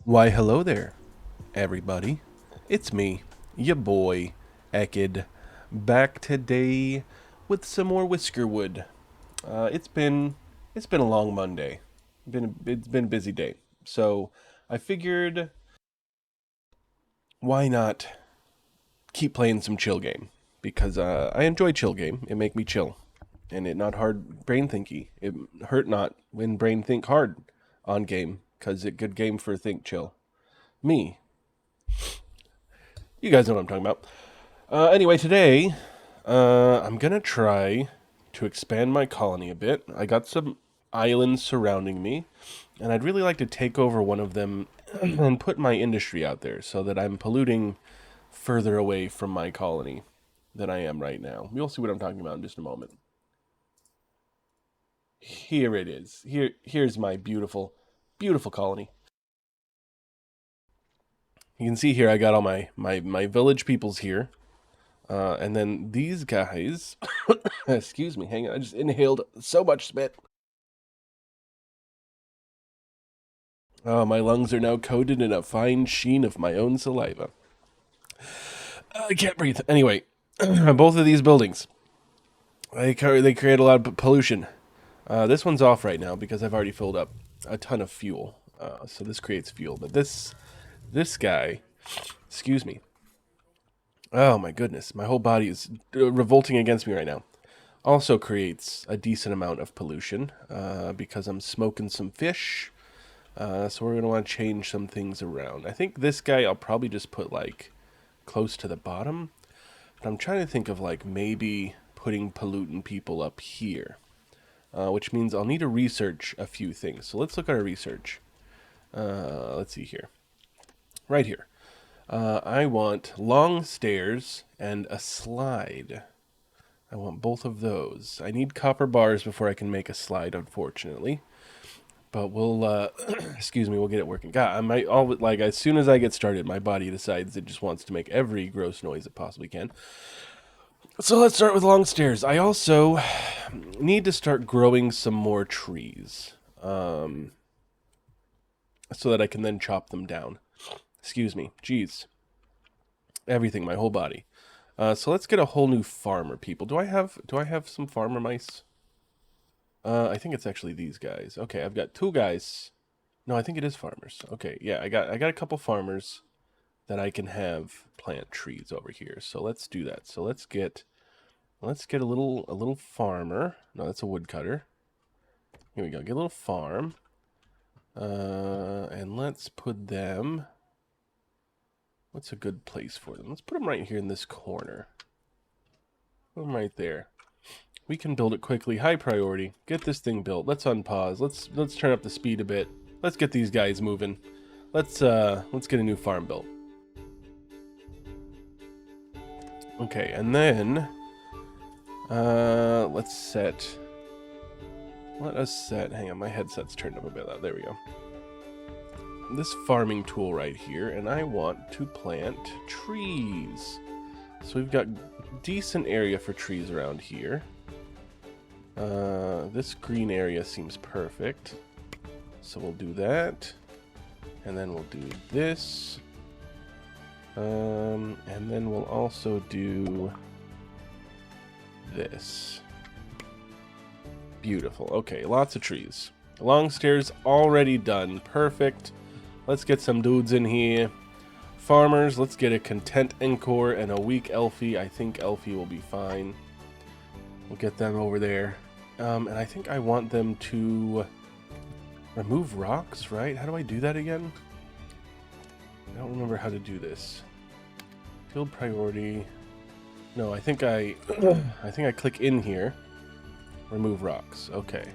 Why, hello there, everybody. It's me, your boy, Ekid, back today with some more Whiskerwood. It's been a long Monday. It's been a busy day. So I figured, why not keep playing some chill game? Because I enjoy chill game. It make me chill, and it not hard brain thinky. It hurt not when brain think hard on game, cause it good game for think chill. Me, you guys know what I'm talking about. Anyway, today I'm gonna try to expand my colony a bit. I got some islands surrounding me, and I'd really like to take over one of them and put my industry out there so that I'm polluting further away from my colony than I am right now. You'll see what I'm talking about in just a moment. Here it is. Here's my beautiful, beautiful colony. You can see here I got all my village peoples here. And then these guys, excuse me, hang on, I just inhaled so much spit. Oh, my lungs are now coated in a fine sheen of my own saliva. I can't breathe. Anyway, both of these buildings, they create a lot of pollution. This one's off right now because I've already filled up a ton of fuel. So this creates fuel. But this guy, excuse me. Oh my goodness, my whole body is revolting against me right now. Also creates a decent amount of pollution because I'm smoking some fish. So we're going to want to change some things around. I think this guy I'll probably just put like close to the bottom. But I'm trying to think of like maybe putting pollutant people up here. Which means I'll need to research a few things. So let's look at our research. Let's see here. Right here. I want long stairs and a slide. I want both of those. I need copper bars before I can make a slide, unfortunately. But we'll, excuse me, we'll get it working. God, I might all like as soon as I get started, my body decides it just wants to make every gross noise it possibly can. So let's start with long stairs. I also need to start growing some more trees, so that I can then chop them down. Excuse me. Jeez, everything, my whole body. So let's get a whole new farmer, people. Do I have some farmer mice? I think it's actually these guys. Okay, I've got two guys. No, I think it is farmers. Okay, yeah, I got a couple farmers that I can have plant trees over here. So let's do that. So let's get a little farmer. No, that's a woodcutter. Here we go. Get a little farm. And let's put them. What's a good place for them? Let's put them right here in this corner. Put them right there. We can build it quickly. High priority. Get this thing built. Let's unpause. Let's turn up the speed a bit. Let's get these guys moving. Let's get a new farm built. Okay, and then let's set. Let us set. Hang on, my headset's turned up a bit. There we go. This farming tool right here, and I want to plant trees. So we've got decent area for trees around here. This green area seems perfect. So we'll do that. And then we'll do this. And then we'll also do this. Beautiful. Okay, lots of trees. Long stairs already done. Perfect. Let's get some dudes in here. Farmers, let's get a content encore and a weak Elfie. I think Elfie will be fine. We'll get them over there. And I think I want them to remove rocks, right? How do I do that again? I don't remember how to do this. Field priority. No, I think I click in here. Remove rocks. Okay.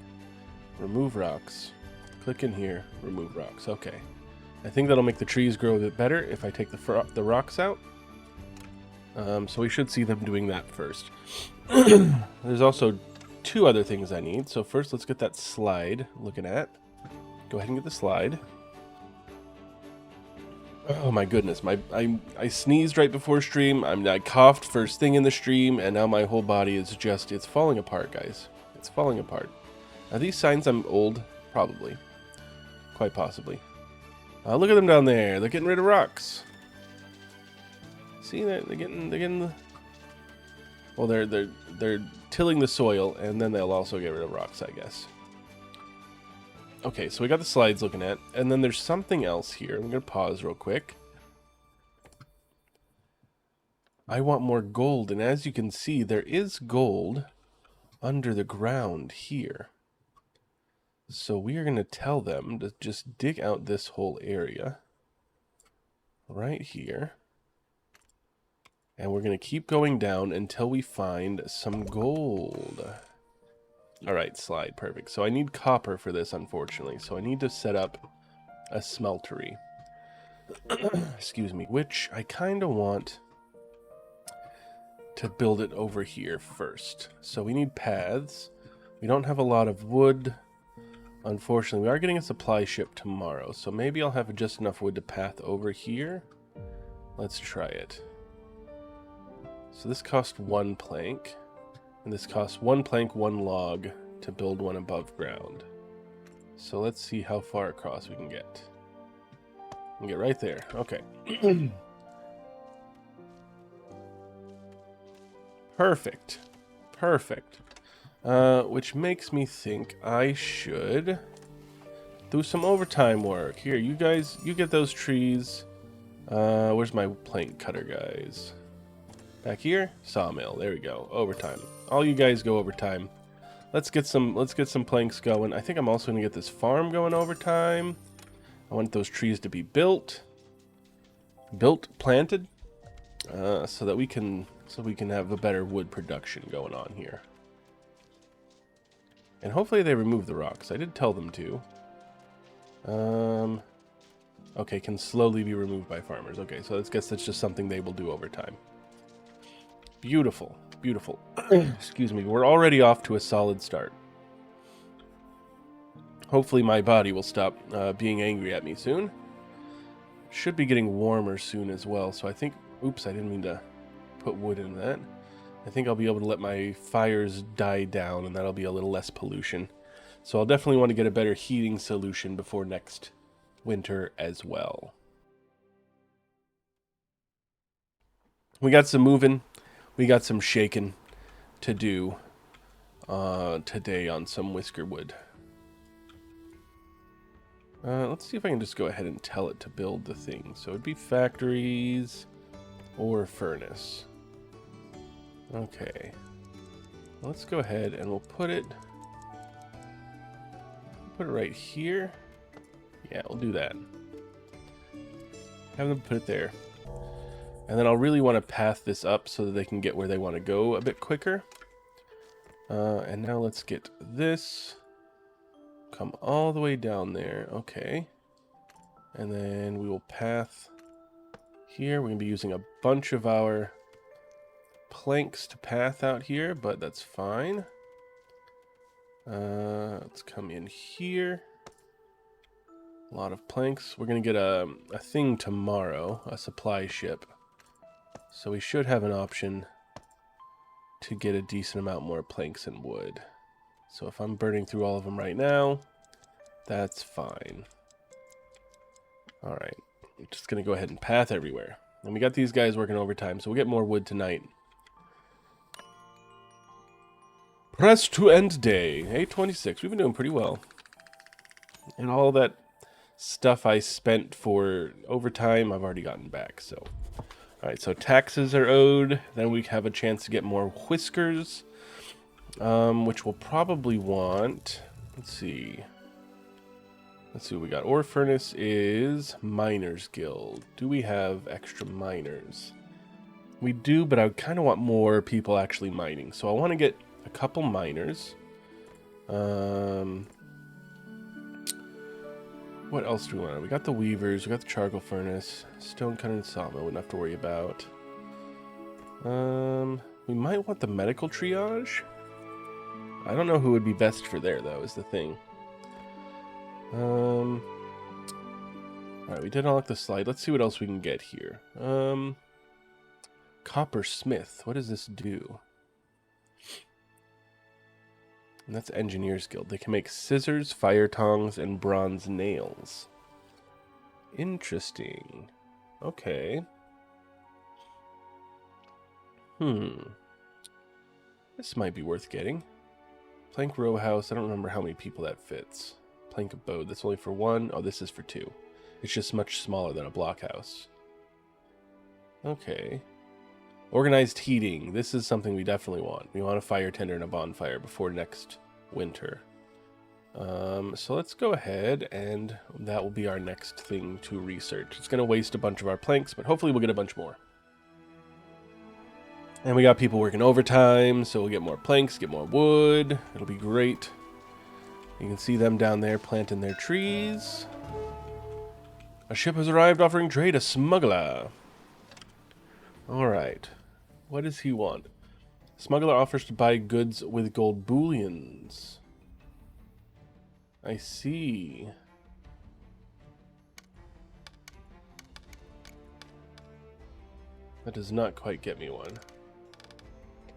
Remove rocks. Click in here. Remove rocks. Okay. I think that'll make the trees grow a bit better if I take the rocks out. So we should see them doing that first. There's also two other things I need. So first, let's get that slide looking at. Go ahead and get the slide. Oh my goodness, I sneezed right before stream. I coughed first thing in the stream, and now my whole body is just, it's falling apart, guys. It's falling apart. Are these signs I'm old? Probably. Quite possibly. Look at them down there. They're getting rid of rocks. See, they're getting the... Well, they're tilling the soil, and then they'll also get rid of rocks, I guess. Okay, so we got the slides looking at, and then there's something else here. I'm going to pause real quick. I want more gold, and as you can see, there is gold under the ground here. So we are going to tell them to just dig out this whole area right here. And we're going to keep going down until we find some gold. Alright, slide, perfect. So I need copper for this, unfortunately. So I need to set up a smeltery. Excuse me, which I kind of want to build it over here first. So we need paths. We don't have a lot of wood. Unfortunately, we are getting a supply ship tomorrow, so maybe I'll have just enough wood to path over here. Let's try it. So this cost 1 plank, and this costs 1 plank, 1 log to build one above ground. So let's see how far across we can get. We can get right there. Okay. Perfect. Perfect. Which makes me think I should do some overtime work. Here, you guys, you get those trees. Where's my plank cutter, guys? Back here? Sawmill. There we go. Overtime. All you guys go overtime. Let's get some planks going. I think I'm also going to get this farm going overtime. I want those trees to be built, planted, so that we can have a better wood production going on here. And hopefully they remove the rocks. I did tell them to. Okay, can slowly be removed by farmers. Okay, so I guess that's just something they will do over time. Beautiful, beautiful. Excuse me, we're already off to a solid start. Hopefully my body will stop being angry at me soon. Should be getting warmer soon as well, so I think... Oops, I didn't mean to put wood in that. I think I'll be able to let my fires die down, and that'll be a little less pollution. So I'll definitely want to get a better heating solution before next winter as well. We got some moving, we got some shaking to do today on some Whiskerwood. Let's see if I can just go ahead and tell it to build the thing. So it'd be factories or furnace. Okay. Let's go ahead and we'll put it right here. Yeah, we'll do that. Have them put it there. And then I'll really want to path this up so that they can get where they want to go a bit quicker. And now let's get this. Come all the way down there. Okay. And then we will path here. We're going to be using a bunch of our planks to path out here, but that's fine. Let's come in here. A lot of planks. We're going to get a thing tomorrow, a supply ship. So we should have an option to get a decent amount more planks and wood. So if I'm burning through all of them right now, that's fine. Alright, I'm just going to go ahead and path everywhere. And we got these guys working overtime, so we'll get more wood tonight. Press to end day. 8:26. We've been doing pretty well. And all that stuff I spent for overtime, I've already gotten back, so... Alright, so taxes are owed. Then we have a chance to get more whiskers. Which we'll probably want... Let's see what we got. Ore furnace is Miners Guild. Do we have extra miners? We do, but I kind of want more people actually mining. So I want to get a couple miners. What else do we want? We got the weavers, we got the charcoal furnace, stone cutter and sawmill, we wouldn't have to worry about. We might want the medical triage. I don't know who would be best for there, though, is the thing. Alright, we did unlock the slide. Let's see what else we can get here. Coppersmith. What does this do? And that's Engineers Guild. They can make scissors, fire tongs, and bronze nails. Interesting. Okay. This might be worth getting. Plank row house. I don't remember how many people that fits. Plank abode. That's only for one. Oh, this is for two. It's just much smaller than a blockhouse. Okay. Organized heating. This is something we definitely want. We want a fire tender and a bonfire before next winter. So let's go ahead, and that will be our next thing to research. It's going to waste a bunch of our planks, but hopefully we'll get a bunch more. And we got people working overtime, so we'll get more planks, get more wood. It'll be great. You can see them down there planting their trees. A ship has arrived offering trade, a smuggler. Alright. What does he want? Smuggler offers to buy goods with gold bullions. I see. That does not quite get me one.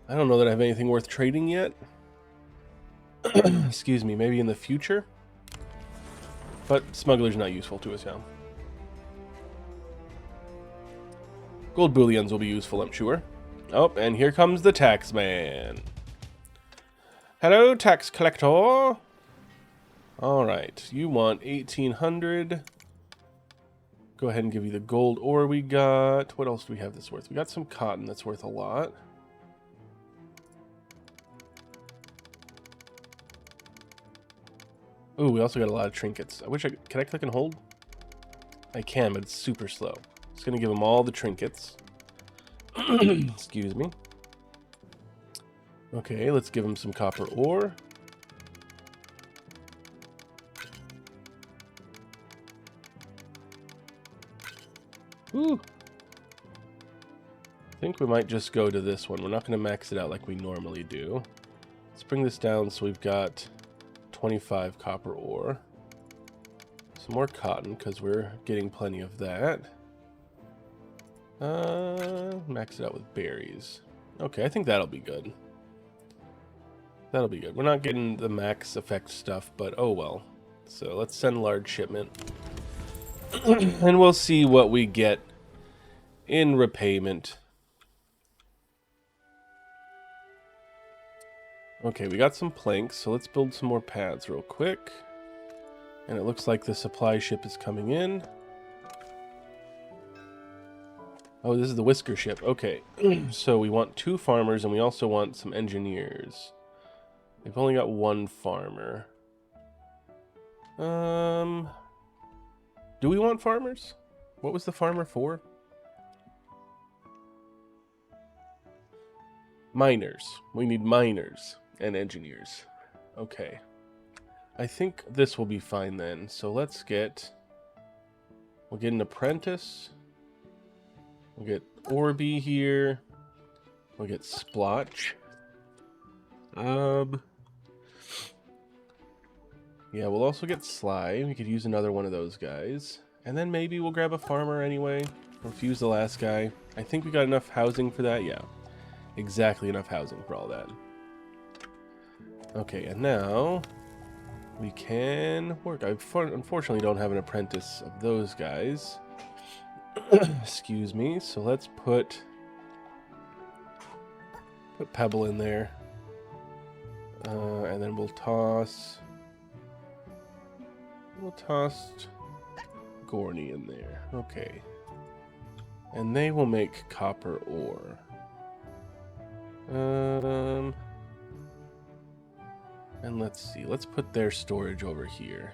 I don't know that I have anything worth trading yet. Excuse me, maybe in the future? But smuggler's not useful to us now. Gold bullions will be useful, I'm sure. Oh, and here comes the tax man. Hello, tax collector. Alright, you want 1,800. Go ahead and give you the gold ore we got. What else do we have that's worth? We got some cotton that's worth a lot. Ooh, we also got a lot of trinkets. I wish I could. Can I click and hold? I can, but it's super slow. It's going to give them all the trinkets. Excuse me. Okay, let's give them some copper ore. Ooh. I think we might just go to this one. We're not going to max it out like we normally do. Let's bring this down so we've got 25 copper ore. Some more cotton, because we're getting plenty of that. Max it out with berries. Okay, I think that'll be good. That'll be good. We're not getting the max effect stuff, but oh well. So let's send large shipment. And we'll see what we get in repayment. Okay, we got some planks, so let's build some more paths real quick. And it looks like the supply ship is coming in. Oh, this is the Whisker ship. Okay, so we want 2 farmers, and we also want some engineers. We've only got 1 farmer. Do we want farmers? What was the farmer for? Miners. We need miners and engineers. Okay. I think this will be fine then. So let's get... We'll get an apprentice. We'll get Orby here. We'll get Splotch. Yeah, we'll also get Sly. We could use another one of those guys. And then maybe we'll grab a farmer anyway. Refuse the last guy. I think we got enough housing for that. Yeah. Exactly enough housing for all that. Okay, and now we can work. I unfortunately don't have an apprentice of those guys. Excuse me. So let's put Pebble in there. And then we'll toss Gorney in there. Okay. And they will make copper ore. And let's see. Let's put their storage over here.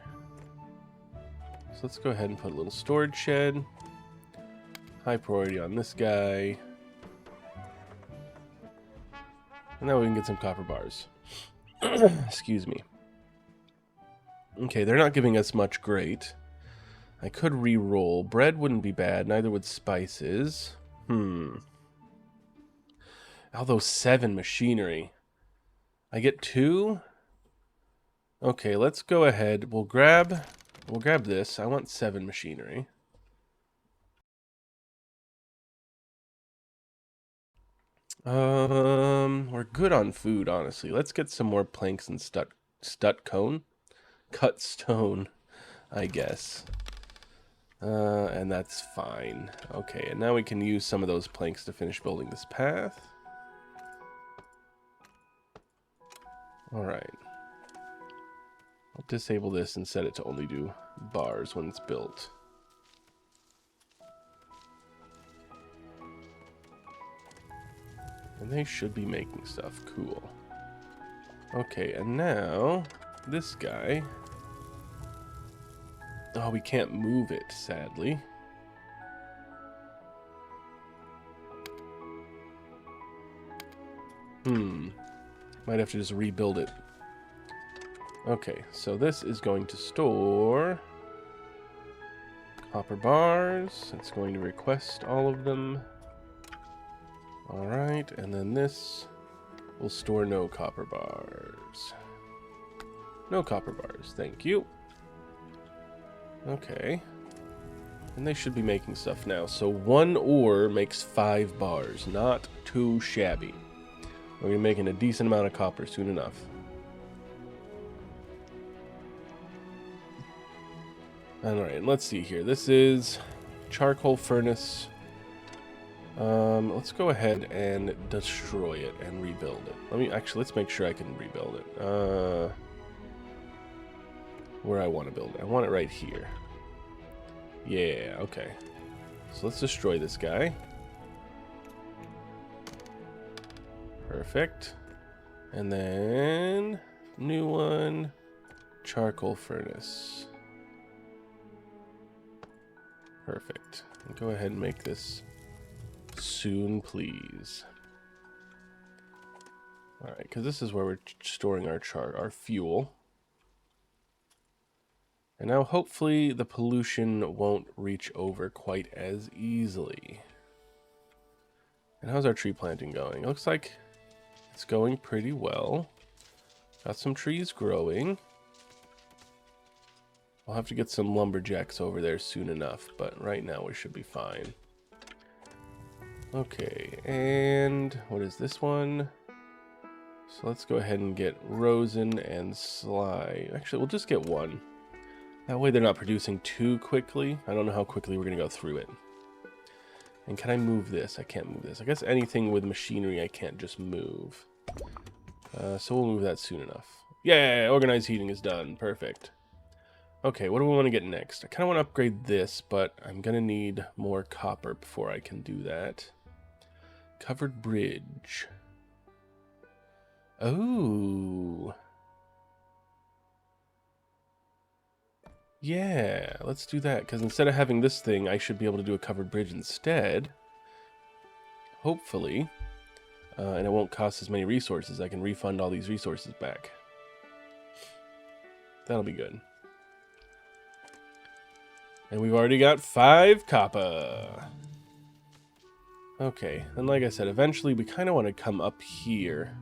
So let's go ahead and put a little storage shed. High priority on this guy. And now we can get some copper bars. Excuse me. Okay, they're not giving us much great. I could re-roll. Bread wouldn't be bad, neither would spices. Although 7 machinery. I get 2? Okay, let's go ahead. We'll grab this. I want 7 machinery. We're good on food, honestly. Let's get some more planks and cut stone, I guess. And that's fine. Okay, and now we can use some of those planks to finish building this path. Alright. I'll disable this and set it to only do bars when it's built. And they should be making stuff. Cool. Okay, and now this guy. Oh, we can't move it, sadly. Might have to just rebuild it. Okay, so this is going to store copper bars. It's going to request all of them. Alright, and then this will store no copper bars. No copper bars, thank you. Okay. And they should be making stuff now. So 1 ore makes 5 bars. Not too shabby. We're going to be making a decent amount of copper soon enough. Alright, let's see here. This is charcoal furnace. Let's go ahead and destroy it and rebuild it. Let's make sure I can rebuild it. Where I want to build it. I want it right here. Yeah, okay. So let's destroy this guy. Perfect. And then new one, charcoal furnace. Perfect. Go ahead and make this soon, please. All right, because this is where we're storing our fuel. And now hopefully the pollution won't reach over quite as easily. And how's our tree planting going? It looks like it's going pretty well. Got some trees growing. I'll have to get some lumberjacks over there soon enough, but right now we should be fine. Okay, and what is this one? So let's go ahead and get Rosen and Sly. Actually, we'll just get one. That way they're not producing too quickly. I don't know how quickly we're going to go through it. And can I move this? I can't move this. I guess anything with machinery I can't just move. So we'll move that soon enough. Yeah, organized heating is done. Perfect. Okay, what do we want to get next? I kind of want to upgrade this, but I'm going to need more copper before I can do that. Covered bridge. Oh. Yeah, let's do that, because instead of having this thing, I should be able to do a covered bridge instead. Hopefully. And it won't cost as many resources. I can refund all these resources back. That'll be good. And we've already got 5 copper. Okay, and like I said, eventually we kind of want to come up here.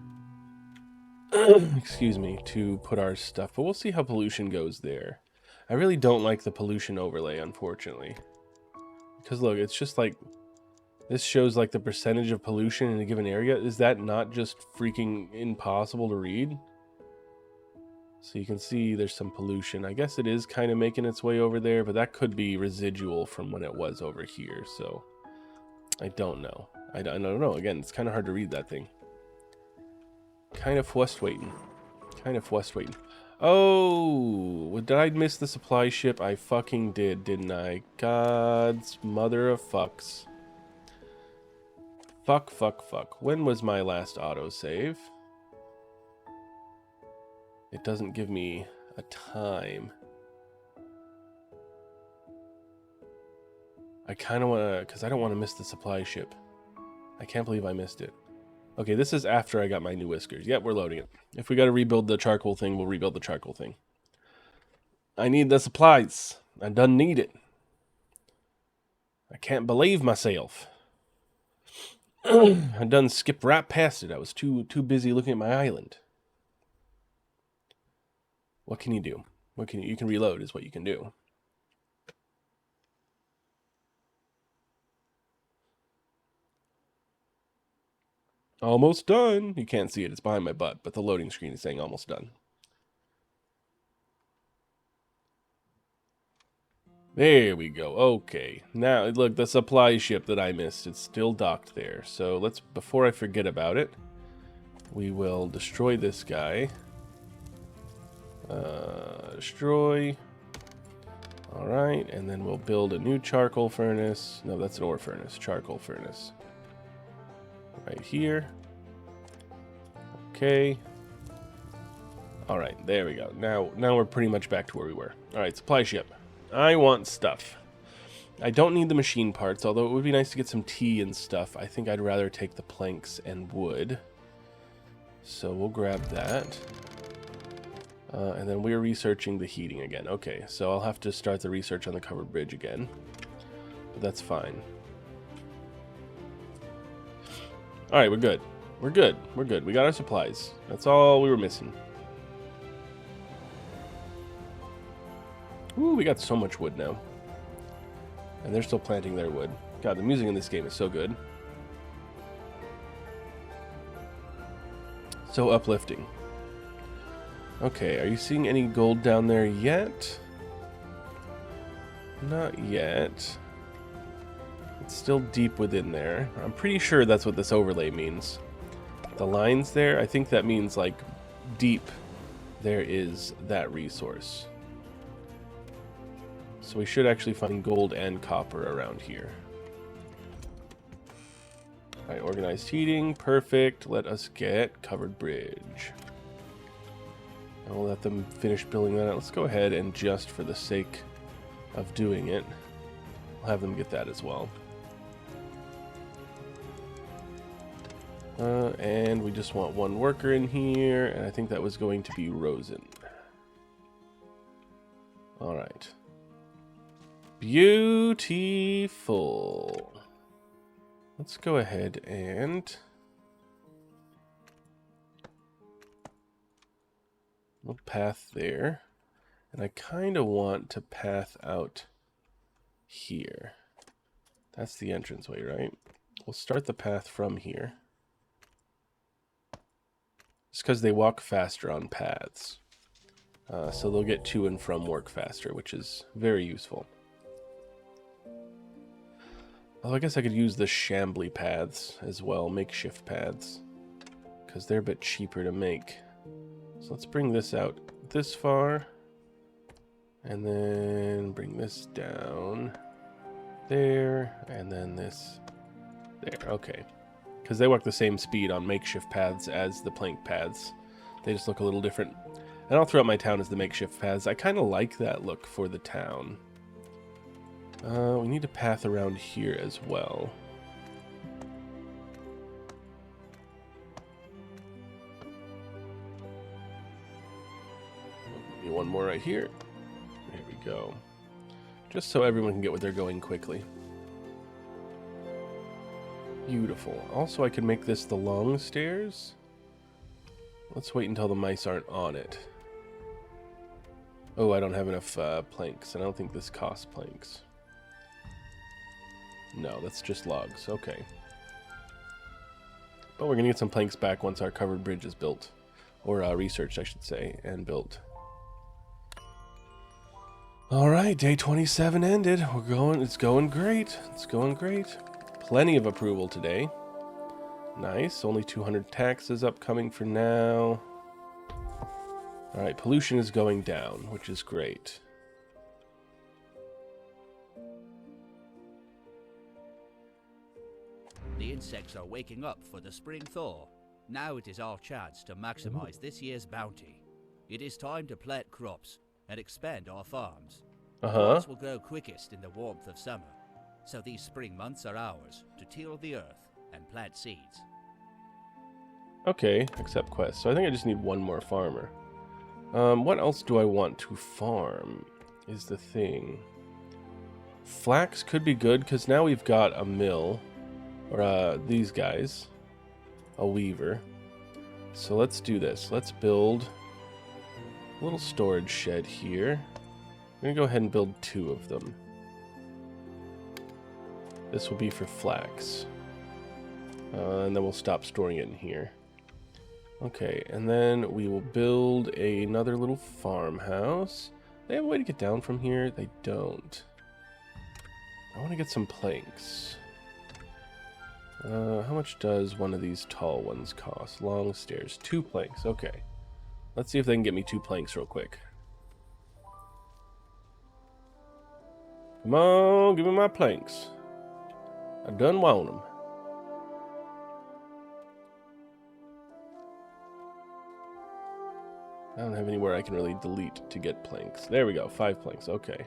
Excuse me, to put our stuff. But we'll see how pollution goes there. I really don't like the pollution overlay, unfortunately. Because look, it's just like... This shows like the percentage of pollution in a given area. Is that not just freaking impossible to read? So you can see there's some pollution. I guess it is kind of making its way over there, but that could be residual from when it was over here. So I don't know. I don't know. Again, it's kind of hard to read that thing. Kind of frustrating. Kind of frustrating. Oh, did I miss the supply ship? I fucking did, didn't I? God's mother of fucks. Fuck, fuck, fuck. When was my last autosave? It doesn't give me a time. I kind of want to, because I don't want to miss the supply ship. I can't believe I missed it. Okay, this is after I got my new whiskers. Yep, we're loading it. If we got to rebuild the charcoal thing, we'll rebuild the charcoal thing. I need the supplies. I done need it. I can't believe myself. I done skipped right past it. I was too busy looking at my island. What can you do? What can you can reload is what you can do. Almost done. You can't see it. It's behind my butt, but the loading screen is saying almost done. There we go. Okay. Now, look, the supply ship that I missed, it's still docked there. So let's, before I forget about it, we will destroy this guy. Destroy. Alright, and then we'll build a new charcoal furnace. No, that's an ore furnace. Charcoal furnace. Right here. Okay. Alright, there we go. Now we're pretty much back to where we were. Alright, supply ship. I want stuff. I don't need the machine parts, although it would be nice to get some tea and stuff. I think I'd rather take the planks and wood. So we'll grab that. And then we're researching the heating again. Okay, so I'll have to start the research on the covered bridge again. But that's fine. Alright, we're good. We're good. We're good. We got our supplies. That's all we were missing. Ooh, we got so much wood now. And they're still planting their wood. God, the music in this game is so good. So uplifting. Okay, are you seeing any gold down there yet? Not yet. It's still deep within there. I'm pretty sure that's what this overlay means. The lines there, I think that means like deep there is that resource. So we should actually find gold and copper around here. Alright, organized heating, perfect. Let us get covered bridge. And we'll let them finish building that out. Let's go ahead and just for the sake of doing it, we'll have them get that as well. And we just want one worker in here, and I think that was going to be Rosen. Alright. Beautiful. Let's go ahead and we'll path there. And I kind of want to path out here. That's the entranceway, right? We'll start the path from here. It's because they walk faster on paths. So they'll get to and from work faster, which is very useful. Well, I guess I could use the shambly paths as well, makeshift paths, because they're a bit cheaper to make. So let's bring this out this far, and then bring this down there, and then this there. Okay, because they walk the same speed on makeshift paths as the plank paths. They just look a little different. And I'll throw out my town as the makeshift paths. I kind of like that look for the town. We need a path around here as well. Maybe one more right here. There we go. Just so everyone can get what they're going quickly. Beautiful. Also, I can make this the long stairs. Let's wait until the mice aren't on it. Oh, I don't have enough planks, and I don't think this costs planks. No, that's just logs. Okay. But we're going to get some planks back once our covered bridge is built. Or researched, I should say, and built. Alright, day 27 ended. It's going great. It's going great. Plenty of approval today. Nice. Only 200 taxes upcoming for now. Alright, pollution is going down, which is great. The insects are waking up for the spring thaw. Now it is our chance to maximize this year's bounty. It is time to plant crops and expand our farms. Crops will grow quickest in the warmth of summer, so these spring months are ours to till the earth and plant seeds. Okay, accept quest. So I think I just need one more farmer. What else do I want to farm is the thing. Flax could be good, because now we've got a mill. Or these guys. A weaver. So let's do this. Let's build a little storage shed here. I'm going to go ahead and build 2 of them. This will be for flax. And then we'll stop storing it in here. Okay, and then we will build another little farmhouse. They have a way to get down from here? They don't. want to get some planks. How much does one of these tall ones cost? Long stairs. 2 planks. Okay. Let's see if they can get me 2 planks real quick. Come on, give me my planks. I done want them. I don't have anywhere I can really delete to get planks. There we go, 5 planks. Okay.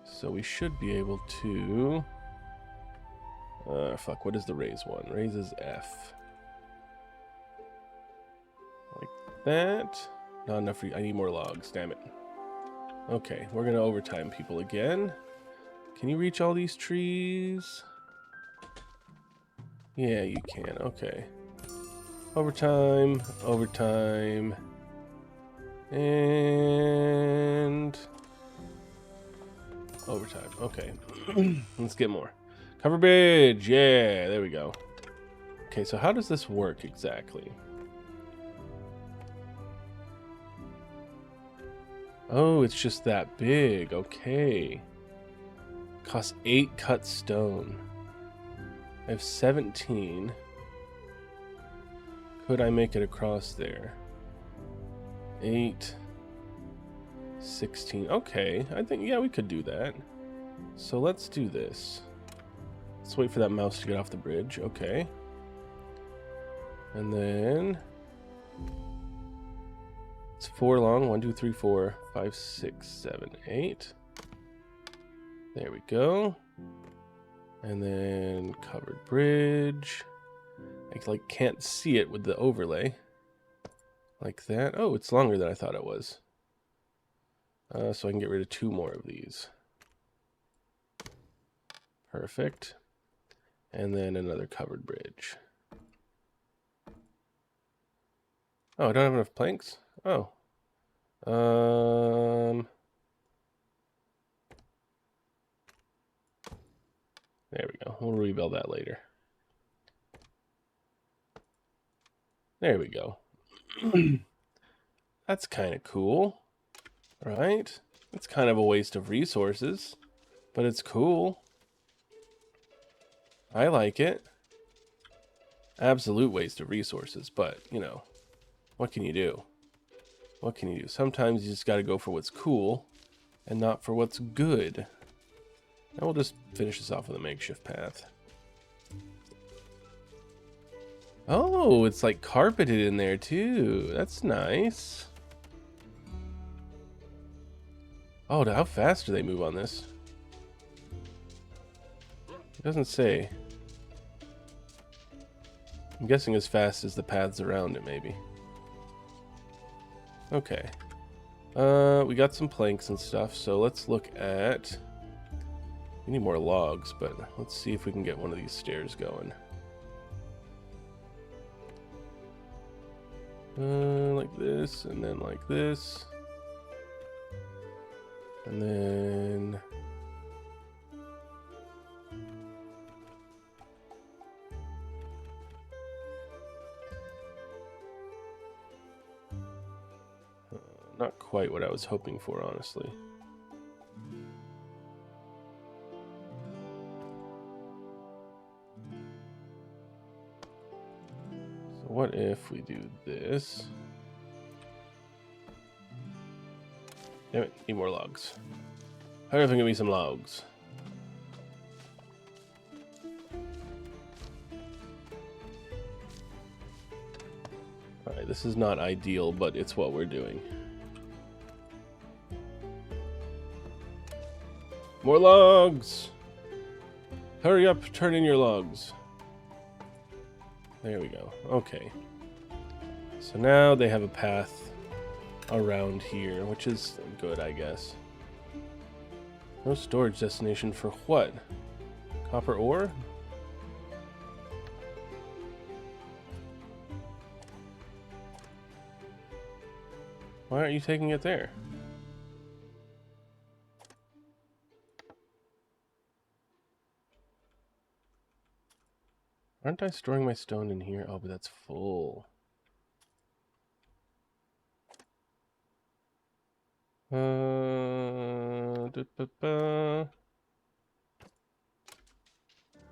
So we should be able to... fuck, what is the raise one? Raise is F. Like that. Not enough for... I need more logs, damn it. Okay, we're gonna overtime people again. Can you reach all these trees? Yeah, you can. Okay. Overtime, overtime, and overtime. Okay. Let's get more. Cover bridge. Yeah, there we go. Okay, so how does this work exactly? Oh, it's just that big. Okay. Costs 8 cut stone. I have 17. Could I make it across there? 8. 16. Okay, I think, yeah, we could do that. So let's do this. Let's wait for that mouse to get off the bridge. Okay. And then... it's 4 long. 1, 2, 3, 4, 5, 6, 7, 8. There we go. And then covered bridge. I like can't see it with the overlay. Like that. Oh, it's longer than I thought it was. So I can get rid of 2 more of these. Perfect. And then another covered bridge. Oh, I don't have enough planks? Oh. There we go. We'll rebuild that later. There we go. That's kind of cool. Right? It's kind of a waste of resources, but it's cool. I like it. Absolute waste of resources, but, you know, what can you do? What can you do? Sometimes you just got to go for what's cool and not for what's good. Now we'll just finish this off with a makeshift path. Oh, it's like carpeted in there too. That's nice. Oh, how fast do they move on this? It doesn't say. I'm guessing as fast as the paths around it, maybe. Okay. We got some planks and stuff, so let's look at... we need more logs, but let's see if we can get one of these stairs going. Like this, and then like this. And then... not quite what I was hoping for, honestly. So what if we do this? Damn it, need more logs. Hurry up and give me some logs. Alright, this is not ideal, but it's what we're doing. More logs! Hurry up, turn in your logs. There we go. Okay. So now they have a path around here, which is good, I guess. No storage destination for what? Copper ore? Why aren't you taking it there? Aren't I storing my stone in here? Oh, but that's full.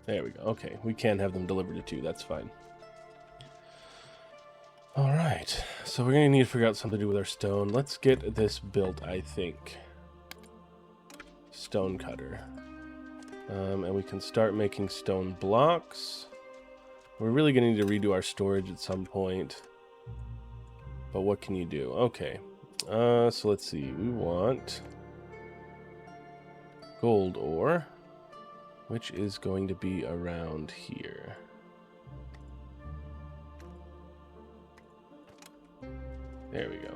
There we go. Okay, we can have them delivered to 2. That's fine. All right, so we're going to need to figure out something to do with our stone. Let's get this built, I think. Stone cutter. And we can start making stone blocks. We're really going to need to redo our storage at some point. But what can you do? Okay. So let's see. We want gold ore, which is going to be around here. There we go.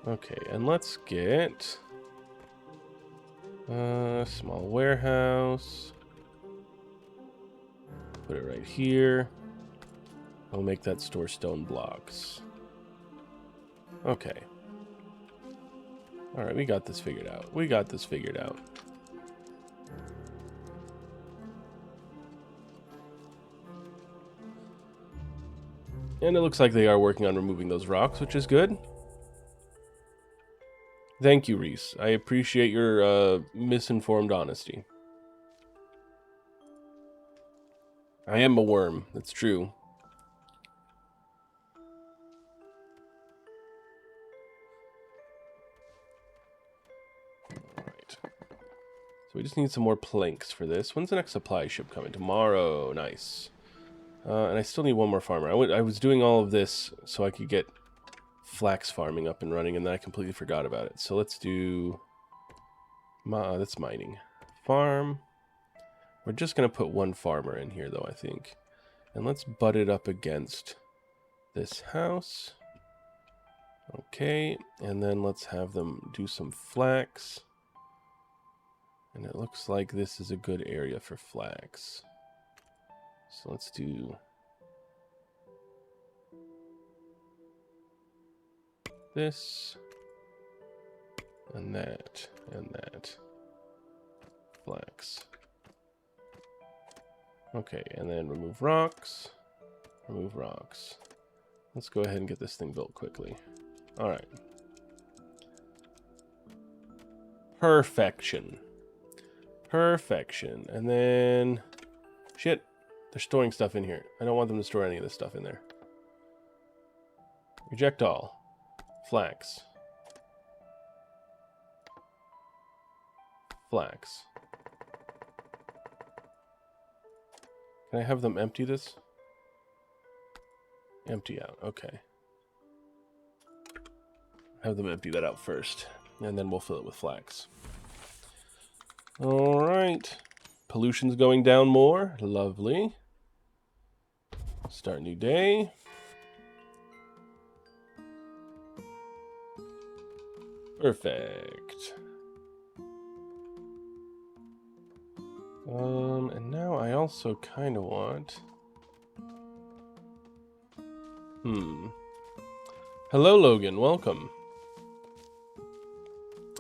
Okay, and let's get a small warehouse. Put it right here. I'll make that store stone blocks. Okay. Alright, we got this figured out. We got this figured out. And it looks like they are working on removing those rocks, which is good. Thank you, Reese. I appreciate your misinformed honesty. I am a worm. That's true. Alright. So we just need some more planks for this. When's the next supply ship coming? Tomorrow. Nice. And I still need one more farmer. I was doing all of this so I could get flax farming up and running, and then I completely forgot about it. So let's do... that's mining. Farm. We're just going to put one farmer in here, though, I think. And let's butt it up against this house. Okay, and then let's have them do some flax. And it looks like this is a good area for flax. So let's do this, and that, and that. Flax. Okay, and then remove rocks. Remove rocks. Let's go ahead and get this thing built quickly. Alright. Perfection. Perfection. And then... Shit. They're storing stuff in here. I don't want them to store any of this stuff in there. Reject all. Flax. Flax. Can I have them empty this? Empty out. Okay. Have them empty that out first. And then we'll fill it with flax. Alright. Pollution's going down more. Lovely. Start new day. Perfect. And now I also kind of want... Hello, Logan. Welcome.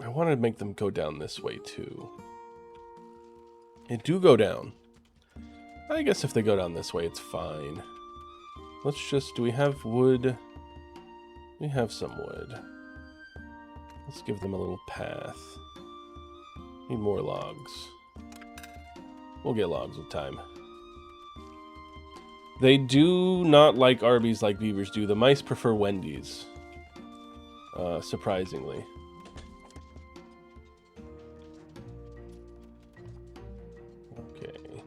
I want to make them go down this way, too. They do go down. I guess if they go down this way, it's fine. Let's just... Do we have wood? We have some wood. Let's give them a little path. Need more logs. We'll get logs with time. They do not like Arby's like beavers do. The mice prefer Wendy's. Surprisingly. Okay.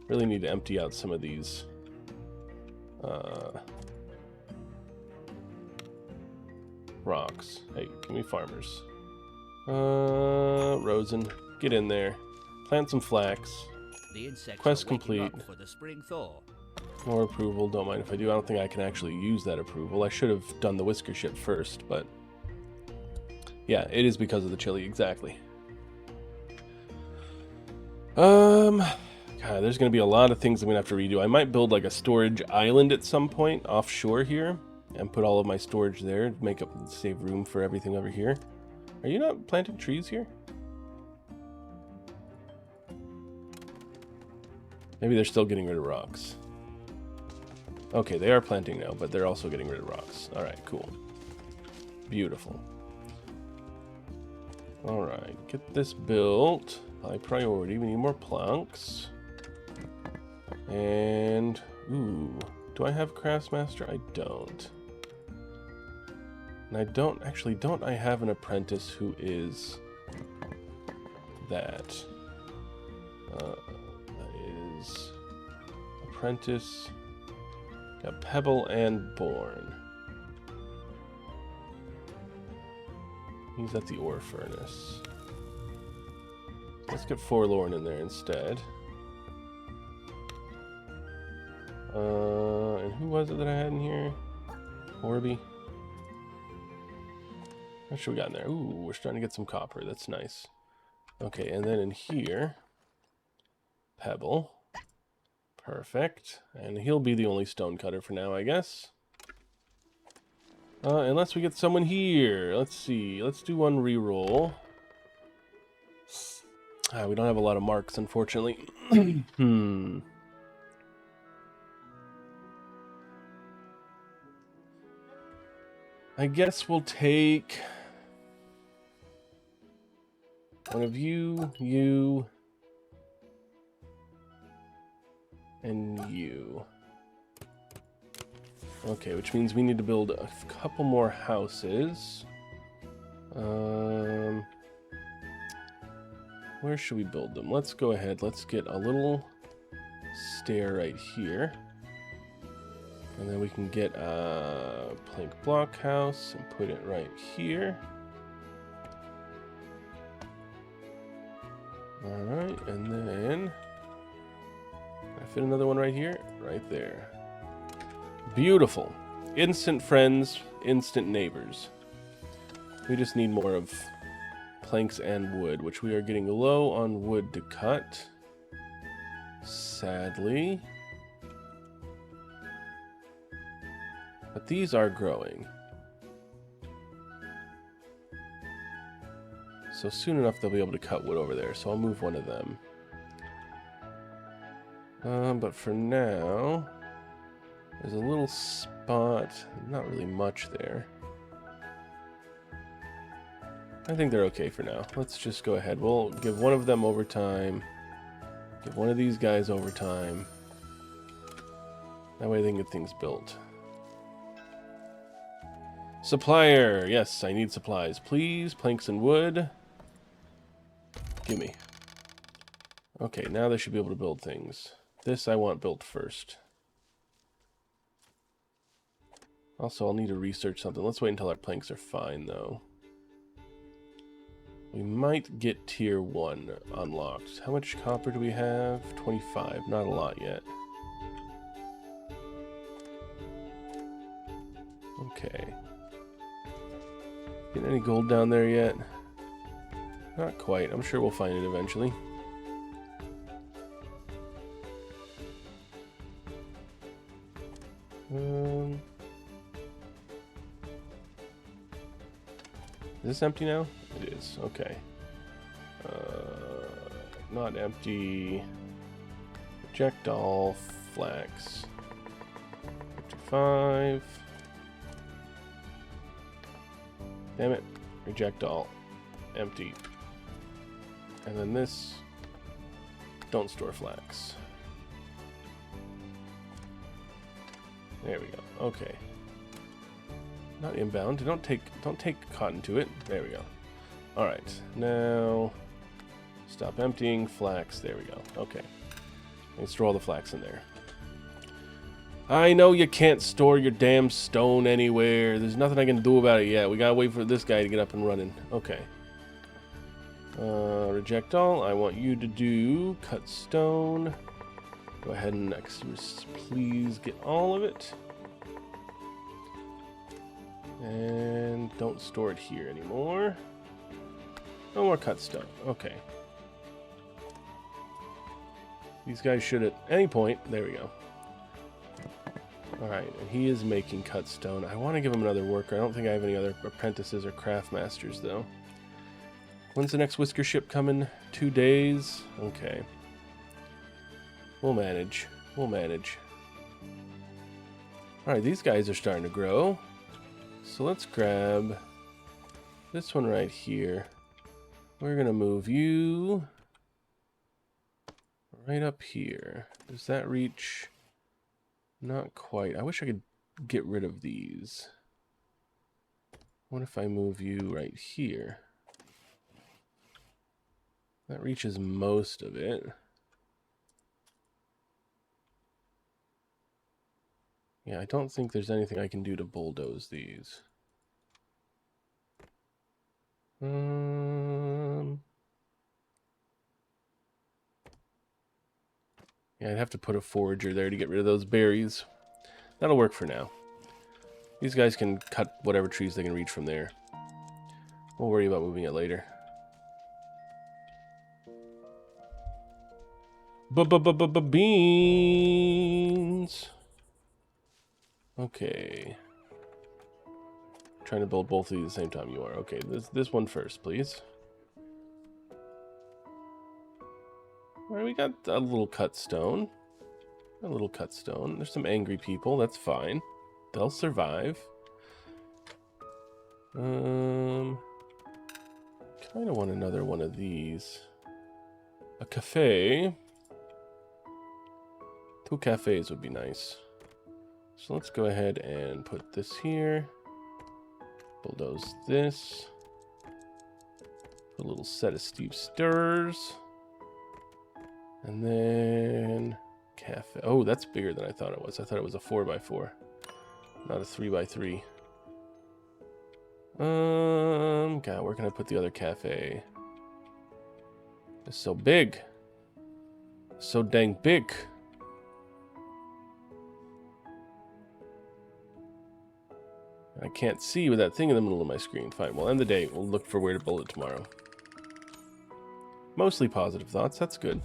Really need to empty out some of these. Rocks. Hey, give me farmers. Rosen, get in there. Plant some flax. The insects Quest are waking complete. up for the spring thaw. More approval. Don't mind if I do. I don't think I can actually use that approval. I should have done the whisker ship first, but... Yeah, it is because of the chili, exactly. God, there's going to be a lot of things I'm going to have to redo. I might build like a storage island at some point offshore here and put all of my storage there to make up and save room for everything over here. Are you not planting trees here? Maybe they're still getting rid of rocks. Okay, they are planting now, but they're also getting rid of rocks. Alright, cool. Beautiful. Alright, get this built. High priority. We need more planks. And, ooh, do I have Craftsmaster? I don't. And I don't, actually, don't I have an apprentice who is that? That is apprentice, got Pebble and Born. He's at the ore furnace. Let's get Forlorn in there instead. And who was it that I had in here? Orby. What should we got in there? Ooh, we're starting to get some copper. That's nice. Okay, and then in here, Pebble. Perfect. And he'll be the only stone cutter for now, I guess. Unless we get someone here. Let's see. Let's do one reroll. We don't have a lot of marks, unfortunately. I guess we'll take one of you, you, and you. Okay, which means we need to build a couple more houses. Where should we build them? Let's go ahead. Let's get a little stair right here. And then we can get a plank block house and put it right here. Alright, and then I fit another one right here, right there. Beautiful. Instant friends, instant neighbors. We just need more of planks and wood, which we are getting low on wood to cut. Sadly. But these are growing. So soon enough they'll be able to cut wood over there, so I'll move one of them. But for now, there's a little spot, not really much there. I think they're okay for now. Let's just go ahead. We'll give one of them overtime. Give one of these guys overtime. That way they can get things built. Supplier. Yes, I need supplies. Please, planks and wood. Gimme. Okay, now they should be able to build things. This I want built first. Also, I'll need to research something. Let's wait until our planks are fine, though. We might get tier 1 unlocked. How much copper do we have? 25. Not a lot yet. Okay. Getting any gold down there yet? Not quite. I'm sure we'll find it eventually. Is this empty now? It is. Okay. Not empty. Reject all. Flax. 55. Damn it. Reject all. Empty. And then this. Don't store flax. There we go. Okay. Not inbound. Don't take cotton to it. There we go. All right. Now stop emptying flax. There we go. Okay. Let's store all the flax in there. I know you can't store your damn stone anywhere. There's nothing I can do about it yet. We gotta wait for this guy to get up and running. Okay. Reject all. I want you to do cut stone. Go ahead and please get all of it. And don't store it here anymore. No more cut stone. Okay. These guys should at any point. There we go. Alright, and he is making cut stone. I want to give him another worker. I don't think I have any other apprentices or craft masters, though. When's the next Whisker ship coming? 2 days? Okay. We'll manage. We'll manage. Alright, these guys are starting to grow. So let's grab this one right here. We're going to move you right up here. Does that reach? Not quite. I wish I could get rid of these. What if I move you right here? That reaches most of it. Yeah, I don't think there's anything I can do to bulldoze these. Yeah, I'd have to put a forager there to get rid of those berries. That'll work for now. These guys can cut whatever trees they can reach from there. We'll worry about moving it later. Beans! Okay. Trying to build both of these at the same time you are. Okay, this one first, please. Alright, we got a little cut stone. A little cut stone. There's some angry people. That's fine. They'll survive. Kind of want another one of these. A cafe. 2 cafes would be nice. So let's go ahead and put this here. Bulldoze this. Put a little set of steep stirrers. And then cafe. Oh, that's bigger than I thought it was. I thought it was a 4x4, not a 3x3. God, where can I put the other cafe? It's so big. So dang big. I can't see with that thing in the middle of my screen. Fine, we'll end the day. We'll look for where to build it tomorrow. Mostly positive thoughts. That's good.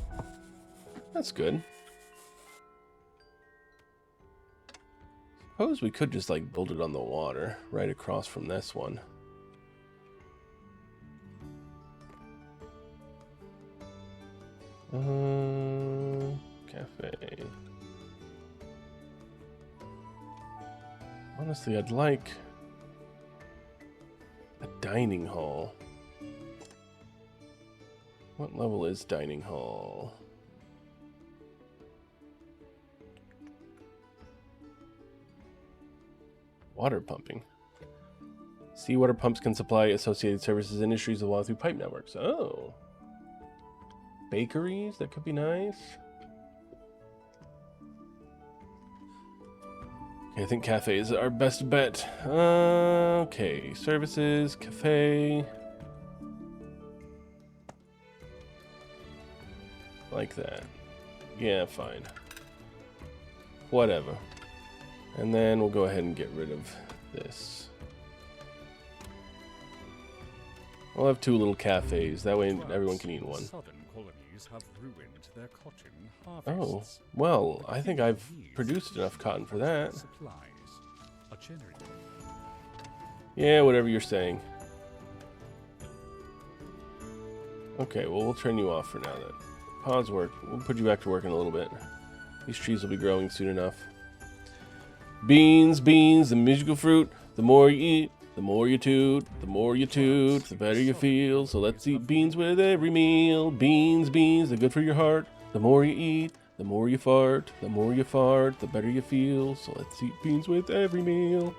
That's good. Suppose we could just like build it on the water right across from this one. Cafe. Honestly, I'd like a dining hall. What level is dining hall? Water pumping. Seawater pumps can supply associated services industries with water through pipe networks. Oh. Bakeries? That could be nice. Okay, I think cafe is our best bet. Okay, services, cafe. Like that. Yeah, fine. Whatever. And then we'll go ahead and get rid of this. We'll have 2 little cafes. That way everyone can eat one. Have ruined their cotton Oh, well, I think I've produced enough cotton for that. Yeah, whatever you're saying. Okay, well, we'll turn you off for now then. Pause work. We'll put you back to work in a little bit. These trees will be growing soon enough. Beans, beans, the musical fruit. The more you eat, the more you toot. The more you toot, the better you feel. So let's eat beans with every meal. Beans, beans, they're good for your heart. The more you eat, the more you fart. The more you fart, the better you feel. So let's eat beans with every meal.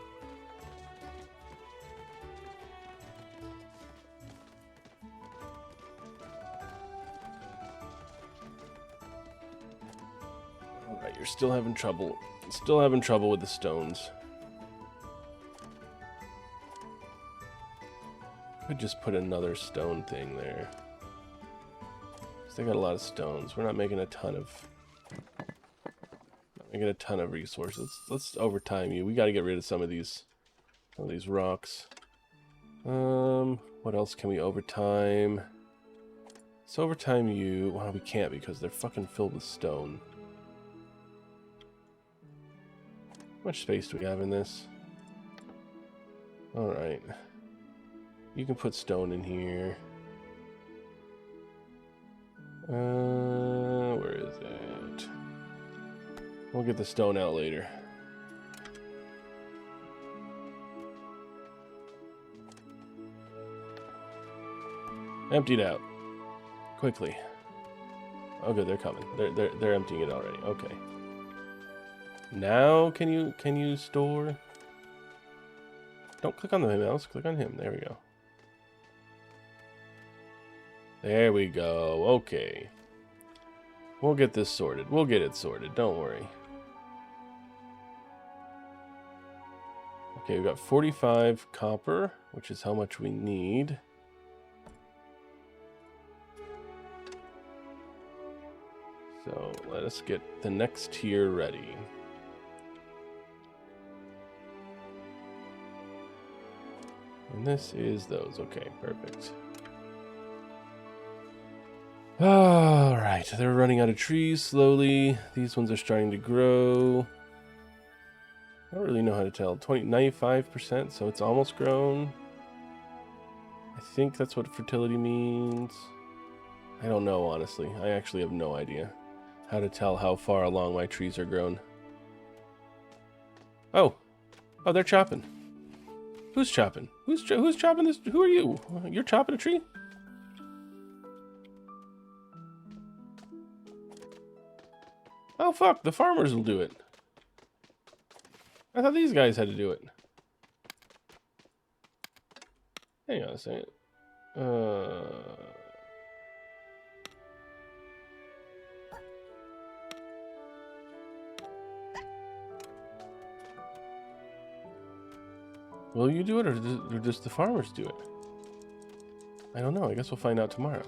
Alright, you're still having trouble. Still having trouble with the stones. Could just put another stone thing there. They got a lot of stones. We're not making a ton of resources. Let's overtime you. We got to get rid of some of these rocks. What else can we overtime? Let's overtime you. Well, we can't because they're fucking filled with stone. How much space do we have in this? Alright. You can put stone in here. Where is it? We'll get the stone out later. Emptied out. Quickly. Oh, good, they're coming. They're emptying it already. Okay. Now can you store? Don't click on the mouse. Click on him. There we go. There we go. Okay. We'll get this sorted. We'll get it sorted. Don't worry. Okay, we've got 45 copper, which is how much we need. So let us get the next tier ready. And this is those. Okay, perfect. All right, they're running out of trees slowly. These ones are starting to grow. I don't really know how to tell. 95%, so it's almost grown. I think that's what fertility means. I don't know, honestly. I actually have no idea how to tell how far along my trees are grown. Oh, they're chopping. Who's chopping? Who's chopping this? Who are you? You're chopping a tree? Oh, fuck. The farmers will do it. I thought these guys had to do it. Hang on a second. Will you do it, or just the farmers do it? I don't know. I guess we'll find out tomorrow.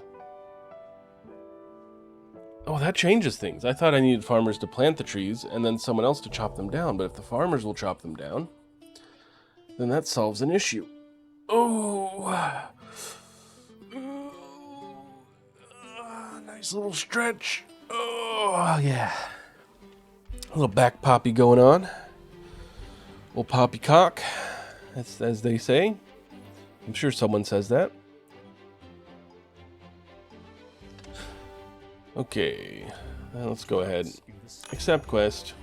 Oh, that changes things. I thought I needed farmers to plant the trees and then someone else to chop them down. But if the farmers will chop them down, then that solves an issue. Oh, nice little stretch. Oh, yeah. A little back poppy going on. Little poppycock, as they say. I'm sure someone says that. Okay, let's go ahead. Accept quest.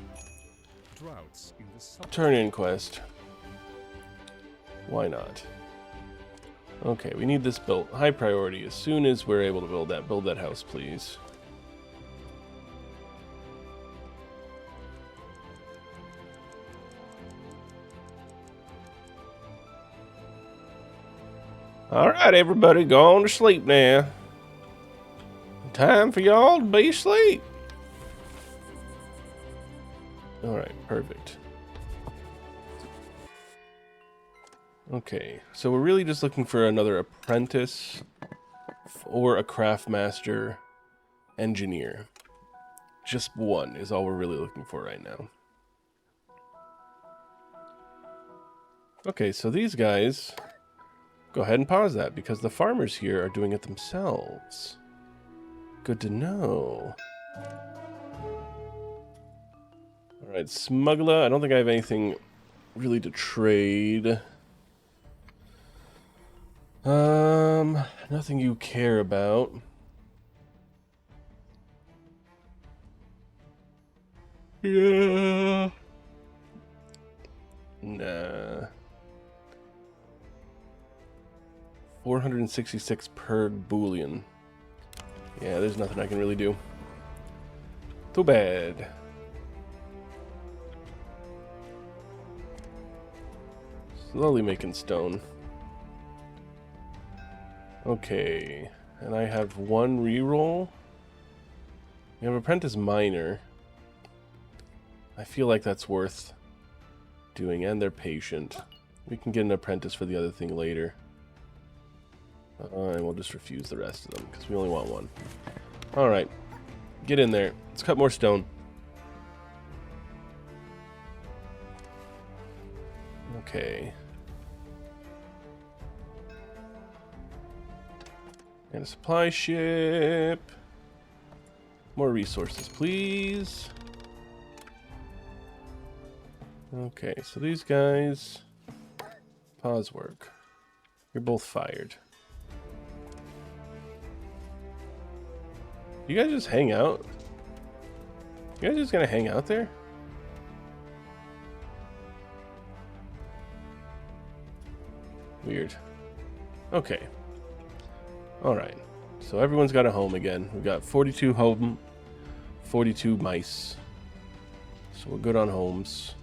Turn in quest. Why not? Okay, we need this built. High priority. As soon as we're able to build that house, please. All right, everybody, go on to sleep now. Time for y'all to be asleep. All right, perfect. Okay, so we're really just looking for another apprentice or a craftmaster engineer. Just one is all we're really looking for right now. Okay, so these guys, go ahead and pause that because the farmers here are doing it themselves. Good to know. Alright, smuggler. I don't think I have anything really to trade. Nothing you care about. Yeah. Nah. 466 per bullion. Yeah, there's nothing I can really do. Too bad. Slowly making stone. Okay. And I have one reroll. We have apprentice miner. I feel like that's worth doing, and they're patient. We can get an apprentice for the other thing later. And we'll just refuse the rest of them, because we only want one. Alright. Get in there. Let's cut more stone. Okay. And a supply ship. More resources, please. Okay, so these guys... Pause work. You're both fired. You guys just hang out? You guys just gonna hang out there? Weird. Okay. Alright. So everyone's got a home again. We've got 42 home, 42 mice. So we're good on homes.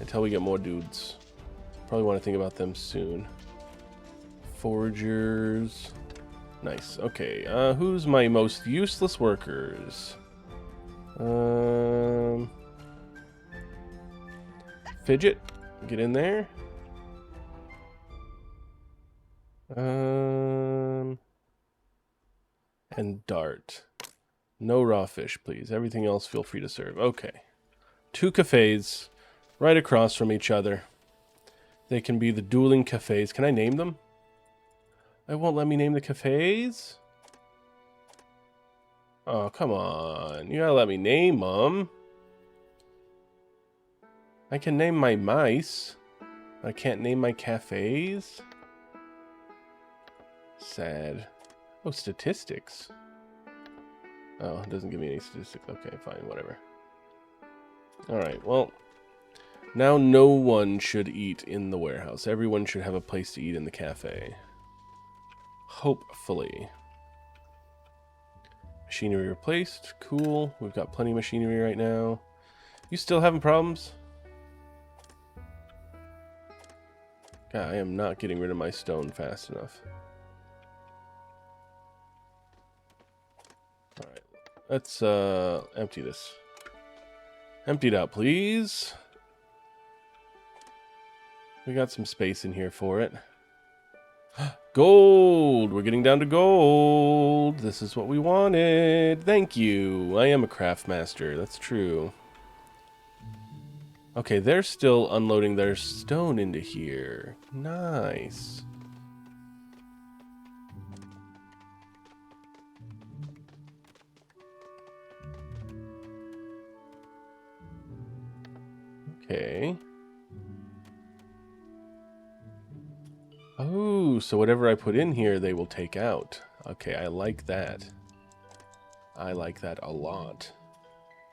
Until we get more dudes. Probably want to think about them soon. Foragers. Nice. Okay, who's my most useless workers? Fidget, get in there. And Dart. No raw fish, please. Everything else, feel free to serve. Okay. 2 cafes right across from each other. They can be the dueling cafes. Can I name them? It won't let me name the cafes? Oh, come on. You gotta let me name them. I can name my mice. I can't name my cafes. Sad. Oh, statistics. Oh, it doesn't give me any statistics. Okay, fine, whatever. Alright, well, now no one should eat in the warehouse. Everyone should have a place to eat in the cafe. Hopefully. Machinery replaced. Cool. We've got plenty of machinery right now. You still having problems? God, I am not getting rid of my stone fast enough. Alright. Let's empty this. Empty it out, please. We got some space in here for it. Gold! We're getting down to gold. This is what we wanted. Thank you. I am a craft master. That's true. Okay, they're still unloading their stone into here. Nice. Okay. Oh, so whatever I put in here, they will take out. Okay, I like that. I like that a lot.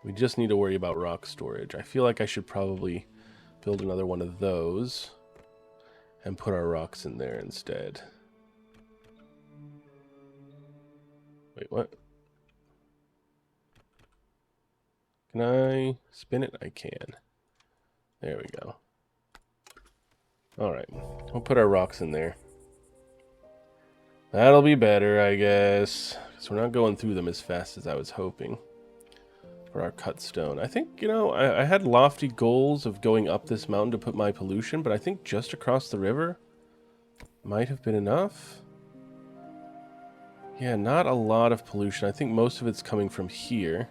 We just need to worry about rock storage. I feel like I should probably build another one of those and put our rocks in there instead. Wait, what? Can I spin it? I can. There we go. Alright, we'll put our rocks in there. That'll be better, I guess. Because we're not going through them as fast as I was hoping. For our cut stone. I think, you know, I had lofty goals of going up this mountain to put my pollution, but I think just across the river might have been enough. Yeah, not a lot of pollution. I think most of it's coming from here.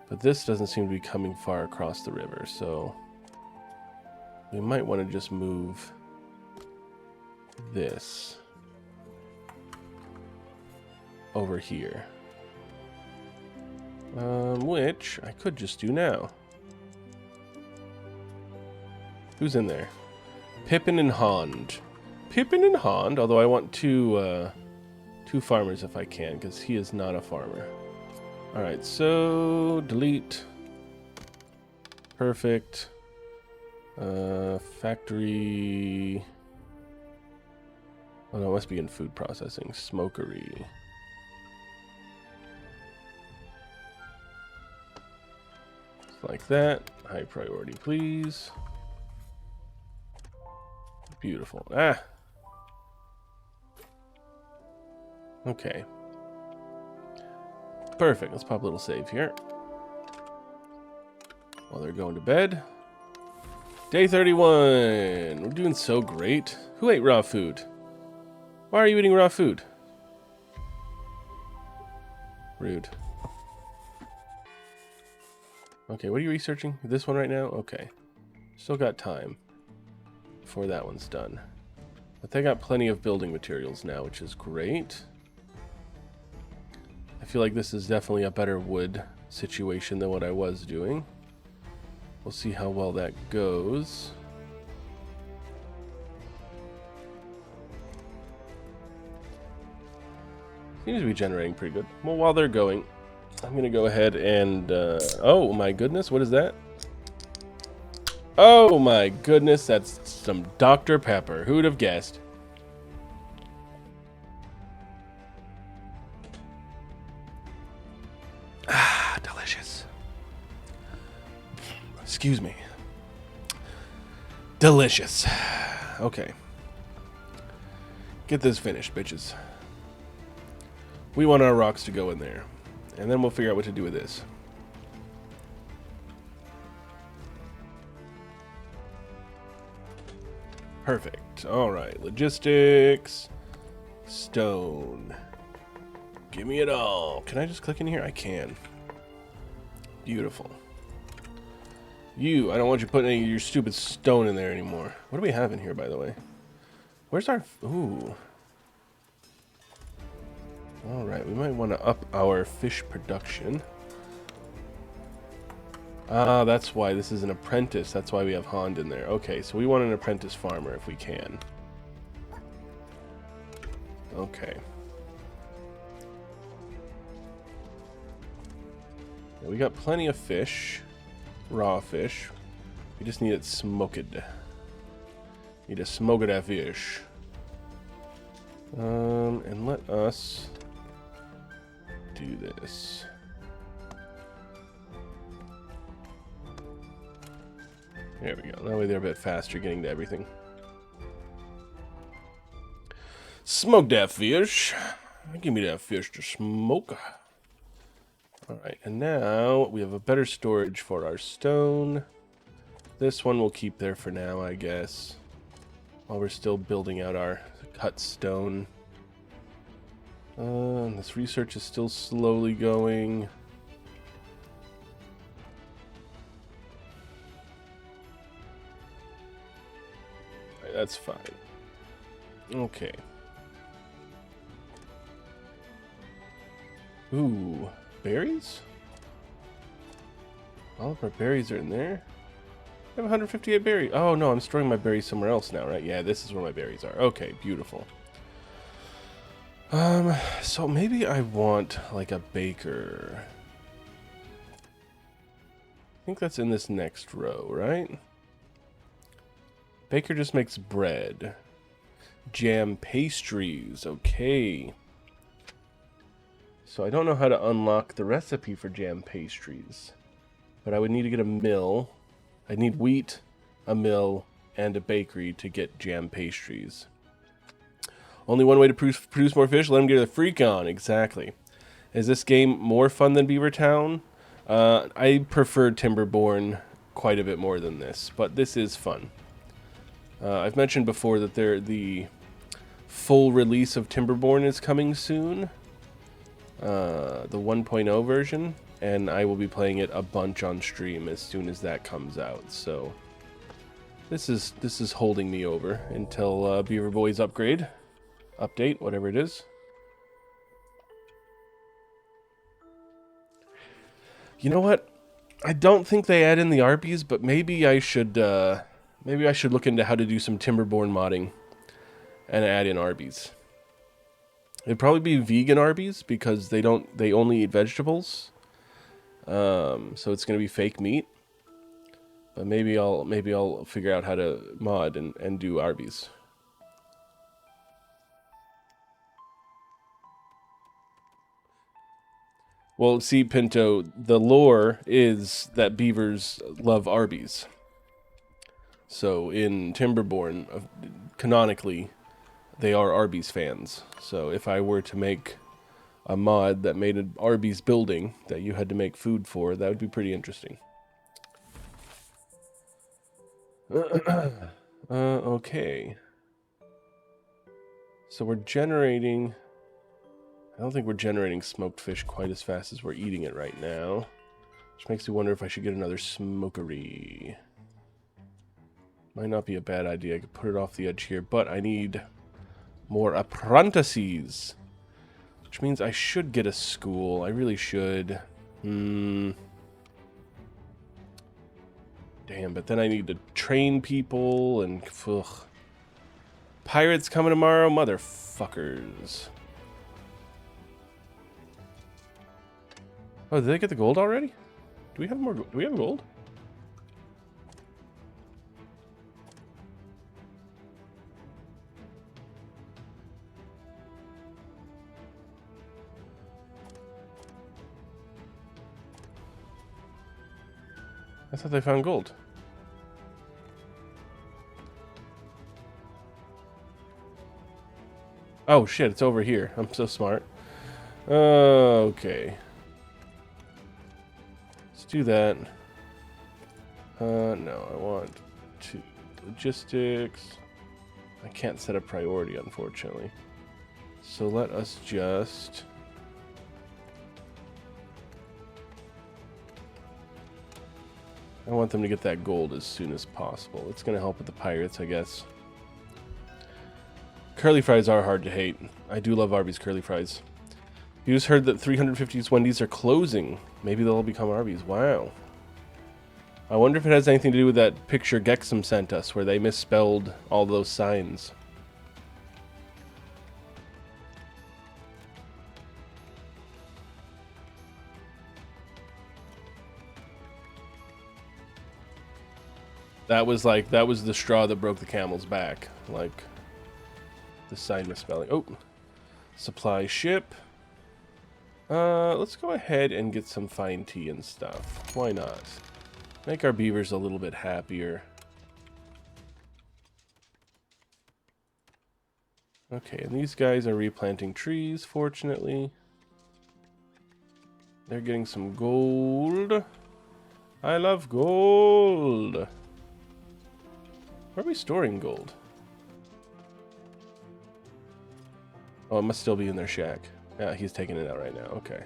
But this doesn't seem to be coming far across the river, so we might want to just move this over here. Which I could just do now. Who's in there? Pippin and Hond. Pippin and Hond, although I want two farmers if I can, because he is not a farmer. Alright, so delete. Perfect. Factory. Oh no, it must be in food processing. Smokery. Just like that. High priority, please. Beautiful. Ah. Okay. Perfect. Let's pop a little save here. While they're going to bed. Day 31. We're doing so great. Who ate raw food? Why are you eating raw food? Rude. Okay, what are you researching? This one right now? Okay. Still got time before that one's done. But they got plenty of building materials now, which is great. I feel like this is definitely a better wood situation than what I was doing. We'll see how well that goes. Seems to be generating pretty good. Well, while they're going, I'm going to go ahead and... oh my goodness, what is that? Oh my goodness, that's some Dr. Pepper. Who'd have guessed? Excuse me. Delicious. Okay. Get this finished, bitches. We want our rocks to go in there. And then we'll figure out what to do with this. Perfect. Alright. Logistics. Stone. Give me it all. Can I just click in here? I can. Beautiful. I don't want you putting any of your stupid stone in there anymore. What do we have in here, by the way? Where's our... Ooh. Alright, we might want to up our fish production. Ah, that's why this is an apprentice. That's why we have Hond in there. Okay, so we want an apprentice farmer if we can. Okay. We got plenty of fish. Raw fish. We just need it smoked. Need to smoke that fish. And let us do this. There we go. That way they're a bit faster getting to everything. Smoke that fish. Give me that fish to smoke. Alright, and now we have a better storage for our stone. This one we'll keep there for now, I guess. While we're still building out our cut stone. This research is still slowly going. Alright, that's fine. Okay. Ooh, berries? All of our berries are in there. I have 158 berries. Oh no, I'm storing my berries somewhere else now, right? Yeah, this is where my berries are. Okay, beautiful. So maybe I want like a baker. I think that's in this next row, right? Baker just makes bread. Jam pastries, okay. So I don't know how to unlock the recipe for jam pastries. But I would need to get a mill. I need wheat, a mill, and a bakery to get jam pastries. Only one way to produce more fish, let them get a freak on. Exactly. Is this game more fun than Beaver Town? I prefer Timberborn quite a bit more than this, but this is fun. I've mentioned before that the full release of Timberborn is coming soon. The 1.0 version, and I will be playing it a bunch on stream as soon as that comes out. So this is holding me over until Beaver Boys update, whatever it is. You know what? I don't think they add in the Arby's, but maybe I should look into how to do some Timberborn modding and add in Arby's. It'd probably be vegan Arby's because they only eat vegetables. So it's gonna be fake meat. But maybe I'll figure out how to mod and do Arby's. Well, see, Pinto, the lore is that beavers love Arby's. So in Timberborn, canonically, they are Arby's fans. So if I were to make a mod that made an Arby's building that you had to make food for, that would be pretty interesting. Okay. So we're generating... I don't think we're generating smoked fish quite as fast as we're eating it right now. Which makes me wonder if I should get another smokery. Might not be a bad idea. I could put it off the edge here, but I need more apprentices. Which means I should get a school. I really should. Damn, but then I need to train people and... Ugh. Pirates coming tomorrow? Motherfuckers. Oh, did they get the gold already? Do we have more? Do we have gold? I thought they found gold. Oh shit, it's over here. I'm so smart. Okay. Let's do that. No, I want to logistics. I can't set a priority, unfortunately. So let us just... I want them to get that gold as soon as possible. It's going to help with the pirates, I guess. Curly fries are hard to hate. I do love Arby's curly fries. You just heard that 350's Wendy's are closing. Maybe they'll all become Arby's. Wow. I wonder if it has anything to do with that picture Gexum sent us, where they misspelled all those signs. That was the straw that broke the camel's back. Like, the sign misspelling. Oh, supply ship. Let's go ahead and get some fine tea and stuff. Why not? Make our beavers a little bit happier. Okay, and these guys are replanting trees, fortunately. They're getting some gold. I love gold. Where are we storing gold? Oh, it must still be in their shack. Yeah, he's taking it out right now. Okay.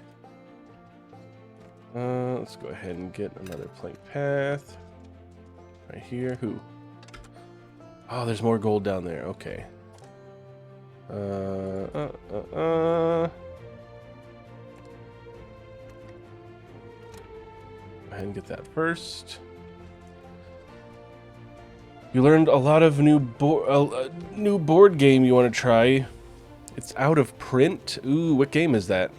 Let's go ahead and get another plank path. Right here. Who? Oh, there's more gold down there. Okay. Go ahead and get that first. You learned a lot of new board game you want to try. It's out of print. Ooh, what game is that?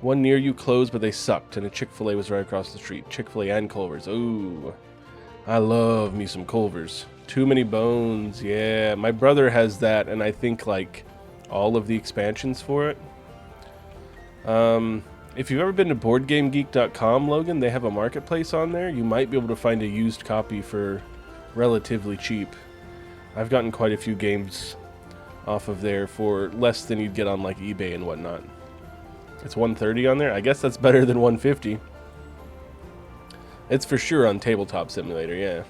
One near you closed, but they sucked, and a Chick-fil-A was right across the street. Chick-fil-A and Culver's. Ooh, I love me some Culver's. Too Many Bones. Yeah, my brother has that, and I think like all of the expansions for it. If you've ever been to BoardGameGeek.com, Logan, they have a marketplace on there. You might be able to find a used copy for relatively cheap. I've gotten quite a few games off of there for less than you'd get on like eBay and whatnot. It's $130 on there. I guess that's better than $150. It's for sure on Tabletop Simulator, yeah.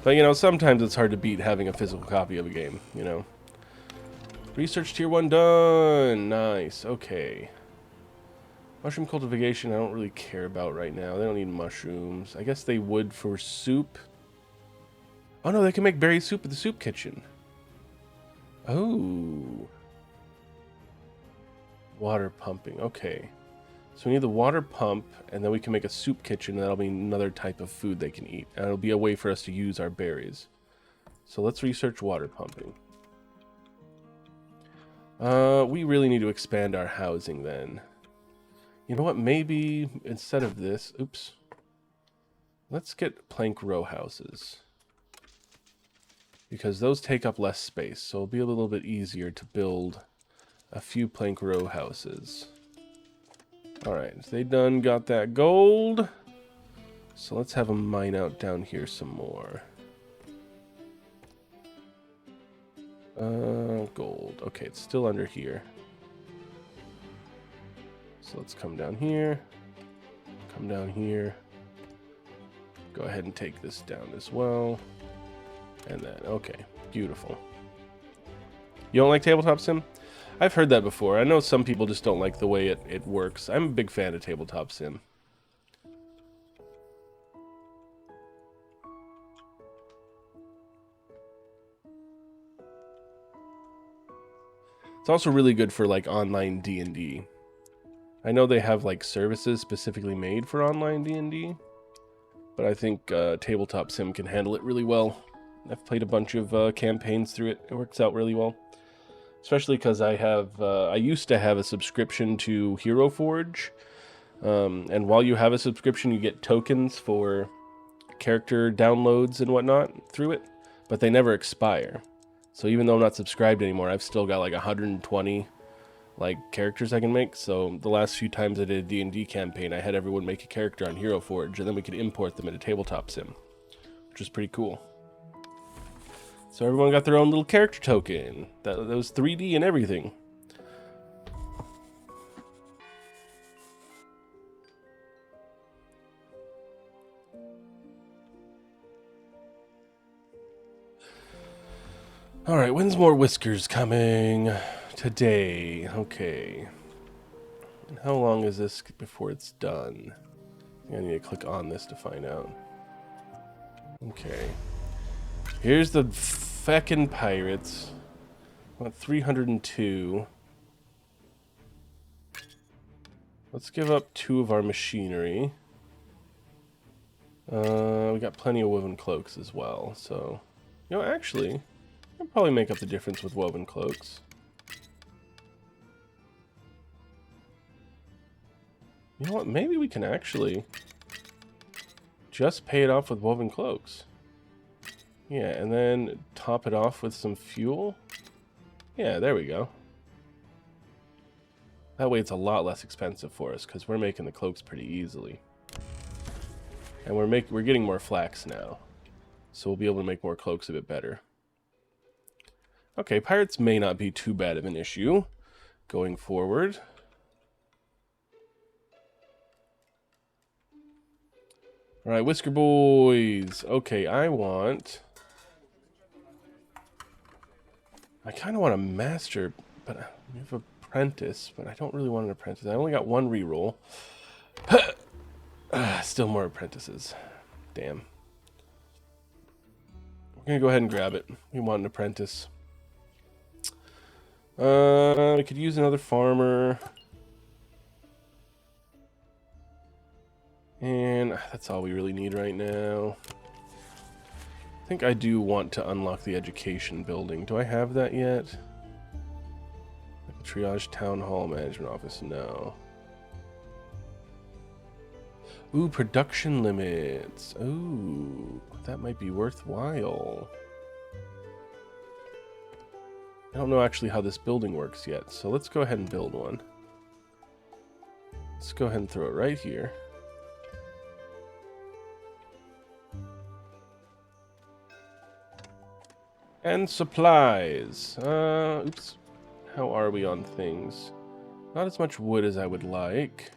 But you know, sometimes it's hard to beat having a physical copy of a game, you know. Research tier 1 done. Nice. Okay. Mushroom cultivation I don't really care about right now. They don't need mushrooms. I guess they would for soup. Oh no, they can make berry soup at the soup kitchen. Oh. Water pumping. Okay. So we need the water pump, and then we can make a soup kitchen, and that'll be another type of food they can eat. And it'll be a way for us to use our berries. So let's research water pumping. We really need to expand our housing then. You know what? Maybe instead of this... Oops. Let's get plank row houses. Because those take up less space, so it'll be a little bit easier to build a few plank row houses. Alright, so they done got that gold. So let's have them mine out down here some more. Gold. Okay, it's still under here. So let's come down here. Come down here. Go ahead and take this down as well. And then, okay, beautiful. You don't like Tabletop Sim? I've heard that before. I know some people just don't like the way it works. I'm a big fan of Tabletop Sim. It's also really good for like online D&D. I know they have like services specifically made for online D&D, but I think Tabletop Sim can handle it really well. I've played a bunch of campaigns through it. It works out really well. Especially because I used to have a subscription to Hero Forge. And while you have a subscription, you get tokens for character downloads and whatnot through it. But they never expire. So even though I'm not subscribed anymore, I've still got like 120 like characters I can make. So the last few times I did a D&D campaign, I had everyone make a character on Hero Forge, and then we could import them into Tabletop Sim, which was pretty cool. So everyone got their own little character token. That was 3D and everything. Alright, when's more Whiskers coming? Today. Okay. And how long is this before it's done? I need to click on this to find out. Okay. Here's the feckin' pirates. About 302. Let's give up 2 of our machinery. We got plenty of woven cloaks as well, so... You know, actually, I'll probably make up the difference with woven cloaks. You know what, maybe we can actually just pay it off with woven cloaks. Yeah, and then top it off with some fuel. Yeah, there we go. That way it's a lot less expensive for us, because we're making the cloaks pretty easily. And we're getting more flax now. So we'll be able to make more cloaks a bit better. Okay, pirates may not be too bad of an issue going forward. Alright, Whisker Boys. Okay, I kind of want a master, but we have apprentice, but I don't really want an apprentice. I only got 1 reroll. Still more apprentices. Damn. We're gonna go ahead and grab it. We want an apprentice. We could use another farmer. And that's all we really need right now. I think I do want to unlock the education building. Do I have that yet? Triage Town Hall Management Office. No. Ooh, production limits. Ooh, that might be worthwhile. I don't know actually how this building works yet, so let's go ahead and build one. Let's go ahead and throw it right here. And supplies. Oops. How are we on things? Not as much wood as I would like.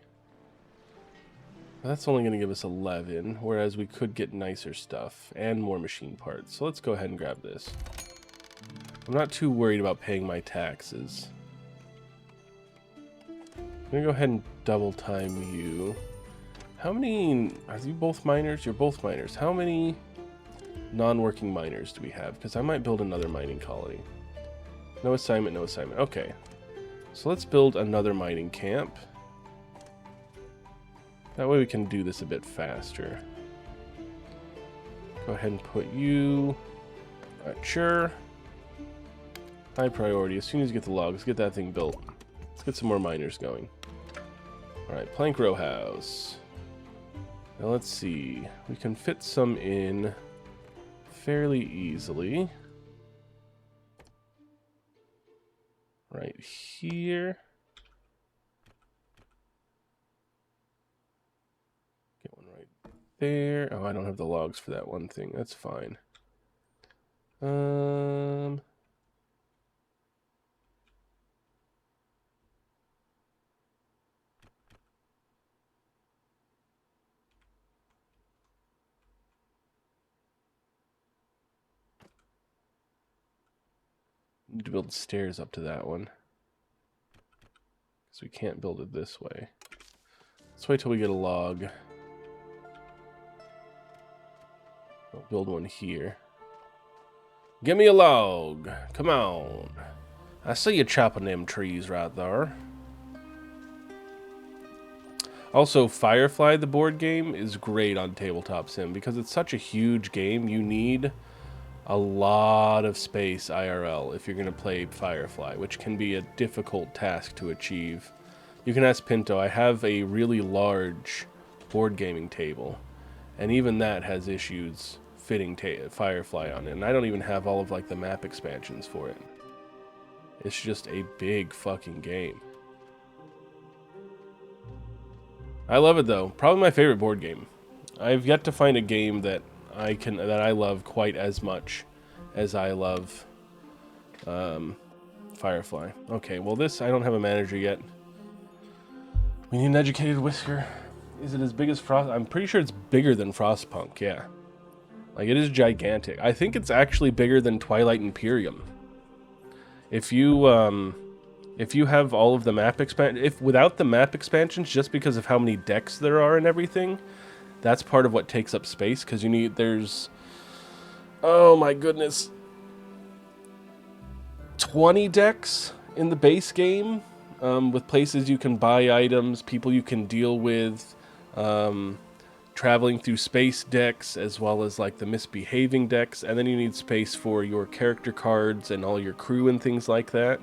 That's only going to give us 11, whereas we could get nicer stuff and more machine parts. So let's go ahead and grab this. I'm not too worried about paying my taxes. I'm going to go ahead and double time you. How many... Are you both miners? You're both miners. How many non-working miners do we have? Because I might build another mining colony. No assignment, no assignment. Okay. So let's build another mining camp. That way we can do this a bit faster. Go ahead and put you... Sure. High priority. As soon as you get the logs, get that thing built. Let's get some more miners going. Alright, plank row house. Now let's see. We can fit some in fairly easily. Right here. Get one right there. Oh, I don't have the logs for that one thing. That's fine. Need to build stairs up to that one. Because we can't build it this way. Let's wait till we get a log. I'll build one here. Give me a log. Come on. I see you chopping them trees right there. Also, Firefly, the board game, is great on Tabletop Sim. Because it's such a huge game, you need a lot of space IRL if you're going to play Firefly, which can be a difficult task to achieve. You can ask Pinto. I have a really large board gaming table, and even that has issues fitting Firefly on it, and I don't even have all of like the map expansions for it. It's just a big fucking game. I love it though. Probably my favorite board game. I've yet to find a game that I love quite as much as I love Firefly. Okay, well this I don't have a manager yet. We need an educated Whisker. Is it as big as Frost? I'm pretty sure it's bigger than Frostpunk. Yeah, like it is gigantic. I think it's actually bigger than Twilight Imperium. If you have all of the map without the map expansions, just because of how many decks there are and everything, that's part of what takes up space. Because there's, oh my goodness, 20 decks in the base game, with places you can buy items, people you can deal with, traveling through space decks, as well as like the misbehaving decks, and then you need space for your character cards and all your crew and things like that.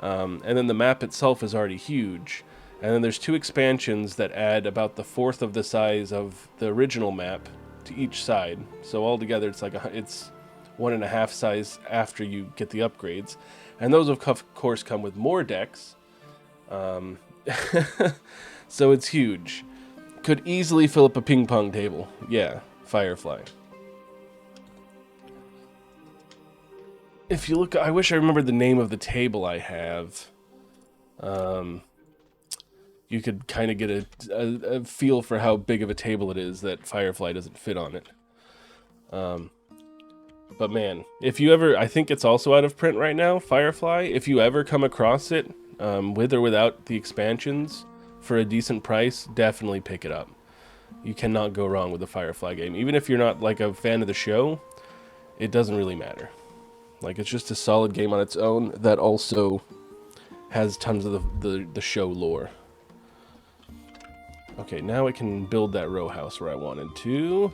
And then the map itself is already huge. And then there's 2 expansions that add about the fourth of the size of the original map to each side. So altogether, it's like it's 1.5 size after you get the upgrades. And those, of course, come with more decks. So it's huge. Could easily fill up a ping pong table. Yeah, Firefly. If you look, I wish I remembered the name of the table I have. You could kind of get a feel for how big of a table it is that Firefly doesn't fit on it. But man, if you ever, I think it's also out of print right now, Firefly. If you ever come across it, with or without the expansions, for a decent price, definitely pick it up. You cannot go wrong with the Firefly game. Even if you're not like a fan of the show, it doesn't really matter. Like, it's just a solid game on its own that also has tons of the show lore. Okay, now I can build that row house where I wanted to.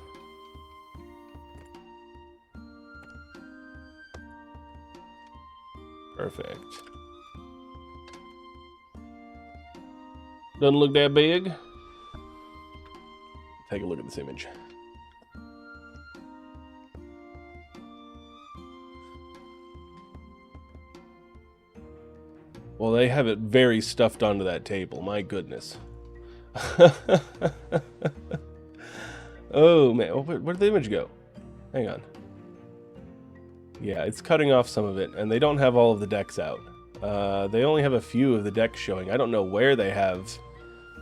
Perfect. Doesn't look that big. Take a look at this image. Well, they have it very stuffed onto that table. My goodness. Oh, man. Where did the image go? Hang on. Yeah, it's cutting off some of it, and they don't have all of the decks out. They only have a few of the decks showing. I don't know where they have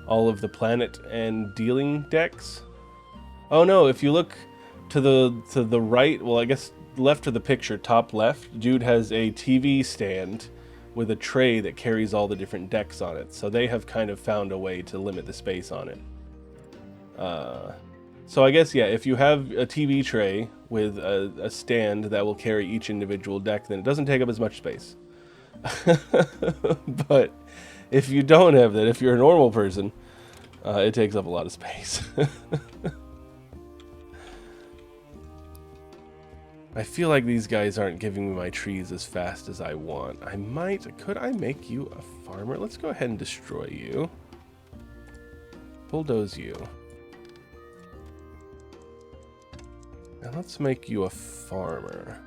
all of the planet and dealing decks. Oh no, if you look to the right, well, I guess left of the picture, top left, dude has a TV stand with a tray that carries all the different decks on it. So they have kind of found a way to limit the space on it. So I guess, yeah, if you have a TV tray with a stand that will carry each individual deck, then it doesn't take up as much space. But if you don't have that, if you're a normal person, it takes up a lot of space. I feel like these guys aren't giving me my trees as fast as I want. Could I make you a farmer? Let's go ahead and destroy you. Bulldoze you. And let's make you a farmer.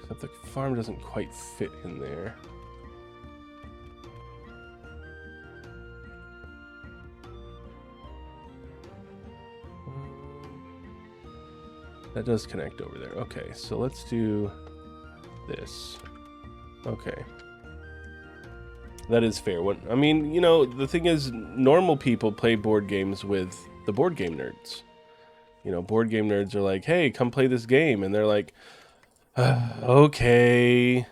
Except the farm doesn't quite fit in there. That does connect over there. Okay, so let's do this. Okay. That is fair. I mean, you know, the thing is, normal people play board games with the board game nerds. You know, board game nerds are like, hey, come play this game. And they're like, okay.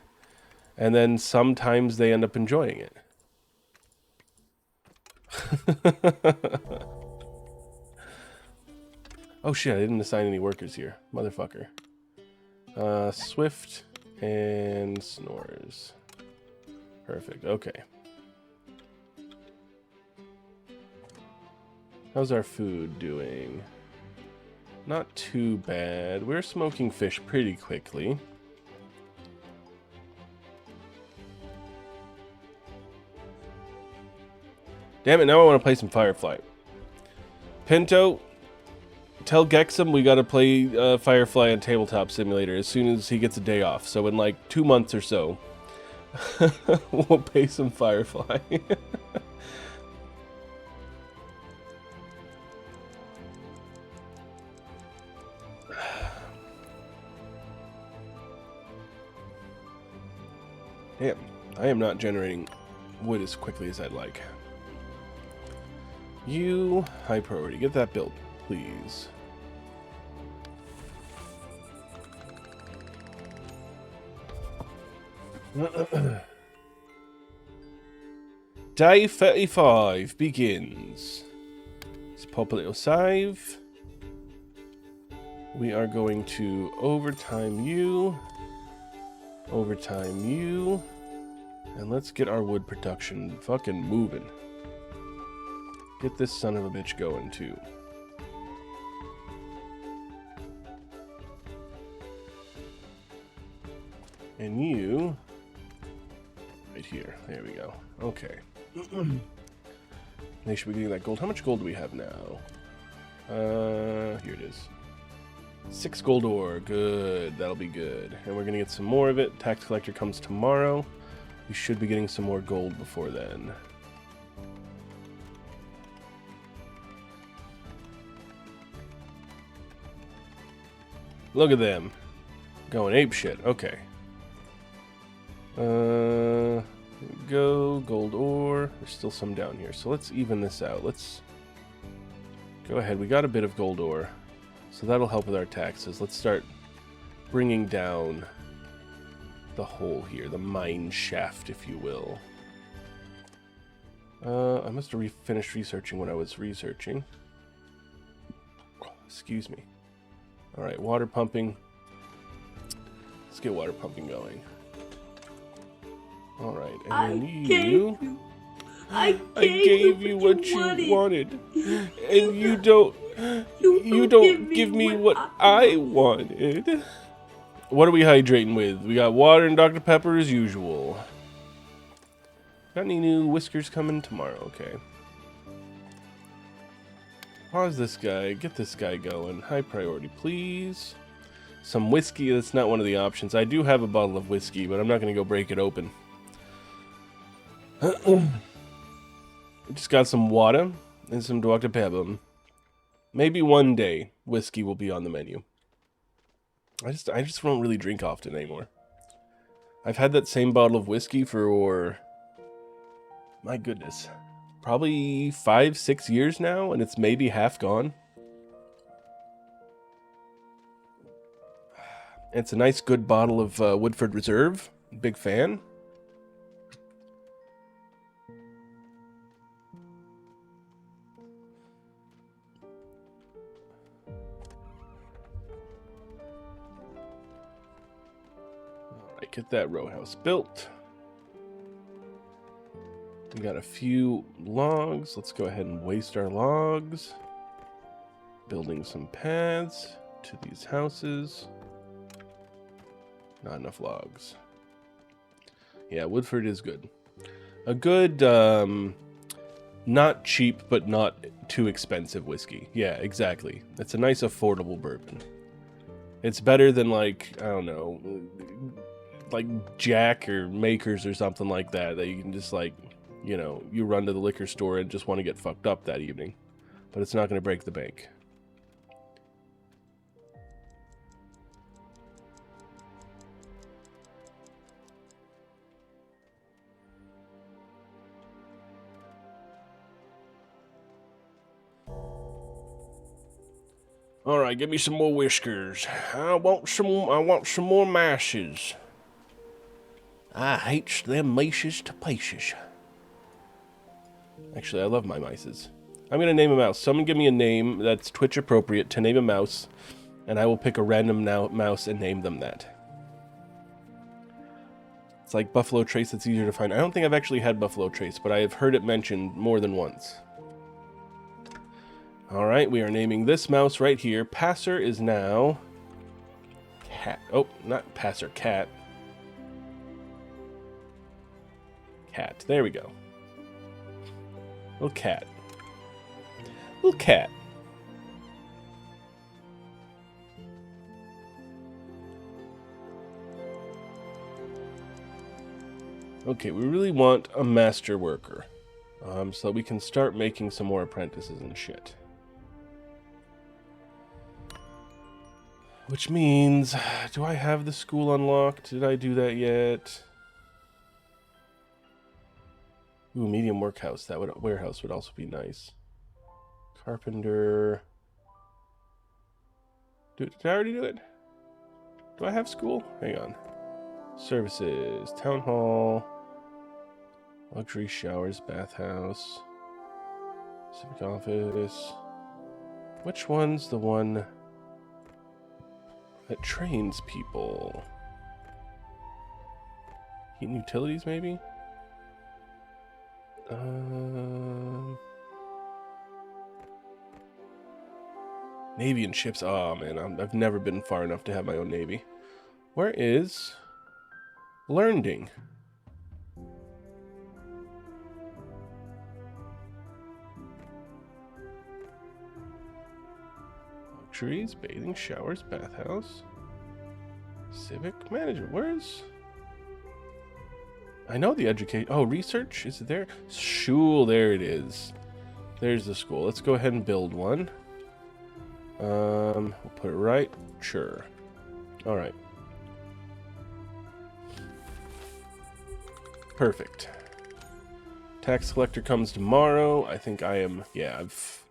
And then sometimes they end up enjoying it. Oh shit, I didn't assign any workers here. Motherfucker. Swift and Snores. Perfect, okay. How's our food doing? Not too bad. We're smoking fish pretty quickly. Damn it, now I want to play some Firefly. Pinto, tell Gexum we gotta play Firefly on Tabletop Simulator as soon as he gets a day off. So in like 2 months or so, We'll pay some Firefly. Damn, I am not generating wood as quickly as I'd like. You, high priority. Get that built, please. Day 35 begins. Let's pop a little save. We are going to overtime you, and let's get our wood production fucking moving. Get this son of a bitch going too. And you, right here. There we go. Okay. They should be getting that gold. How much gold do we have now? Here it is. 6 gold ore. Good. That'll be good. And we're gonna get some more of it. Tax collector comes tomorrow. We should be getting some more gold before then. Look at them. Going ape shit. Okay. Here we go. Gold ore. There's still some down here. So let's even this out. Let's go ahead. We got a bit of gold ore. So that'll help with our taxes. Let's start bringing down the hole here. The mine shaft, if you will. I must have finished researching what I was researching. Excuse me. Alright, water pumping. Let's get water pumping going. Alright, and then you... I gave you what you wanted. And you don't give me what I wanted. What are we hydrating with? We got water and Dr. Pepper as usual. Got any new whiskers coming tomorrow? Okay. Pause this guy. Get this guy going. High priority, please. Some whiskey. That's not one of the options. I do have a bottle of whiskey, but I'm not going to go break it open. Just got some water and some Dr. Pepper. Maybe one day whiskey will be on the menu. I just don't really drink often anymore. I've had that same bottle of whiskey for, my goodness, probably 5-6 years now, and it's maybe half gone. It's a nice, good bottle of Woodford Reserve. Big fan. Alright, get that row house built. We got a few logs. Let's go ahead and waste our logs. Building some paths to these houses. Not enough logs. Yeah, Woodford is good. A good, not cheap, but not too expensive whiskey. Yeah, exactly. It's a nice, affordable bourbon. It's better than, like, I don't know, like Jack or Makers or something like that you can just, like, you know, you run to the liquor store and just want to get fucked up that evening. But it's not going to break the bank. All right, give me some more whiskers. I want some more mashes. I hates them mices to pieces. Actually, I love my mices. I'm gonna name a mouse. Someone give me a name that's Twitch appropriate to name a mouse, and I will pick a random mouse and name them that. It's like Buffalo Trace. It's easier to find. I don't think I've actually had Buffalo Trace, but I have heard it mentioned more than once. Alright, we are naming this mouse right here. Passer is now... Cat. Oh, not Passer, Cat. Cat. There we go. Little cat. Little cat. Okay, we really want a master worker. So that we can start making some more apprentices and shit. Which means, do I have the school unlocked? Did I do that yet? Ooh, medium workhouse. That would warehouse would also be nice. Carpenter. Did I already do it? Do I have school? Hang on. Services. Town hall. Luxury showers. Bathhouse. Civic office. Which one's the one that trains people? Heat and utilities, maybe? Navy and ships. Oh, man. I've never been far enough to have my own navy. Where is learning? Luxuries, bathing, showers, bathhouse. Civic management. Where's... I know the education. Oh, research? Is it there? Shul, there it is. There's the school. Let's go ahead and build one. We'll put it right. Sure. Alright. Perfect. Tax collector comes tomorrow. I think I am... Yeah, I've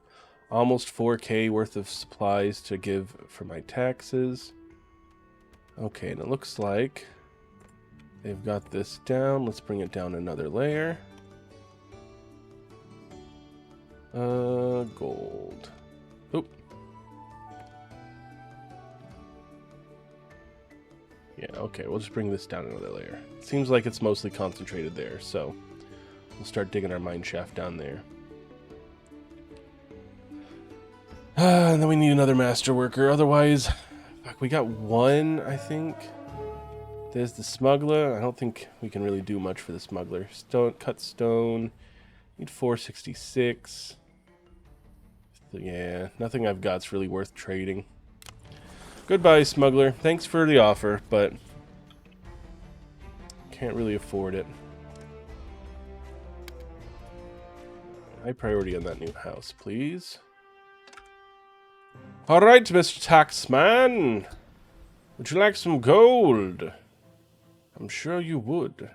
almost 4K worth of supplies to give for my taxes. Okay, and it looks like they've got this down. Let's bring it down another layer. Gold. Oop. Yeah, okay, we'll just bring this down another layer. Seems like it's mostly concentrated there, so we'll start digging our mine shaft down there. And then we need another master worker. Otherwise, fuck, we got one, I think. There's the smuggler. I don't think we can really do much for the smuggler. Stone, cut stone. Need 466. Yeah, nothing I've got's really worth trading. Goodbye, smuggler. Thanks for the offer, but can't really afford it. High priority on that new house, please. All right, Mr. Taxman. Would you like some gold? I'm sure you would.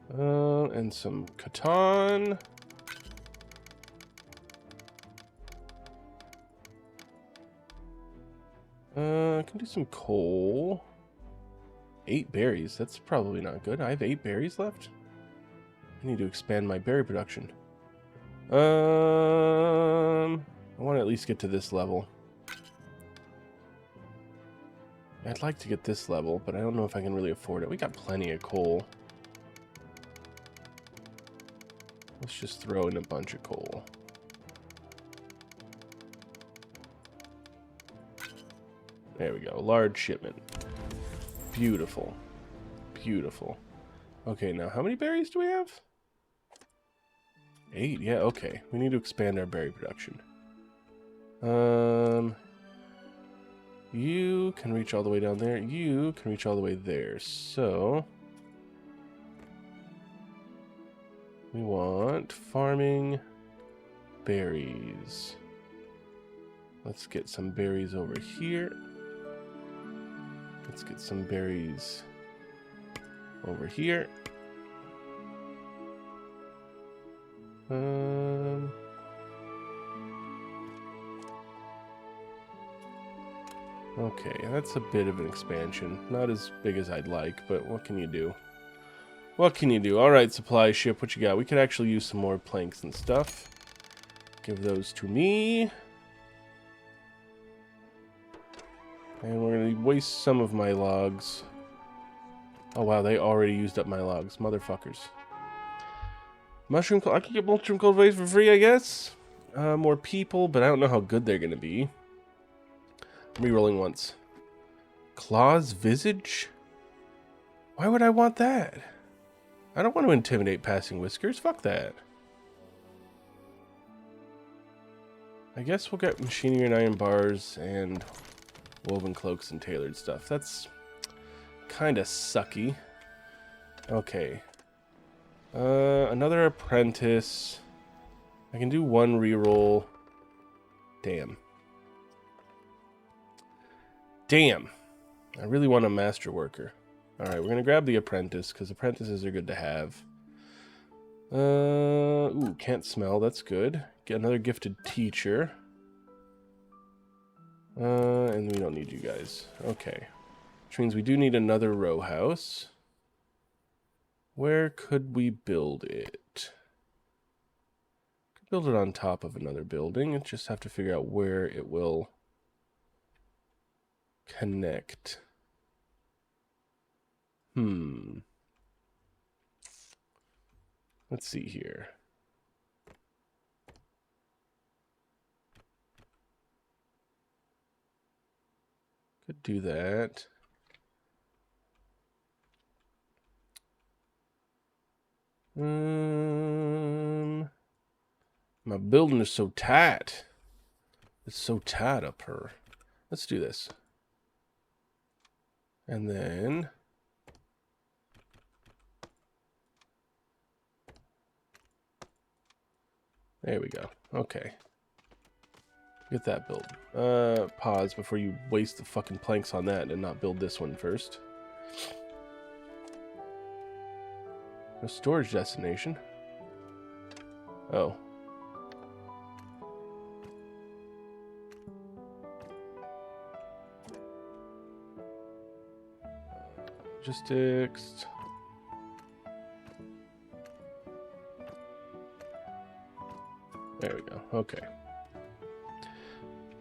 And some Catan. I can do some coal. 8 berries. That's probably not good. I have 8 berries left. I need to expand my berry production. I want to at least get to this level. I'd like to get this level, but I don't know if I can really afford it. We got plenty of coal. Let's just throw in a bunch of coal. There we go. Large shipment. Beautiful. Beautiful. Okay, now how many berries do we have? 8? Yeah, okay. We need to expand our berry production. You can reach all the way down there. You can reach all the way there. So we want farming berries. Let's get some berries over here. Let's get some berries over here. Okay, that's a bit of an expansion. Not as big as I'd like, but what can you do? What can you do? Alright, supply ship, what you got? We could actually use some more planks and stuff. Give those to me. And we're going to waste some of my logs. Oh wow, they already used up my logs. Motherfuckers. Mushroom... I can get mushroom cultivation for free, I guess. More people, but I don't know how good they're going to be. Rerolling once. Claw's Visage? Why would I want that? I don't want to intimidate passing whiskers. Fuck that. I guess we'll get machinery and iron bars and Woven cloaks and tailored stuff. That's kind of sucky. Okay. Another apprentice. I can do one reroll. Damn. Damn. I really want a master worker. Alright, we're going to grab the apprentice, because apprentices are good to have. Ooh, can't smell. That's good. Get another gifted teacher. And we don't need you guys. Okay. Which means we do need another row house. Where could we build it? Could build it on top of another building. And just have to figure out where it will connect. Let's see here. Could do that. My building is so tight. It's so tight up here. Let's do this. And then there we go. Okay. Get that built. Pause before you waste the fucking planks on that and not build this one first. A storage destination. Oh. Logistics. There we go. Okay.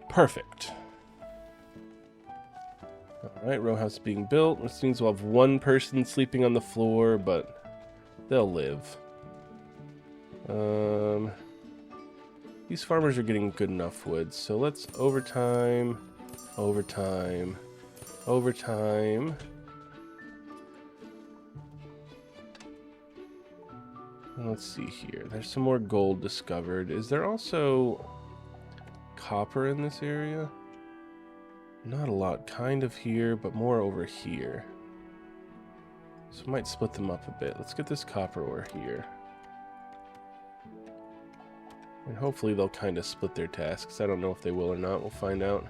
Perfect. Alright, row house being built, which means we'll have one person sleeping on the floor, but they'll live. These farmers are getting good enough wood, so let's overtime. Let's see here. There's some more gold discovered. Is there also copper in this area? Not a lot. Kind of here, but more over here. So we might split them up a bit. Let's get this copper ore here. And hopefully they'll kind of split their tasks. I don't know if they will or not. We'll find out.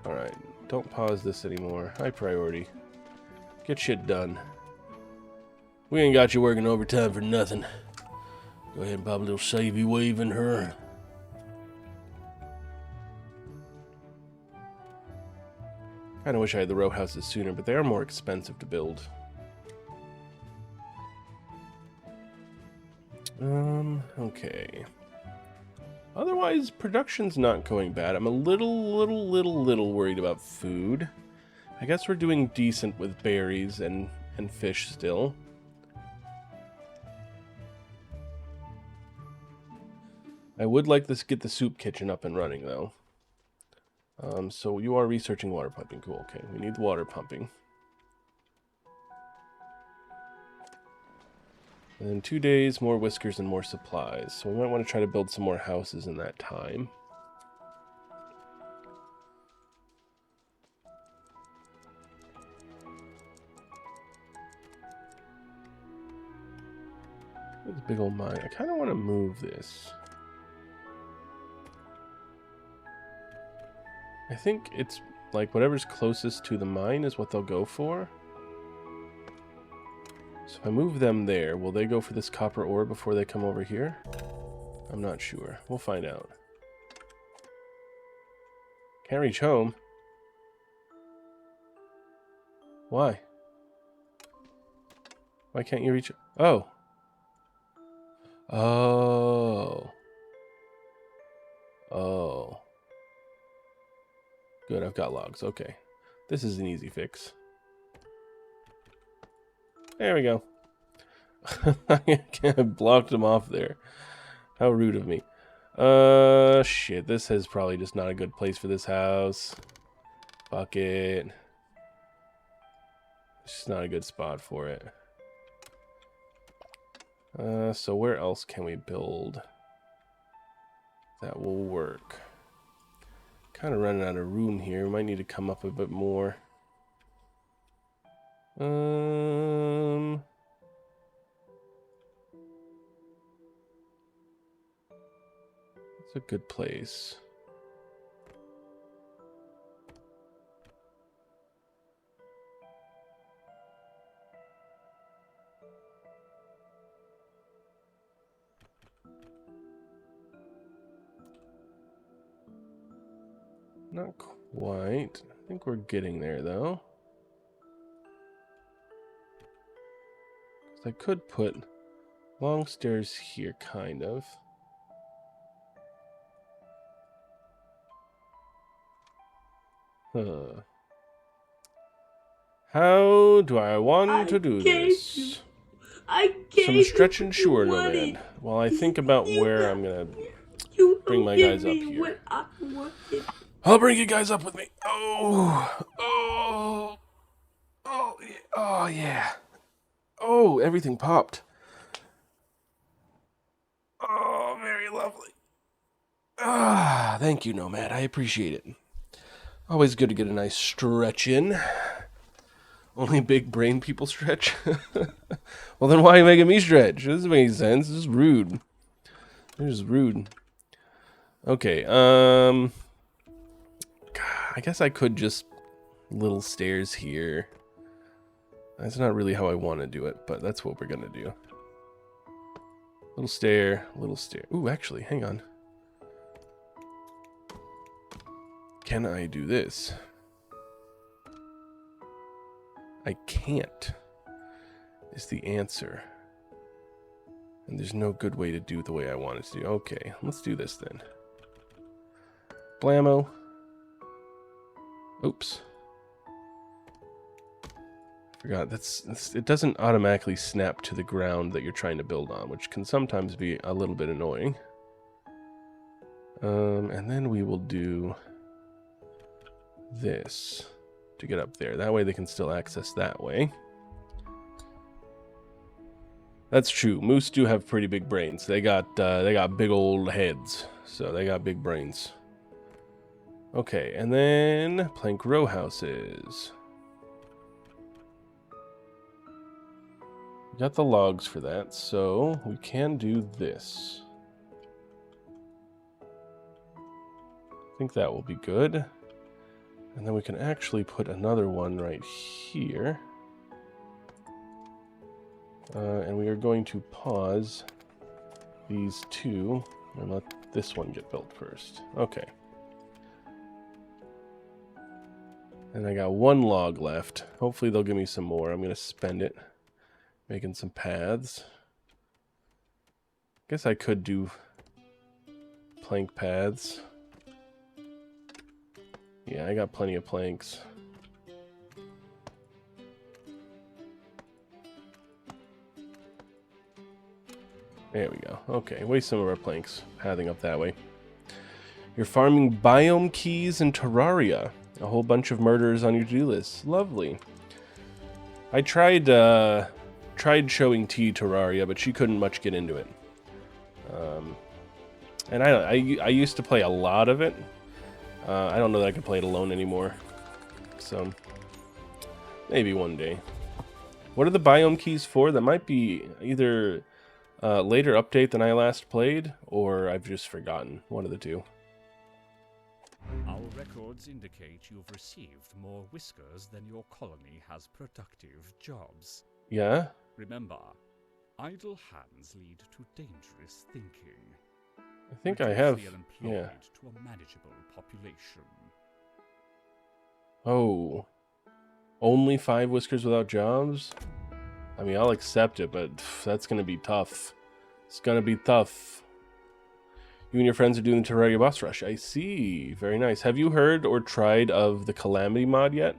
Alright. Don't pause this anymore. High priority. Get shit done. We ain't got you working overtime for nothing. Go ahead and pop a little savey wave in her. Kinda wish I had the row houses sooner, but they are more expensive to build. Okay. Otherwise, production's not going bad. I'm a little worried about food. I guess we're doing decent with berries and fish still. I would like to get the soup kitchen up and running, though. So you are researching water pumping. Cool, okay. We need the water pumping. And then 2 days, more whiskers and more supplies. So we might want to try to build some more houses in that time. This big old mine. I kind of want to move this. I think it's like whatever's closest to the mine is what they'll go for. So if I move them there, will they go for this copper ore before they come over here? I'm not sure. We'll find out. Can't reach home. Why? Why can't you reach? Oh. Oh. Oh. Good, I've got logs. Okay. This is an easy fix. There we go. I blocked him off there. How rude of me. Shit. This is probably just not a good place for this house. Fuck it. It's just not a good spot for it. So where else can we build that will work? Kind of running out of room here. We might need to come up a bit more. It's a good place. Not quite. I think we're getting there, though. I could put long stairs here, kind of. Huh. How do I want to do this? Some stretching, sure, Nomad. While I think about where I'm gonna bring my guys up here. I'll bring you guys up with me. Oh, yeah. Oh, everything popped. Oh, very lovely. Thank you, Nomad. I appreciate it. Always good to get a nice stretch in. Only big brain people stretch? Well, then why are you making me stretch? This doesn't make any sense. This is rude. This is rude. Okay, I guess I could just little stairs here. That's not really how I want to do it, but that's what we're going to do. Little stair, little stair. Ooh, actually, hang on. Can I do this? I can't, is the answer. And there's no good way to do it the way I want it to do. Okay, let's do this then. Blammo. Oops. Forgot, it doesn't automatically snap to the ground that you're trying to build on, which can sometimes be a little bit annoying. And then we will do this to get up there. That way they can still access that way. That's true. Moose do have pretty big brains. They got big old heads, so they got big brains. Okay, and then plank row houses. Got the logs for that, so we can do this. I think that will be good. And then we can actually put another one right here. And we are going to pause these two and let this one get built first. Okay. And I got one log left. Hopefully they'll give me some more. I'm going to spend it making some paths. Guess I could do plank paths. Yeah, I got plenty of planks. There we go. Okay, waste some of our planks, pathing up that way. You're farming biome keys in Terraria. A whole bunch of murders on your to-do list. Lovely. I tried showing T Terraria, but she couldn't much get into it. And I used to play a lot of it. I don't know that I can play it alone anymore. So, maybe one day. What are the biome keys for? That might be either a later update than I last played, or I've just forgotten. One of the two. Our records indicate you've received more whiskers than your colony has productive jobs. Yeah? Remember, idle hands lead to dangerous thinking. I think I have, Reduce the yeah. unemployed to a manageable population. Oh. Only 5 whiskers without jobs? I mean, I'll accept it, but that's going to be tough. It's going to be tough. You and your friends are doing the Terraria boss rush. I see. Very nice. Have you heard or tried of the Calamity mod yet?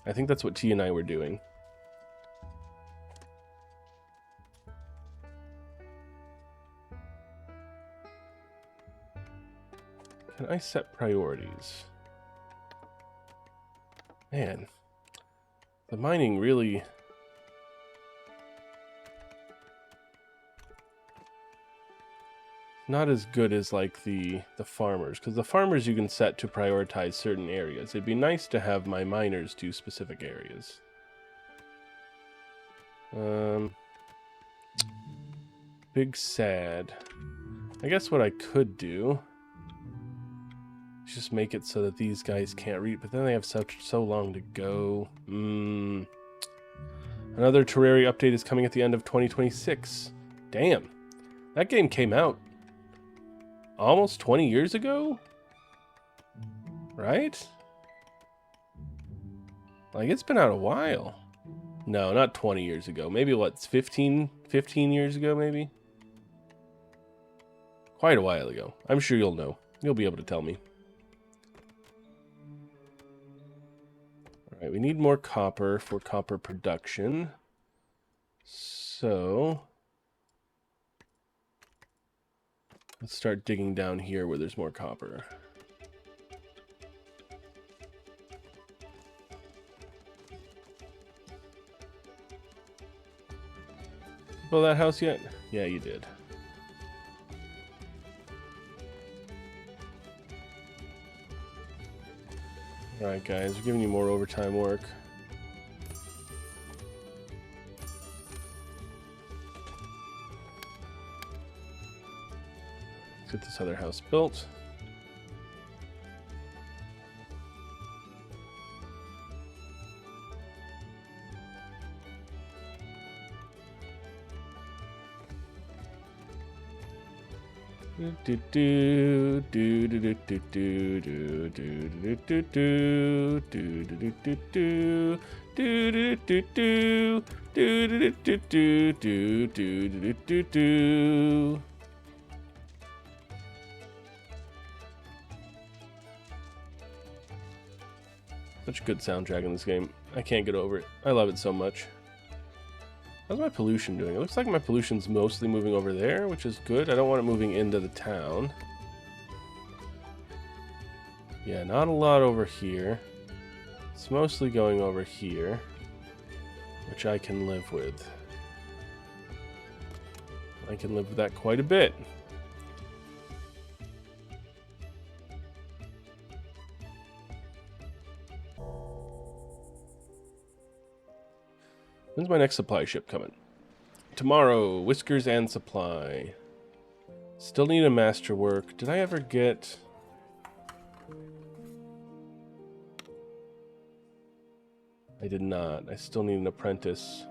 I think that's what T and I were doing. Can I set priorities? Man, the mining really... not as good as like the farmers, because the farmers you can set to prioritize certain areas. It'd be nice to have my miners do specific areas. Big sad. I guess what I could do is just make it so that these guys can't read, but then they have so long to go. Another Terraria update is coming at the end of 2026. Damn. That game came out almost 20 years ago? Right? Like, it's been out a while. No, not 20 years ago. Maybe, what, 15 years ago, maybe? Quite a while ago. I'm sure you'll know. You'll be able to tell me. Alright, we need more copper for copper production. So let's start digging down here where there's more copper. Build that house yet? Yeah, you did. Alright guys, we're giving you more overtime work. Let's get this other house built. Such a good soundtrack in this game. I can't get over it. I love it so much. How's my pollution doing? It looks like my pollution's mostly moving over there, which is good. I don't want it moving into the town. Yeah, not a lot over here. It's mostly going over here, which I can live with. I can live with that quite a bit. When's my next supply ship coming? Tomorrow, Whiskers and Supply. Still need a masterwork. Did I ever get... I did not. I still need an apprentice.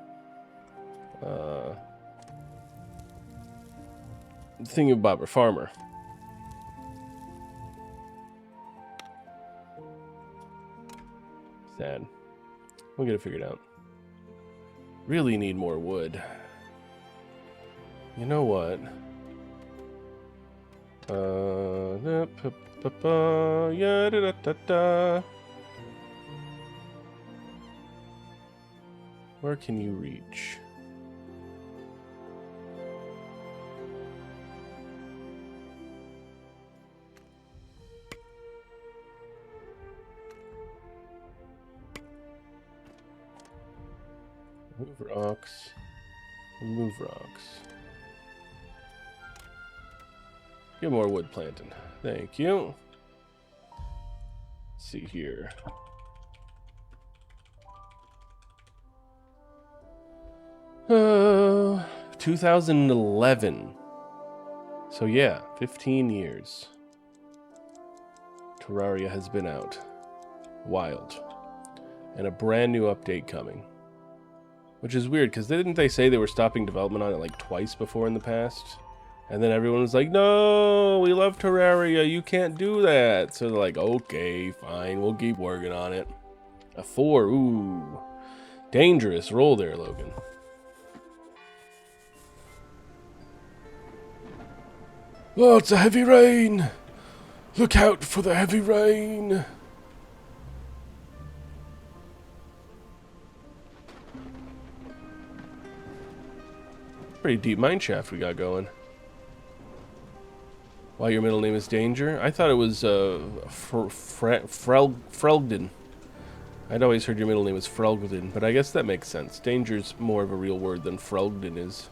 Thinking about a farmer. Sad. We'll get it figured out. Really need more wood. You know what? Where can you reach? Move rocks. Move rocks. Get more wood planting. Thank you. Let's see here. Uh, 2011. So yeah, 15 years. Terraria has been out. Wild. And a brand new update coming. Which is weird, because didn't they say they were stopping development on it like twice before in the past? And then everyone was like, no, we love Terraria, you can't do that. So they're like, okay, fine, we'll keep working on it. A 4, ooh. Dangerous roll there, Logan. Oh, it's a heavy rain. Look out for the heavy rain. Pretty deep mine shaft we got going. Why your middle name is Danger? I thought it was Frelgden. I'd always heard your middle name was Frelgden, but I guess that makes sense. Danger's more of a real word than Frelgden is.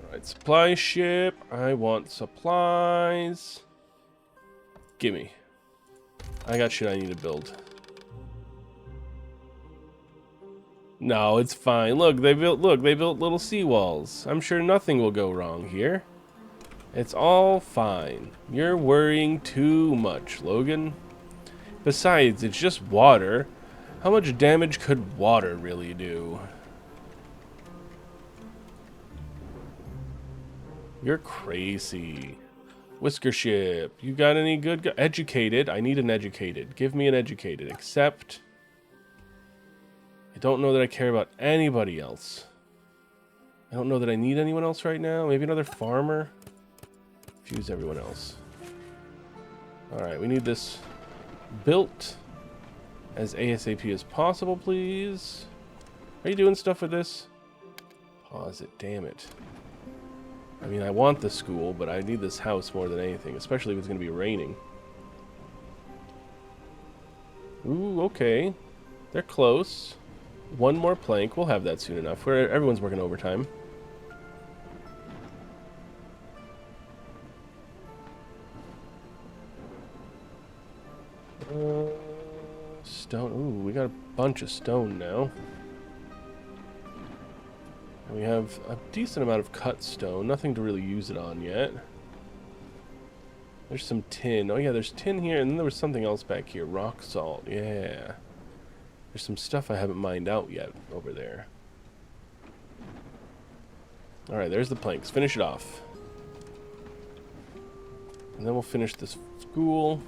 Alright, supply ship. I want supplies. Gimme. I got shit I need to build. No, it's fine. Look, they built little seawalls. I'm sure nothing will go wrong here. It's all fine. You're worrying too much, Logan. Besides, it's just water. How much damage could water really do? You're crazy. Whisker ship. You got any good... Educated. I need an educated. Give me an educated. Except... I don't know that I care about anybody else. I don't know that I need anyone else right now. Maybe another farmer? Fuse everyone else. Alright, we need this built as ASAP as possible, please. Are you doing stuff with this? Pause it, damn it. I mean, I want the school, but I need this house more than anything, especially if it's going to be raining. Ooh, okay. They're close. One more plank. We'll have that soon enough. Everyone's working overtime. Stone. Ooh, we got a bunch of stone now. We have a decent amount of cut stone. Nothing to really use it on yet. There's some tin. Oh yeah, there's tin here, and then there was something else back here. Rock salt. Yeah. There's some stuff I haven't mined out yet over there. Alright, there's the planks. Finish it off. And then we'll finish this school.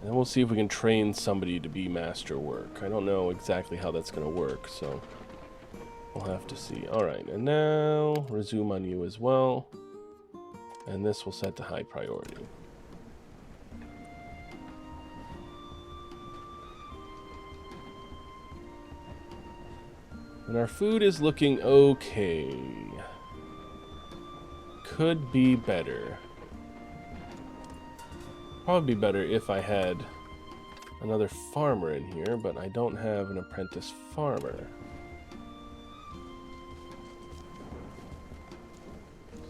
And then we'll see if we can train somebody to be master work. I don't know exactly how that's going to work, so we'll have to see. Alright, and now resume on you as well. And this will set to high priority. And our food is looking okay. Could be better. Probably be better if I had another farmer in here, but I don't have an apprentice farmer.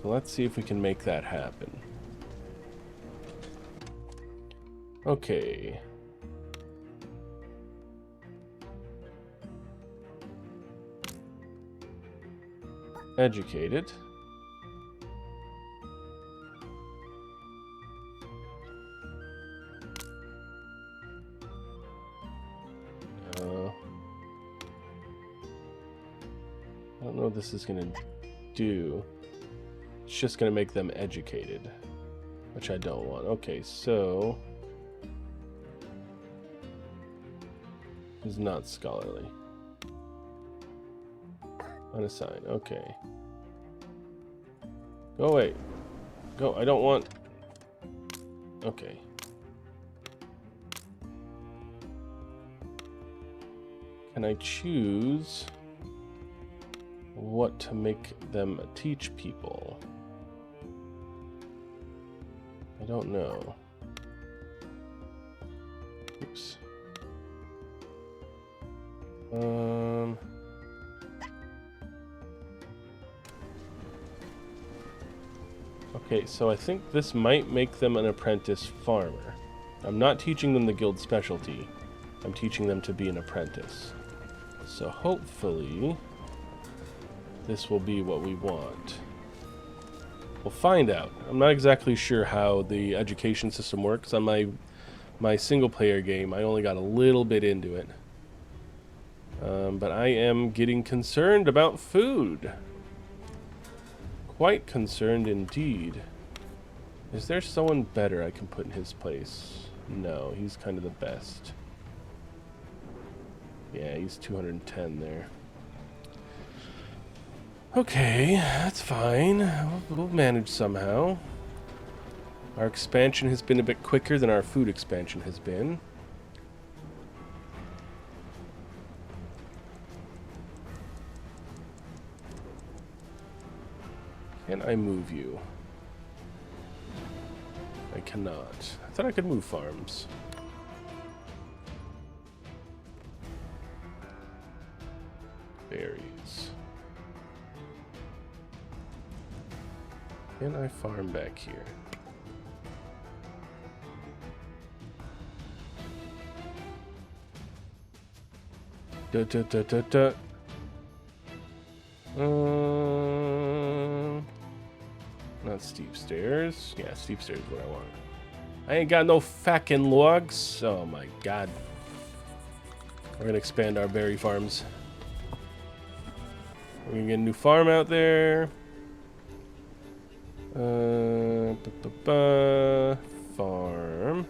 So let's see if we can make that happen. Okay. Educated. I don't know what this is going to do. It's just going to make them educated, which I don't want. Okay, so is not scholarly. Unassigned. Okay. Go away. Go. I don't want... Okay. Can I choose what to make them teach people? I don't know. Oops. Okay, so I think this might make them an apprentice farmer. I'm not teaching them the guild specialty. I'm teaching them to be an apprentice. So hopefully this will be what we want. We'll find out. I'm not exactly sure how the education system works. On my single player game, I only got a little bit into it. But I am getting concerned about food. Quite concerned indeed. Is there someone better I can put in his place? No, he's kind of the best. Yeah, he's 210 there. Okay, that's fine. We'll manage somehow. Our expansion has been a bit quicker than our food expansion has been. Can I move you? I cannot. I thought I could move farms. berries. Can I farm back here? Not steep stairs. Yeah, steep stairs is what I want. I ain't got no fucking logs. Oh my god. We're gonna expand our berry farms. We're gonna get a new farm out there. Farm.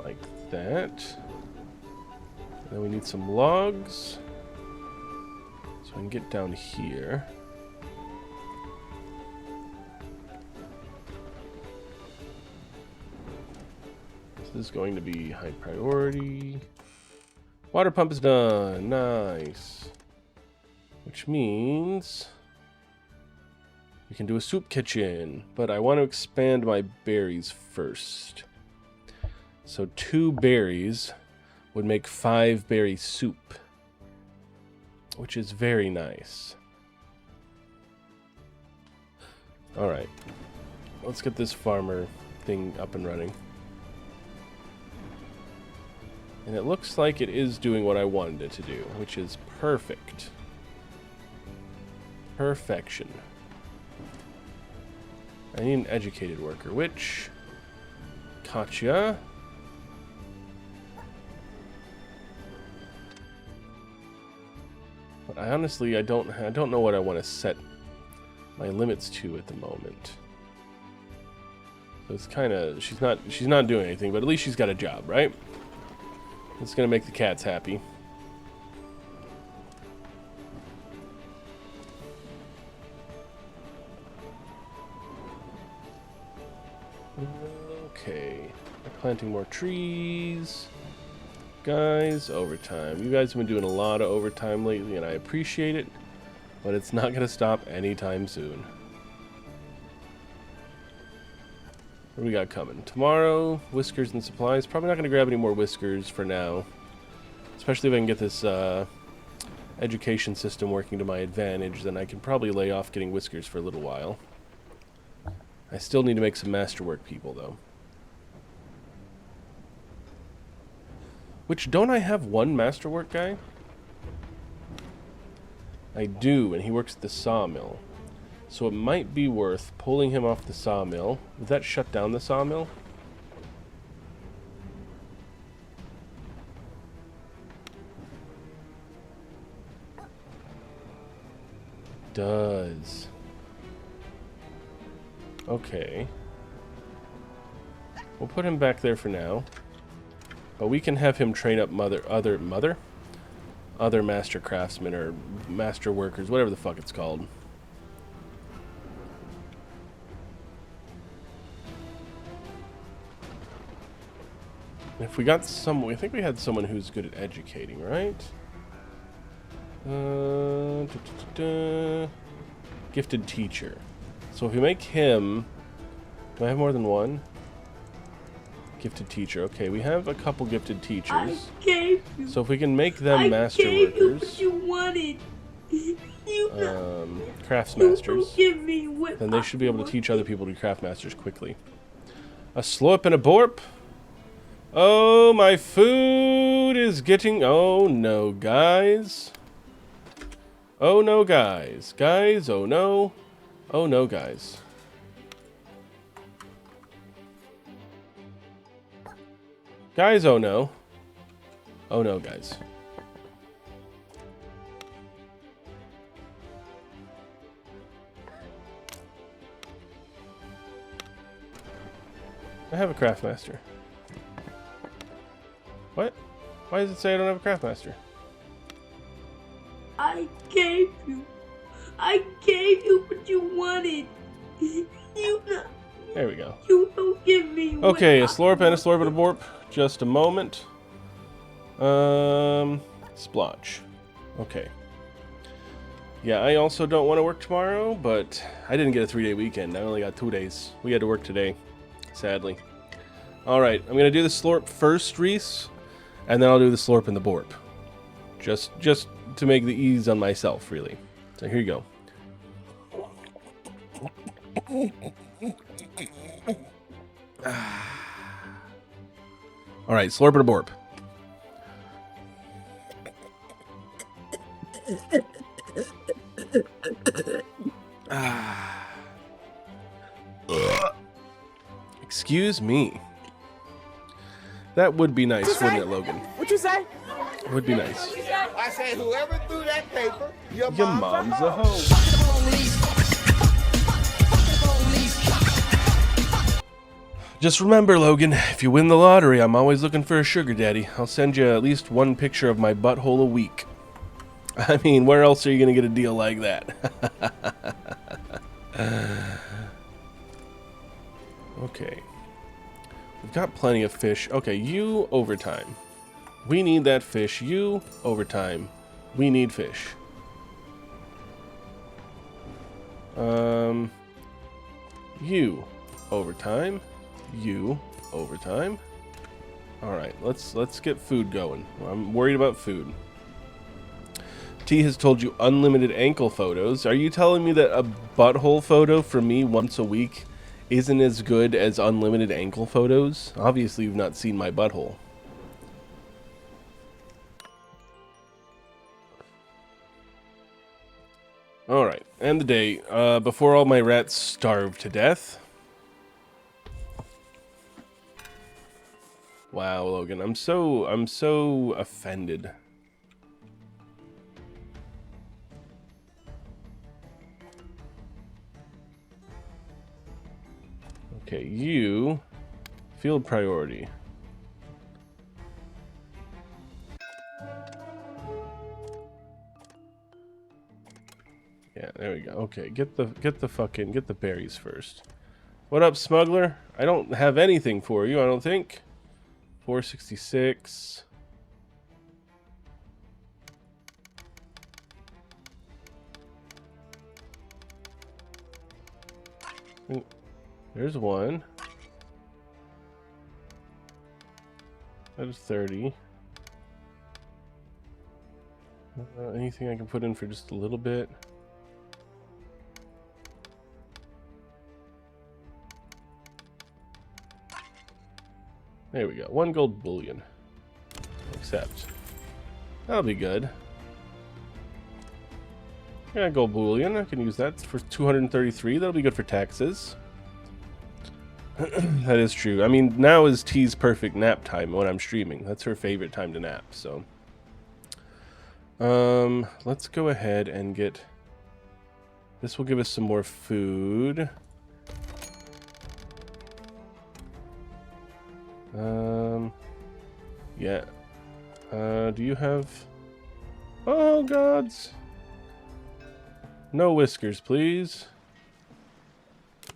Like that. Then we need some logs. So I can get down here. This is going to be high priority. Water pump is done. Nice. Which means we can do a soup kitchen. But I want to expand my berries first. So 2 berries would make 5 berry soup, which is very nice. All right, let's get this farmer thing up and running. And it looks like it is doing what I wanted it to do, which is perfect. Perfection. I need an educated worker, which... Katya. But I honestly, I don't know what I want to set my limits to at the moment. So it's kind of, she's not doing anything, but at least she's got a job, right? It's gonna make the cats happy. Okay, planting more trees. Guys, overtime. You guys have been doing a lot of overtime lately, and I appreciate it, but it's not gonna stop anytime soon. What do we got coming? Tomorrow, whiskers and supplies. Probably not going to grab any more whiskers for now. Especially if I can get this education system working to my advantage, then I can probably lay off getting whiskers for a little while. I still need to make some masterwork people, though. Which, don't I have one masterwork guy? I do, and he works at the sawmill. So it might be worth pulling him off the sawmill. Would that shut down the sawmill? Does. Okay. We'll put him back there for now. But we can have him train up other master craftsmen or master workers, whatever the fuck it's called. If we got someone, I think we had someone who's good at educating, right? Gifted teacher. So if we make him, do I have more than one? Gifted teacher. Okay, we have a couple gifted teachers. So if we can make them master workers, crafts masters, then they should be able to teach other people to be craft masters quickly. A slurp and a borp. Oh, my food is getting... Oh, no, guys. Oh, no, guys. Guys, oh, no. Oh, no, guys. Guys, oh, no. Oh, no, guys. I have a craft master. What? Why does it say I don't have a craftmaster? I gave you what you wanted. There we go. You don't give me what Okay, a slurp and a slurp and a borp. Just a moment. Splotch. Okay. Yeah, I also don't want to work tomorrow, but I didn't get a 3-day weekend. I only got 2 days. We had to work today, sadly. All right, I'm gonna do the slurp first, Reese, and then I'll do the slurp and the borp. Just to make the ease on myself, really. So here you go. All right, slurp and a borp. Excuse me. That would be nice, wouldn't it, Logan? What you say? It would be nice. I say whoever threw that paper, your Your mom's mom's a a hoe. hoe. Just remember, Logan, if you win the lottery, I'm always looking for a sugar daddy. I'll send you at least one picture of my butthole a week. I mean, where else are you going to get a deal like that? Okay. We've got plenty of fish. Okay, you overtime. We need that fish. You overtime. We need fish. You overtime. You overtime. All right, let's get food going. I'm worried about food. T has told you unlimited ankle photos. Are you telling me that a butthole photo from me once a week isn't as good as unlimited ankle photos? Obviously, you've not seen my butthole. Alright, end the day. Before all my rats starve to death. Wow, Logan, I'm so offended. Okay, you field priority. Yeah, there we go. Okay, get the berries first. What up, smuggler? I don't have anything for you, I don't think. 466. There's one. That is 30. Anything I can put in for just a little bit? There we go. 1 gold bullion. Accept. That'll be good. Yeah, gold bullion. I can use that for 233. That'll be good for taxes. That is true. I mean, now is T's perfect nap time when I'm streaming. That's her favorite time to nap, so. Let's go ahead and get... This will give us some more food. Yeah. Do you have... Oh, gods. No whiskers, please.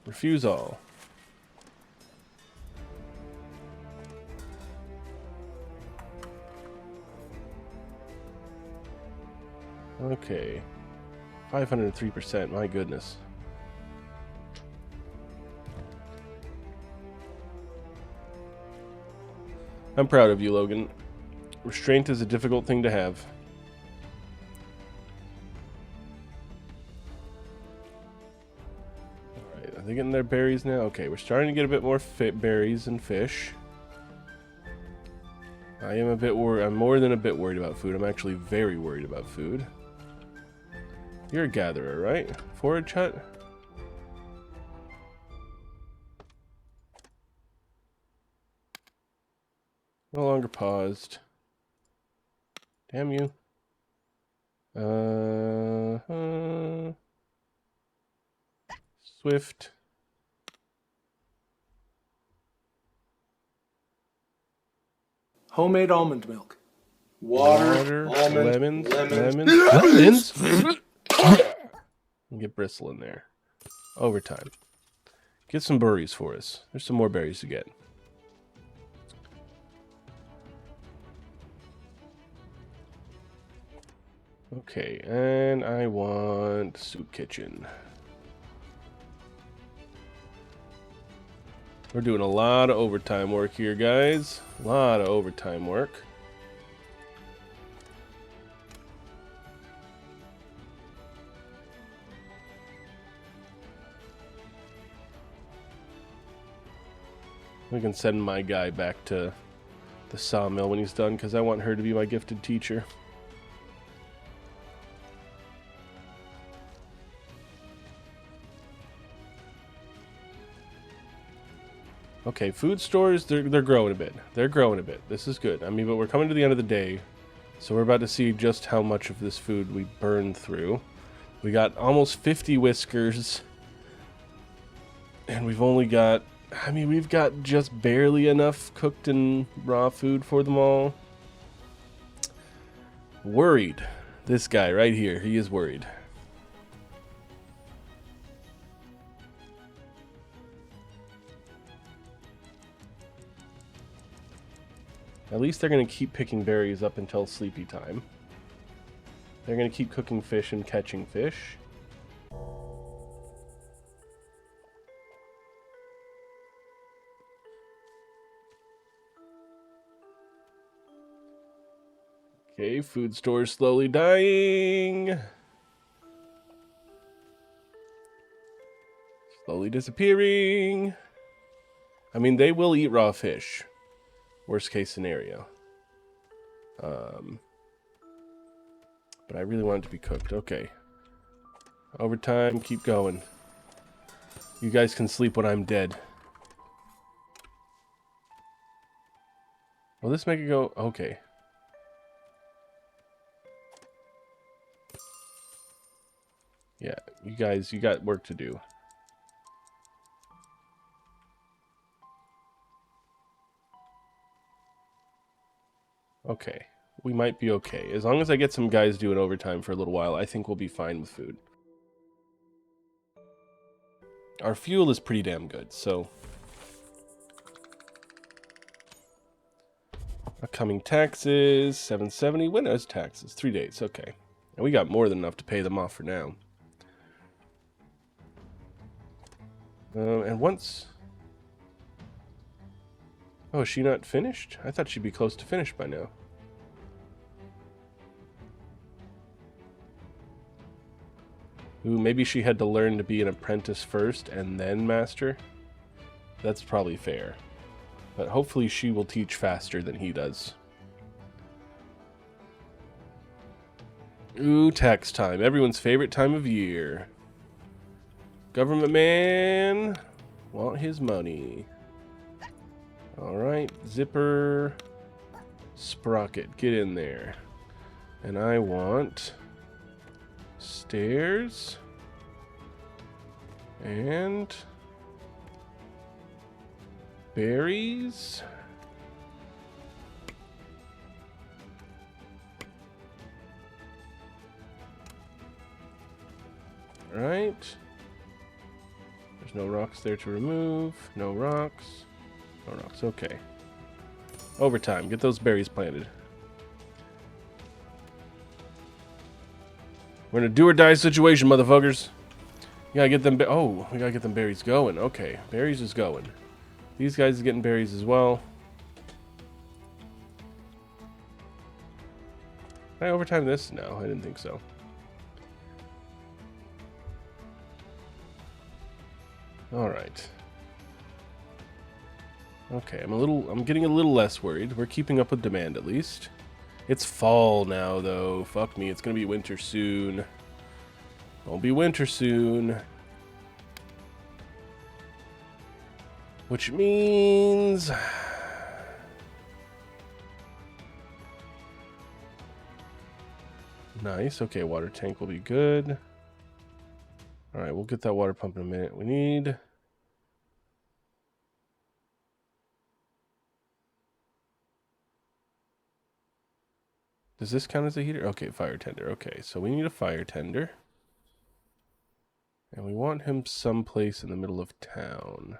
Refuse all. Okay. 503%, my goodness. I'm proud of you, Logan. Restraint is a difficult thing to have. Alright, are they getting their berries now? Okay, we're starting to get a bit more berries and fish. I am a bit worried. I'm more than a bit worried about food. I'm actually very worried about food. You're a gatherer, right? Forage hut? No longer paused. Damn you. Swift. Homemade almond milk. Water, almond, lemons. And get bristle in there. Overtime. Get some berries for us. There's some more berries to get. Okay, and I want soup kitchen. We're doing a lot of overtime work here, guys. A lot of overtime work. We can send my guy back to the sawmill when he's done, because I want her to be my gifted teacher. Okay, food stores, they're growing a bit. They're growing a bit. This is good. I mean, but we're coming to the end of the day, so we're about to see just how much of this food we burn through. We got almost 50 whiskers, and we've only got, I mean, we've got just barely enough cooked and raw food for them all. Worried. This guy right here, he is worried. At least they're going to keep picking berries up until sleepy time. They're going to keep cooking fish and catching fish. Okay, food store slowly dying. Slowly disappearing. I mean, they will eat raw fish. Worst case scenario. But I really want it to be cooked. Okay. Overtime, keep going. You guys can sleep when I'm dead. Will this make it go? Okay. Yeah, you guys, you got work to do. Okay. We might be okay. As long as I get some guys doing overtime for a little while, I think we'll be fine with food. Our fuel is pretty damn good, so... Upcoming taxes, 770. When is taxes? 3 days, okay. And we got more than enough to pay them off for now. And once... Oh, is she not finished? I thought she'd be close to finished by now. Ooh, maybe she had to learn to be an apprentice first and then master. That's probably fair. But hopefully she will teach faster than he does. Ooh, tax time. Everyone's favorite time of year. Government man want his money. Alright, Zipper. Sprocket, get in there. And I want... stairs. And... berries. Right. There's no rocks there to remove. No rocks. No rocks. Okay. Overtime. Get those berries planted. We're in a do or die situation, motherfuckers. You gotta get them. Oh, we gotta get them berries going. Okay, berries is going. These guys are getting berries as well. Can I overtime this? No, I didn't think so. All right. Okay, I'm getting a little less worried. We're keeping up with demand at least. It's fall now though. Fuck me, it's gonna be winter soon. Won't be winter soon. Which means... Nice, okay, water tank will be good. Alright, we'll get that water pump in a minute. We need... Does this count as a heater? Okay, fire tender. Okay, so we need a fire tender. And we want him someplace in the middle of town.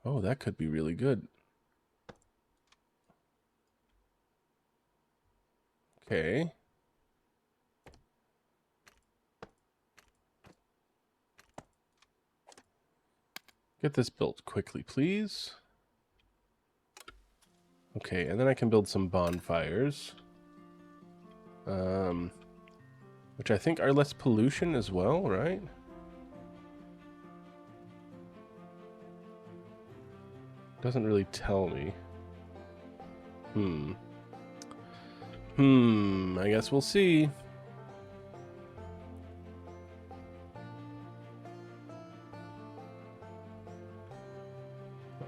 Oh, that could be really good. Okay. Get this built quickly, please. Okay, and then I can build some bonfires. Which I think are less pollution as well, right? Doesn't really tell me. I guess we'll see.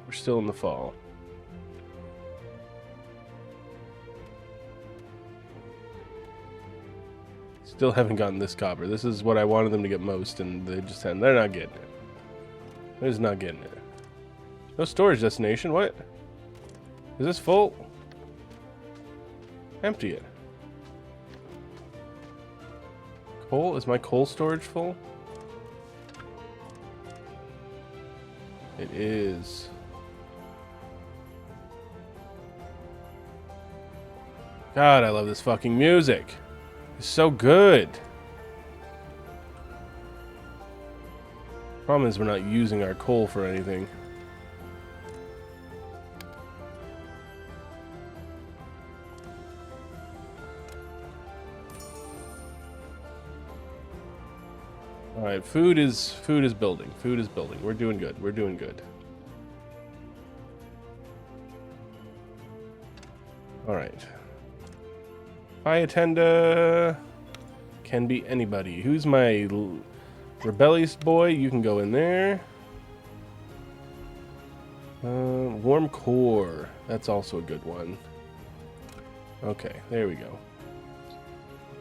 We're still in the fall. Still haven't gotten this copper. This is what I wanted them to get most, and they're not getting it. They're just not getting it. No storage destination, what? Is this full? Empty it. Coal? Is my coal storage full? It is. God, I love this fucking music. It's so good. Problem is we're not using our coal for anything. All right, food is building. Food is building. We're doing good. We're doing good. All right. Hi, attender. Can be anybody. Who's my rebellious boy? You can go in there. Warm core. That's also a good one. Okay, there we go.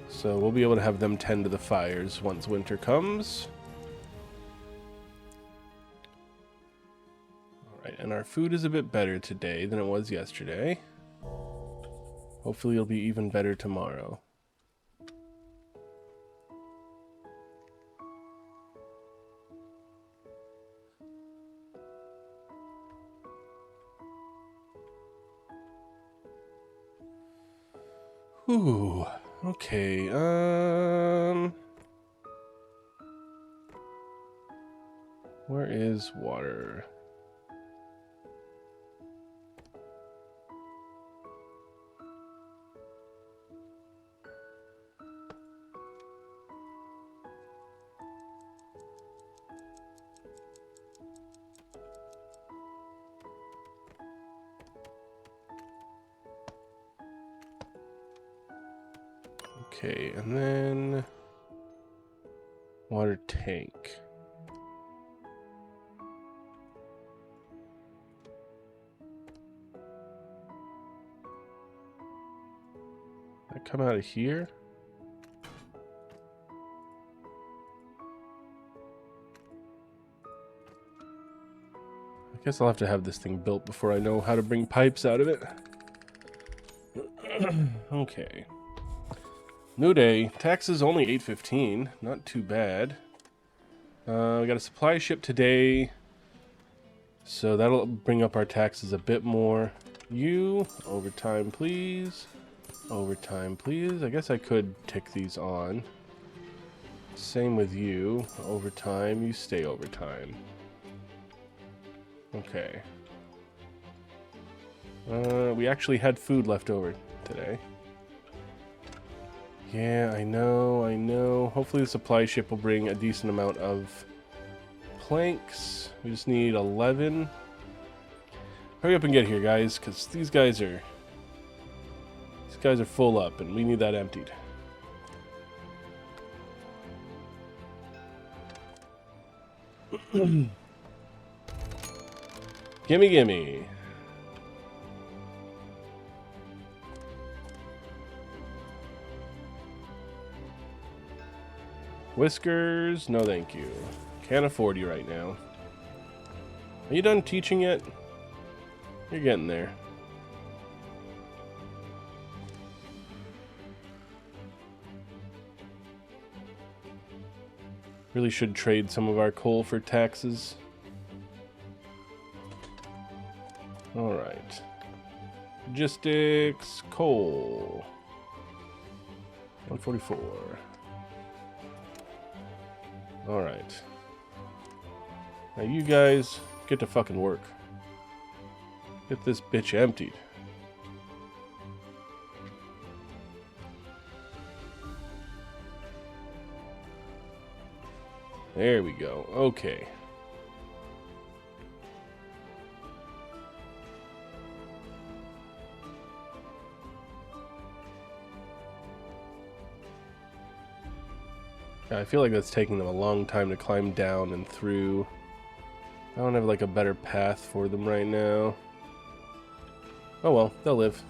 So we'll be able to have them tend to the fires once winter comes. Alright, and our food is a bit better today than it was yesterday. Hopefully it'll be even better tomorrow. Whew. Okay, where is water? Okay, and then water tank. That come out of here? I guess I'll have to have this thing built before I know how to bring pipes out of it. Okay. New day. Taxes only 815. Not too bad. We got a supply ship today. So that'll bring up our taxes a bit more. You, overtime please. Overtime please. I guess I could tick these on. Same with you. Overtime. You stay overtime. Okay. We actually had food left over today. Yeah, I know. Hopefully the supply ship will bring a decent amount of planks. We just need 11. Hurry up and get here, guys, because these guys are full up, and we need that emptied. Gimme, gimme. Whiskers, no thank you. Can't afford you right now. Are you done teaching yet? You're getting there. Really should trade some of our coal for taxes. Alright. Logistics, coal. 144. Alright. Now you guys, get to fucking work. Get this bitch emptied. There we go. Okay. I feel like that's taking them a long time to climb down and through. I don't have like a better path for them right now. Oh well, they'll live.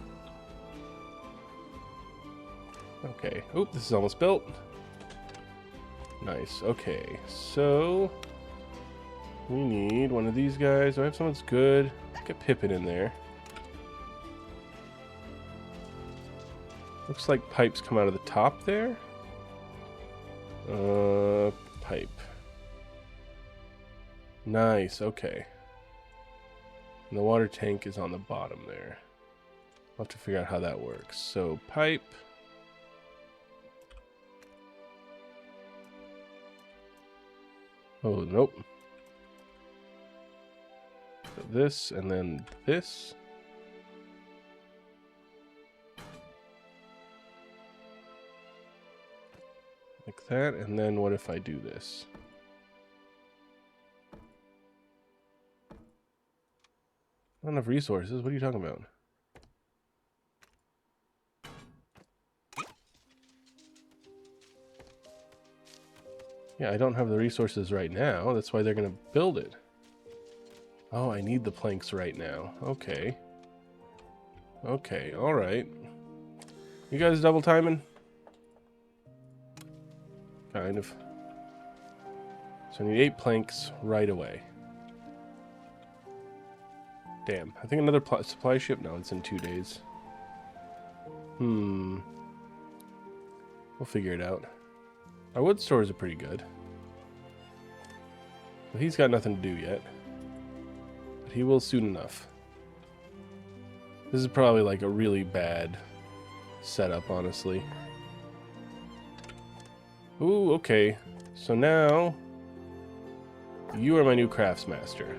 Okay. Oop, this is almost built. Nice. Okay, so we need one of these guys. Do I have someone that's good? Get Pippin in there. Looks like pipes come out of the top there. Pipe. Nice, okay. And the water tank is on the bottom there. I'll have to figure out how that works. So, pipe. Oh, nope. So this, and then this. Like that, and then what if I do this? Not enough resources, what are you talking about? Yeah, I don't have the resources right now, that's why they're gonna build it. Oh, I need the planks right now. Okay. Okay, alright. You guys double timing? Kind of. So I need 8 planks right away. Damn. I think another supply ship? No, it's in 2 days. We'll figure it out. Our wood stores are pretty good. But he's got nothing to do yet. But he will soon enough. This is probably like a really bad setup, honestly. Ooh, okay. So now, you are my new craftsmaster.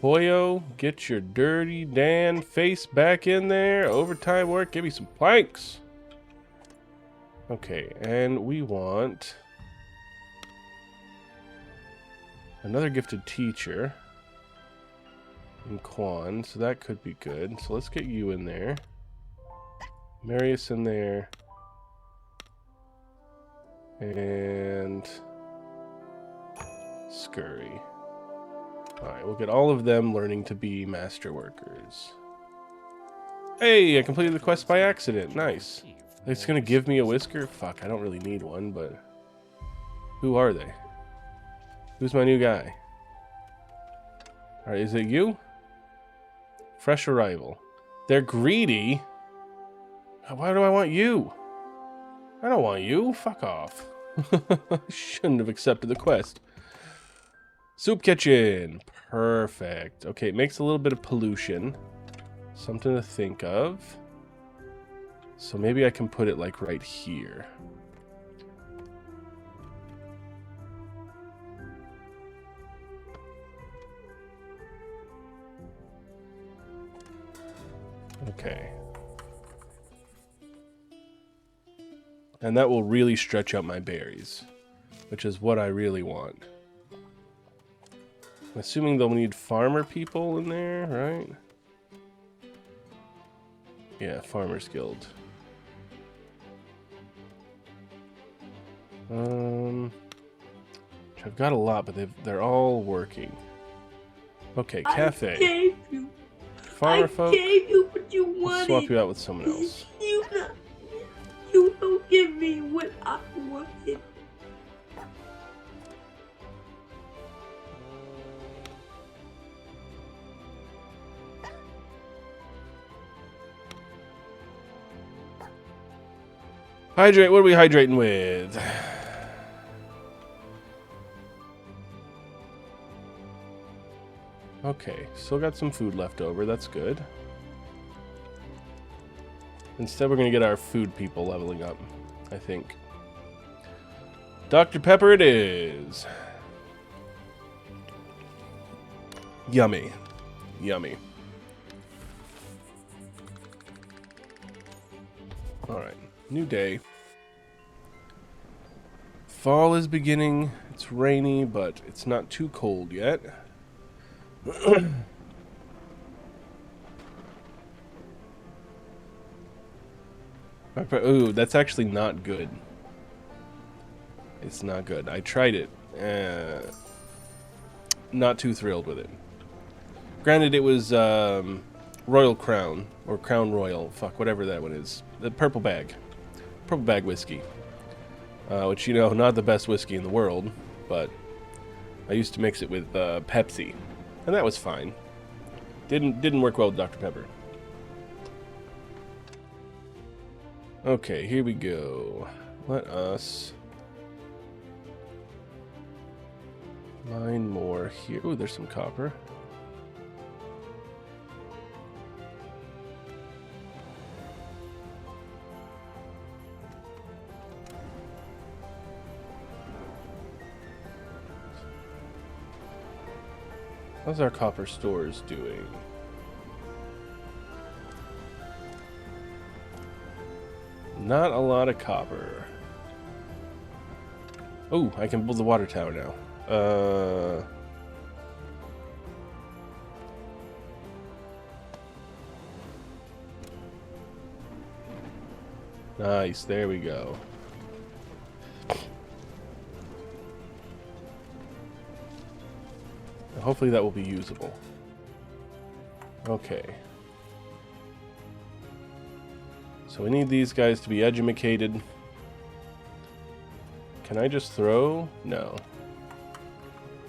Boyo, get your dirty Dan face back in there. Overtime work, give me some planks. Okay, and we want another gifted teacher in Quan, so that could be good. So let's get you in there. Marius in there. And Scurry. Alright, we'll get all of them learning to be master workers. Hey, I completed the quest by accident. Nice. It's gonna give me a whisker? Fuck, I don't really need one, but... Who are they? Who's my new guy? Alright, is it you? Fresh arrival. They're greedy? Why do I want you? I don't want you. Fuck off. Shouldn't have accepted the quest. Soup kitchen. Perfect. Okay, it makes a little bit of pollution. Something to think of. So maybe I can put it like right here. Okay. And that will really stretch out my berries, which is what I really want. I'm assuming they'll need farmer people in there, right? Yeah, Farmers Guild. Which I've got a lot, but they're all working. Okay, cafe. I gave you. Farmer folk. I gave you what you Let's wanted. swap you out with someone else. You don't give me what I wanted. Hydrate, what are we hydrating with? Okay, still got some food left over, that's good. Instead, we're going to get our food people leveling up, I think. Dr. Pepper it is. Yummy. Yummy. Alright. New day. Fall is beginning. It's rainy, but it's not too cold yet. Ooh, that's actually not good. It's not good. I tried it. Not too thrilled with it. Granted, it was Royal Crown, or Crown Royal, fuck, whatever that one is. The purple bag whiskey. Which, you know, not the best whiskey in the world, but I used to mix it with Pepsi, and that was fine. Didn't work well with Dr. Pepper. Okay, here we go. Let us mine more here. Ooh, there's some copper. How's our copper stores doing? Not a lot of copper. Oh, I can build the water tower now. Nice, there we go. Hopefully that will be usable. Okay. So we need these guys to be edumacated. Can I just throw? No.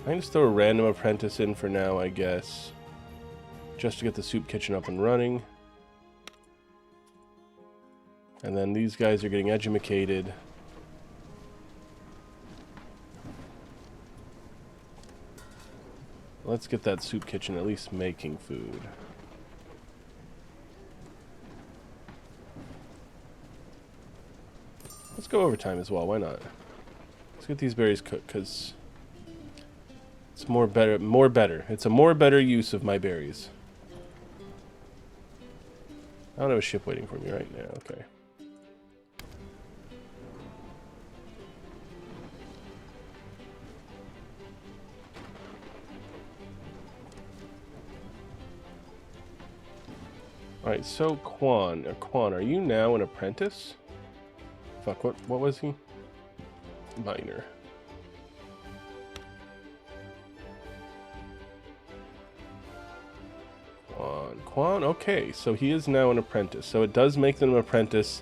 I can just throw a random apprentice in for now, I guess. Just to get the soup kitchen up and running. And then these guys are getting edumacated. Let's get that soup kitchen at least making food. Let's go overtime as well, why not? Let's get these berries cooked, because it's more better. It's a more better use of my berries. I don't have a ship waiting for me right now, okay. Alright, so Quan, are you now an apprentice? Fuck, what was he? Miner. Quan, okay, so he is now an apprentice. So it does make them an apprentice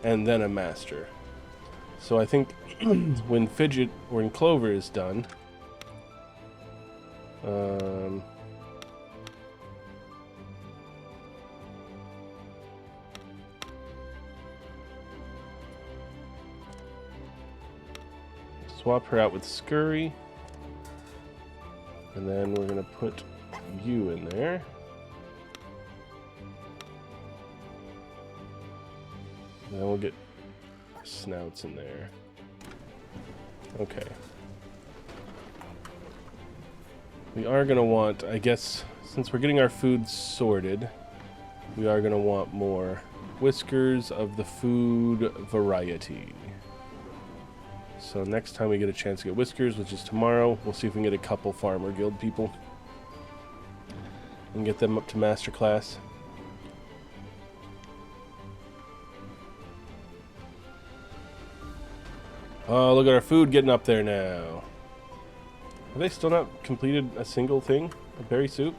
and then a master. So I think when Clover is done, swap her out with Scurry. And then we're going to put you in there. And then we'll get Snouts in there. Okay. We are going to want, I guess, since we're getting our food sorted, we are going to want more Whiskers of the food variety. So next time we get a chance to get Whiskers, which is tomorrow, we'll see if we can get a couple Farmer Guild people and get them up to Master Class. Oh, look at our food getting up there now. Have they still not completed a single thing? A berry soup?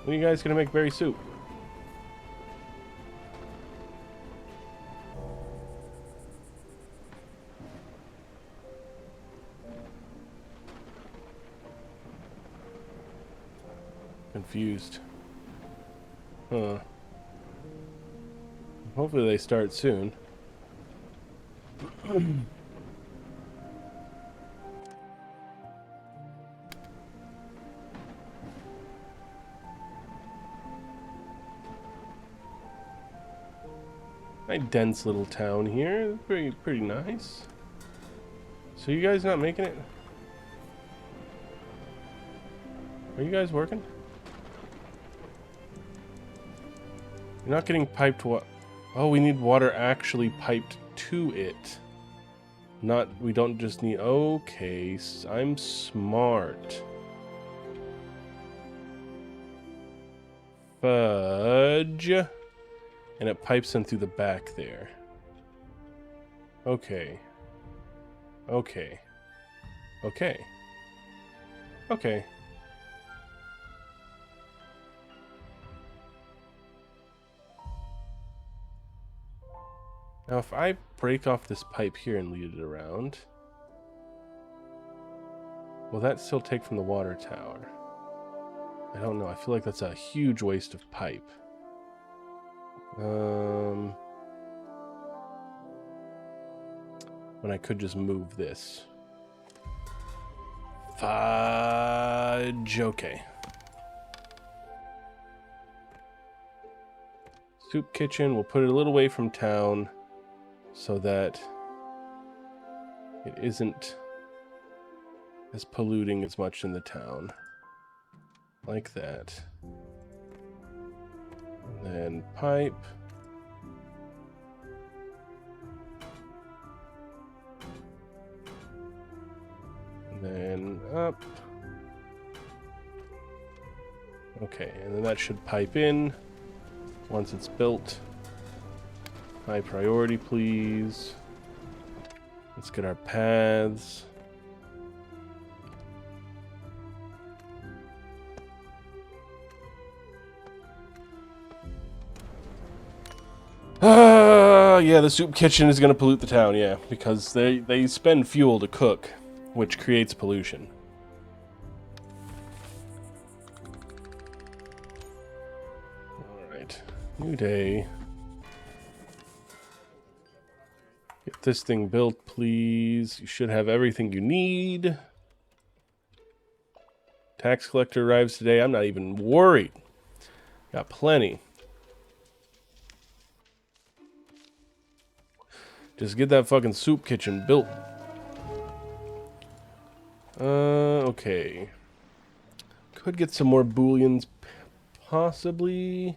When are you guys gonna make berry soup? Confused. Huh. Hopefully they start soon. Nice dense little town here. Pretty nice. So you guys not making it? Are you guys working? You're not getting piped what? Oh, we need water actually piped to it. Not, we don't just need, okay, I'm smart. Fudge. And it pipes in through the back there. Okay. Okay. Okay. Okay. Now if I break off this pipe here and lead it around, will that still take from the water tower? I don't know. I feel like that's a huge waste of pipe. When I could just move this. Fudge. Okay. Soup kitchen. We'll put it a little away from town so that it isn't as polluting as much in the town. Like that. And then pipe. And then up. Okay, and then that should pipe in once it's built. High priority, please. Let's get our paths. Yeah, the soup kitchen is going to pollute the town, yeah, because they spend fuel to cook, which creates pollution. Alright, new day. Get this thing built, please. You should have everything you need. Tax collector arrives today. I'm not even worried. Got plenty. Just get that fucking soup kitchen built. Okay. Could get some more booleans, possibly.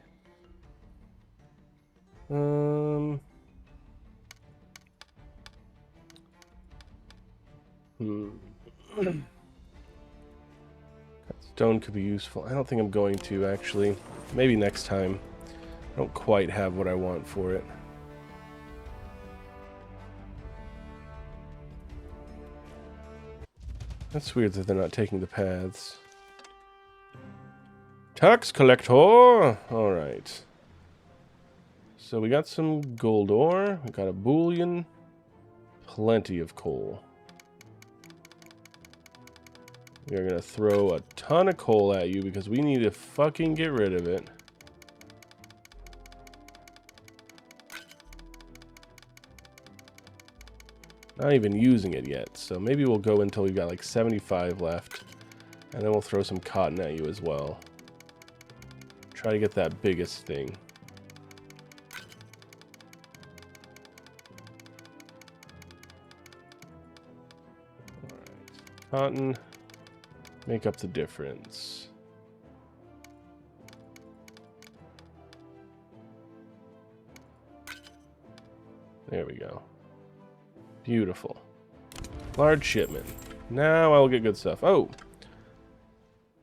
Stone could be useful. I don't think I'm going to, actually. Maybe next time. I don't quite have what I want for it. That's weird that they're not taking the paths. Tax collector! Alright. So we got some gold ore. We got a bullion. Plenty of coal. We're gonna throw a ton of coal at you because we need to fucking get rid of it. Not even using it yet, so maybe we'll go until we've got like 75 left. And then we'll throw some cotton at you as well. Try to get that biggest thing. Alright. Cotton. Make up the difference. There we go. Beautiful. Large shipment. Now I'll get good stuff. Oh!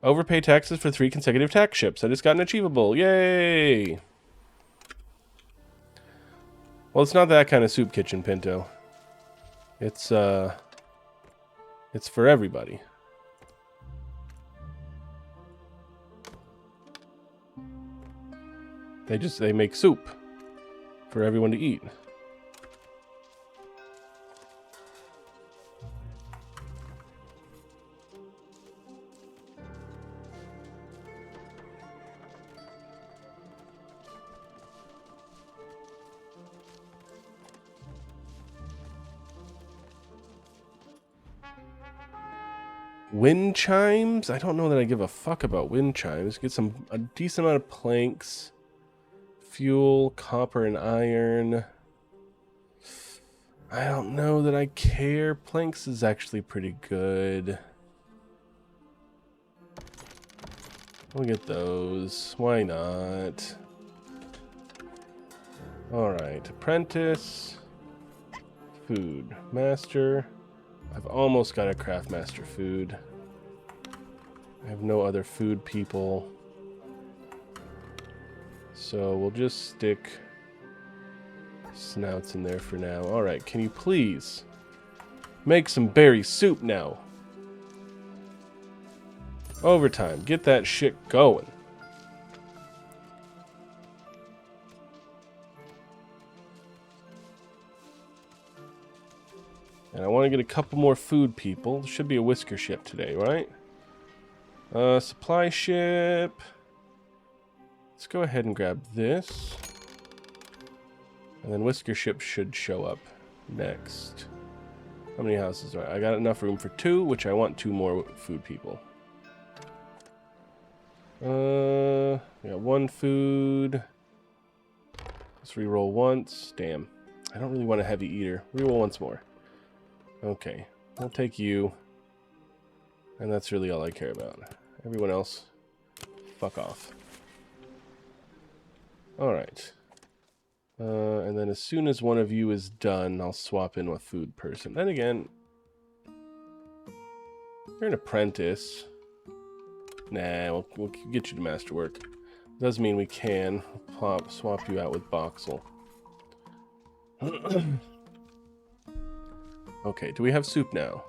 Overpay taxes for 3 consecutive tax ships. I just got an achievable. Yay! Well, it's not that kind of soup kitchen, Pinto. It's for everybody. They make soup for everyone to eat. Wind chimes? I don't know that I give a fuck about wind chimes. Get a decent amount of planks. Fuel, copper, and iron. I don't know that I care. Planks is actually pretty good. We'll get those. Why not? Alright. Apprentice. Food. Master. I've almost got a craft master food. I have no other food people. So we'll just stick snouts in there for now. Alright, can you please make some berry soup now? Overtime. Get that shit going. And I want to get a couple more food people. There should be a whisker ship today, right? Supply ship. Let's go ahead and grab this. And then whisker ship should show up next. How many houses are I got enough room for 2, which I want 2 more food people. We got 1 food. Let's reroll once. Damn. I don't really want a heavy eater. Reroll once more. Okay. I'll take you. And that's really all I care about. Everyone else, fuck off. Alright. And then as soon as one of you is done, I'll swap in a food person. Then again, you're an apprentice. Nah, we'll get you to masterwork. Does mean we can swap you out with Boxel. Okay, do we have soup now?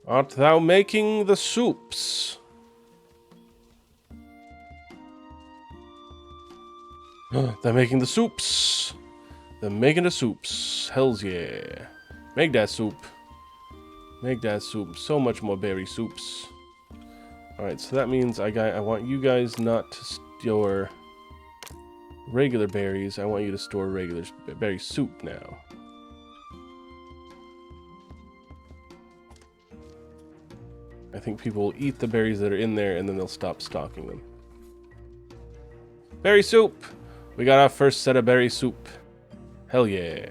Art thou making the soups? They're making the soups. They're making the soups. Hells yeah. Make that soup. Make that soup. So much more berry soups. Alright, so that means I want you guys not to store regular berries. I want you to store regular berry soup now. I think people will eat the berries that are in there and then they'll stop stocking them. Berry soup! We got our first set of berry soup. Hell yeah.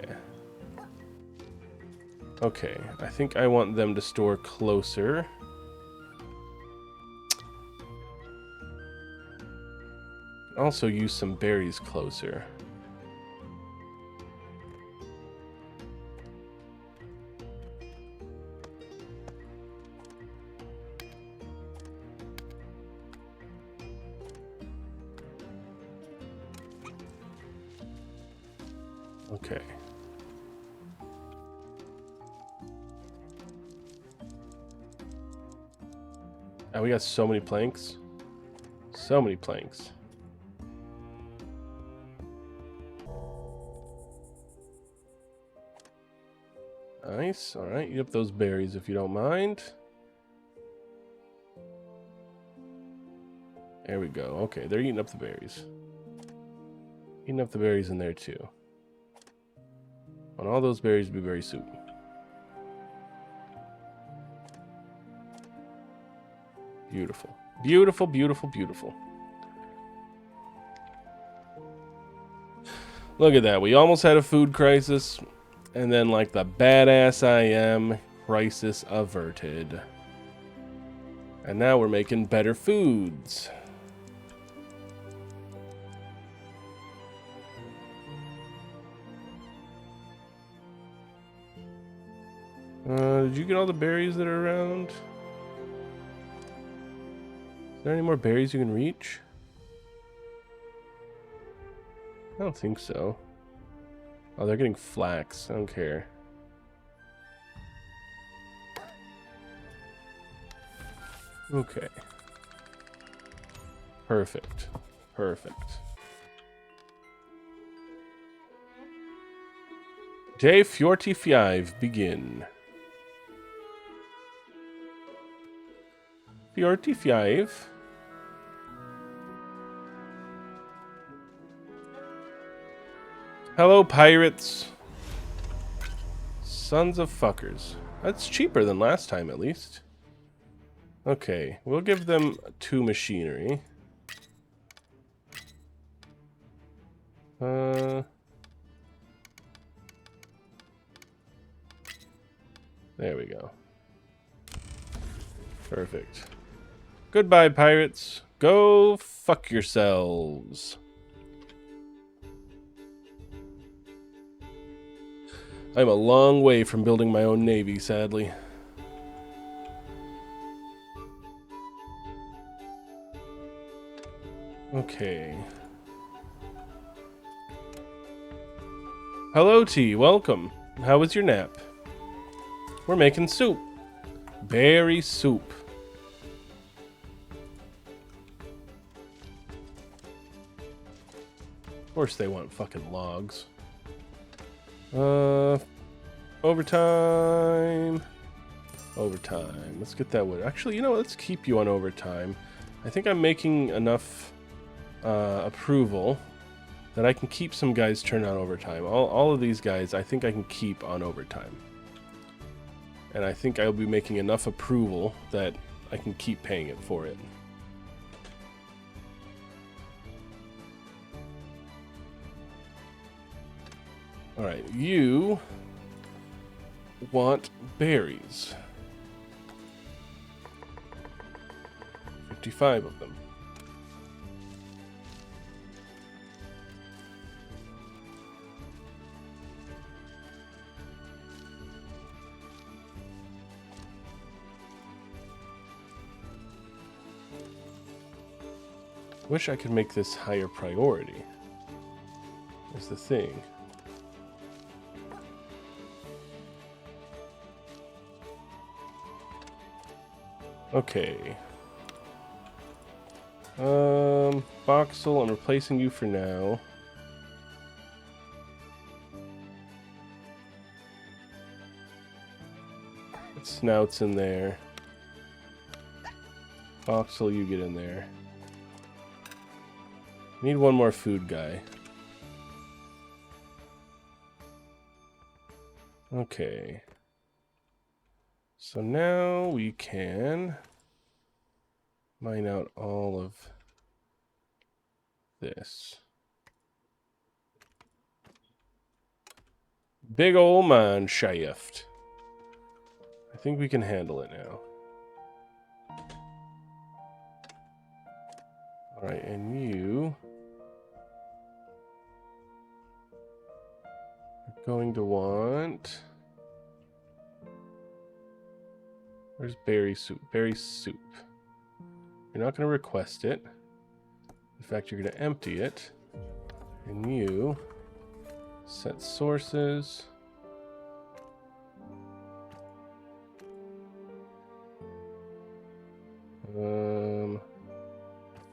Okay, I think I want them to store closer. Also use some berries closer. Okay. Oh, we got so many planks. So many planks. Nice. Alright, eat up those berries if you don't mind. There we go. Okay, they're eating up the berries. Eating up the berries in there too. And all those berries be berry soup. Beautiful. Beautiful, beautiful, beautiful. Look at that. We almost had a food crisis. And then, like the badass I am, crisis averted. And now we're making better foods. Did you get all the berries that are around? Is there any more berries you can reach? I don't think so. Oh, they're getting flax. I don't care. Okay. Perfect. Perfect. Day 45 begin. 45. Hello, pirates. Sons of fuckers. That's cheaper than last time, at least. Okay, we'll give them 2 machinery. There we go. Perfect. Goodbye, pirates. Go fuck yourselves. I'm a long way from building my own navy, sadly. Okay. Hello, T. Welcome. How was your nap? We're making soup. Berry soup. Of course they want fucking logs. Overtime. Overtime. Let's get that wood. Actually, you know what? Let's keep you on overtime. I think I'm making enough approval that I can keep some guys turned on overtime. All of these guys, I think I can keep on overtime. And I think I'll be making enough approval that I can keep paying it for it. Alright, you want berries. 55 of them. Wish I could make this higher priority. Is the thing. Okay. Boxel, I'm replacing you for now. Snout's in there. Boxel, you get in there. Need one more food guy. Okay. So now we can mine out all of this. Big ol' mine shaft. I think we can handle it now. Alright, and you are going to want... Where's berry soup? Berry soup. You're not going to request it. In fact, you're going to empty it. And you set sources.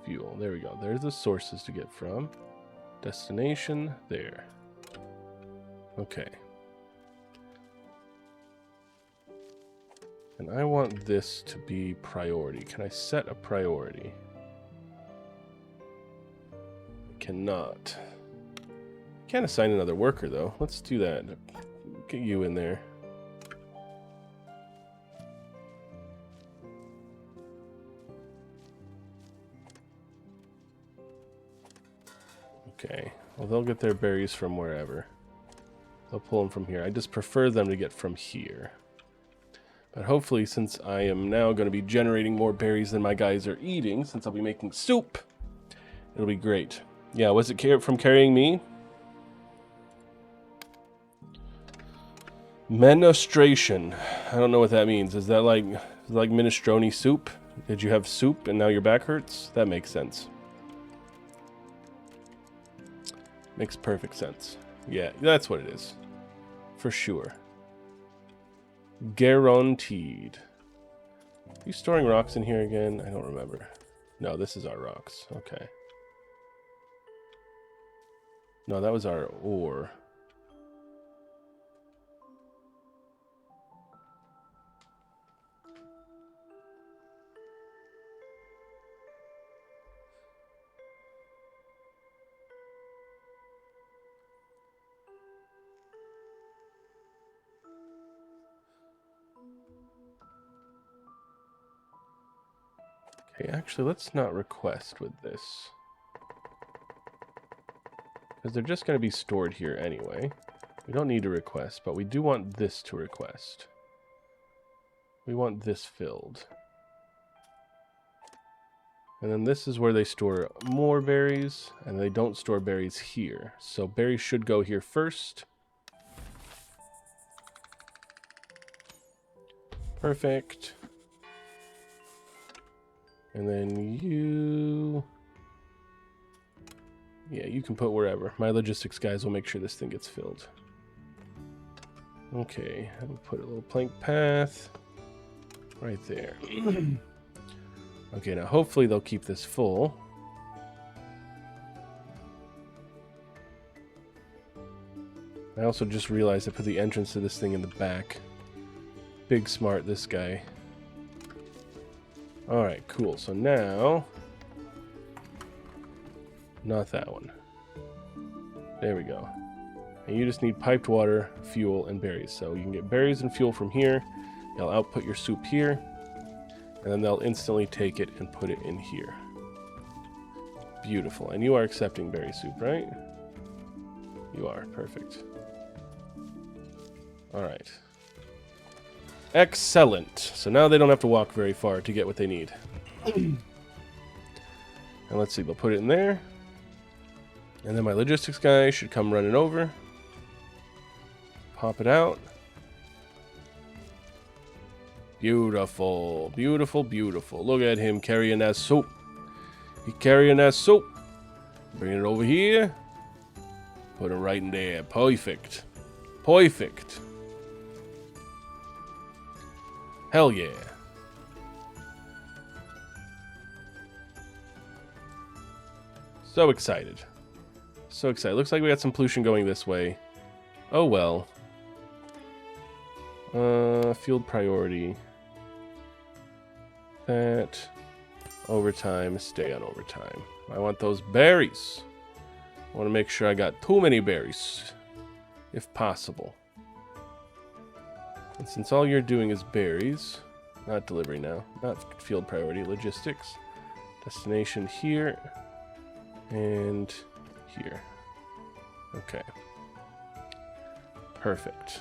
Fuel. There we go. There's the sources to get from. Destination. There. Okay. And I want this to be priority. Can I set a priority? I cannot. Can't assign another worker, though. Let's do that. Get you in there. Okay. Well, they'll get their berries from wherever. They'll pull them from here. I just prefer them to get from here. But hopefully, since I am now going to be generating more berries than my guys are eating, since I'll be making soup, it'll be great. Yeah, was it from carrying me? Menostration. I don't know what that means. Is that like minestrone soup? Did you have soup and now your back hurts? That makes sense. Makes perfect sense. Yeah, that's what it is. For sure. Guaranteed. Are you storing rocks in here again? I don't remember. No, this is our rocks. Okay. No, that was our ore. Okay, actually, let's not request with this. Because they're just going to be stored here anyway. We don't need to request, but we do want this to request. We want this filled. And then this is where they store more berries, and they don't store berries here. So berries should go here first. Perfect. And then you... Yeah, you can put wherever. My logistics guys will make sure this thing gets filled. Okay, I'll put a little plank path right there. Okay, now hopefully they'll keep this full. I also just realized I put the entrance to this thing in the back. Big smart, this guy. Alright, cool. So now... Not that one. There we go. And you just need piped water, fuel, and berries. So you can get berries and fuel from here. They'll output your soup here. And then they'll instantly take it and put it in here. Beautiful. And you are accepting berry soup, right? You are. Perfect. Alright. Excellent. So now they don't have to walk very far to get what they need. And let's see. They'll put it in there. And then my logistics guy should come running over. Pop it out. Beautiful, beautiful, beautiful. Look at him carrying that soap. He carrying that soap. Bring it over here. Put it right in there. Perfect. Perfect. Hell yeah. So excited. So excited. Looks like we got some pollution going this way. Oh well. Field priority. That. Overtime. Stay on overtime. I want those berries. I want to make sure I got too many berries. If possible. And since all you're doing is berries. Not delivery now. Not field priority. Logistics. Destination here. And here. Okay. Perfect.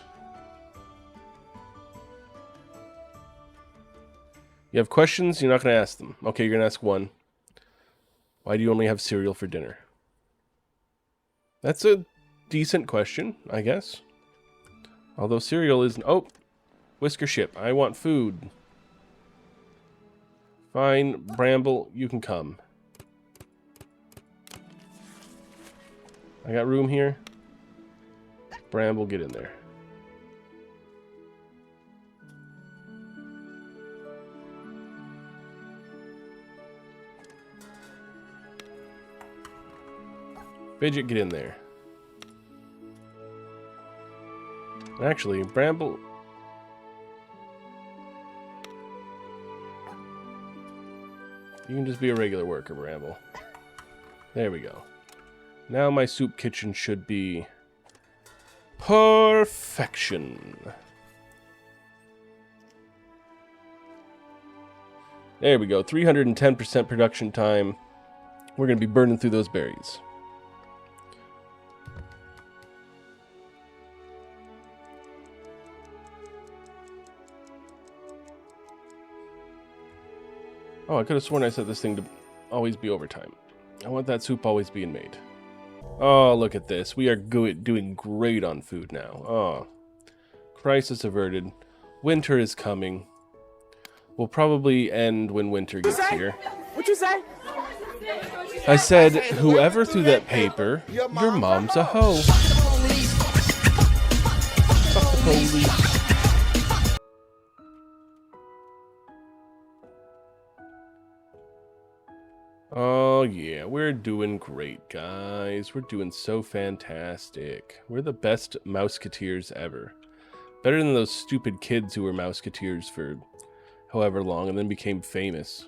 You have questions? You're not going to ask them. Okay, you're going to ask one. Why do you only have cereal for dinner? That's a decent question, I guess. Although cereal isn't... Oh! Whisker ship. I want food. Fine. Bramble, you can come. I got room here. Bramble, get in there. Fidget, get in there. Actually, Bramble... You can just be a regular worker, Bramble. There we go. Now my soup kitchen should be... perfection. There we go. 310% production time. We're going to be burning through those berries. Oh, I could have sworn I set this thing to always be overtime. I want that soup always being made. Oh, look at this. We are doing great on food now. Oh. Crisis averted. Winter is coming. We'll probably end when winter gets here. What you say? I said, whoever threw that paper, your mom's a hoe. Fuck the police. Oh yeah, we're doing great, guys. We're doing so fantastic. We're the best Mouseketeers ever. Better than those stupid kids who were Mouseketeers for however long and then became famous.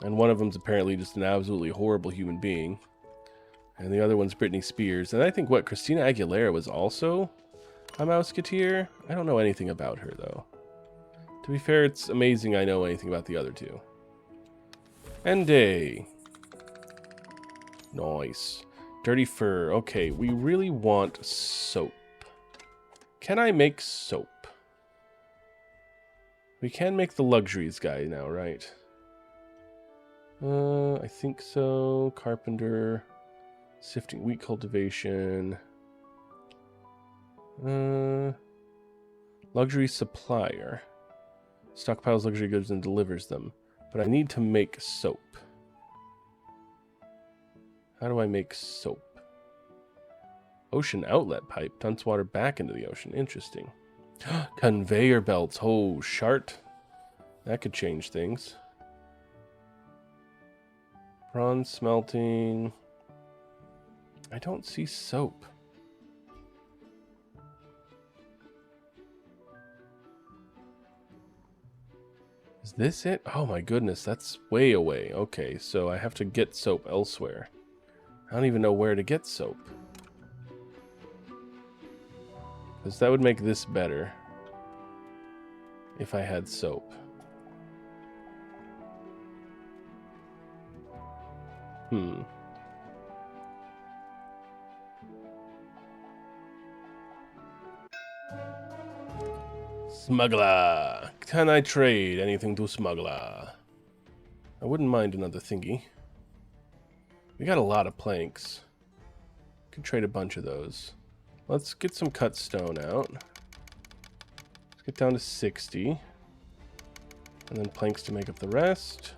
And one of them's apparently just an absolutely horrible human being. And the other one's Britney Spears. And I think, what, Christina Aguilera was also a Mouseketeer? I don't know anything about her, though. To be fair, it's amazing I know anything about the other two. And day. Nice. Dirty fur. Okay, we really want soap. Can I make soap? We can make the luxuries guy now, right? I think so. Carpenter. Sifting wheat cultivation. Luxury supplier. Stockpiles luxury goods and delivers them. But I need to make soap. How do I make soap? Ocean outlet pipe. Dumps water back into the ocean. Interesting. Conveyor belts. Oh, shart. That could change things. Bronze smelting. I don't see soap. Is this it? Oh my goodness, that's way away. Okay, so I have to get soap elsewhere. I don't even know where to get soap. Because that would make this better. If I had soap. Smuggler. Can I trade anything to smuggler? I wouldn't mind another thingy. We got a lot of planks. Could trade a bunch of those. Let's get some cut stone out. Let's get down to 60. And then planks to make up the rest.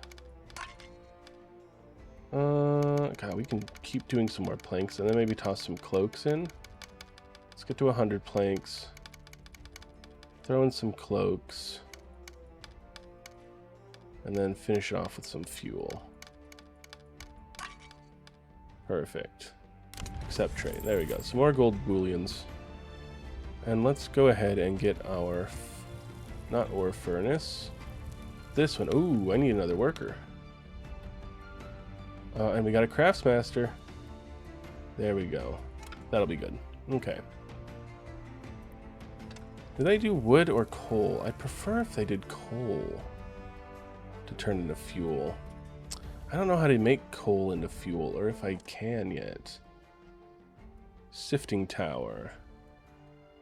God, we can keep doing some more planks and then maybe toss some cloaks in. Let's get to 100 planks. Throw in some cloaks. And then finish it off with some fuel. Perfect. Accept trade. There we go. Some more gold bullions. And let's go ahead and get our... not ore furnace. This one. Ooh, I need another worker. And we got a craftsmaster. There we go. That'll be good. Okay. Do they do wood or coal? I'd prefer if they did coal to turn into fuel. I don't know how to make coal into fuel, or if I can yet. Sifting tower.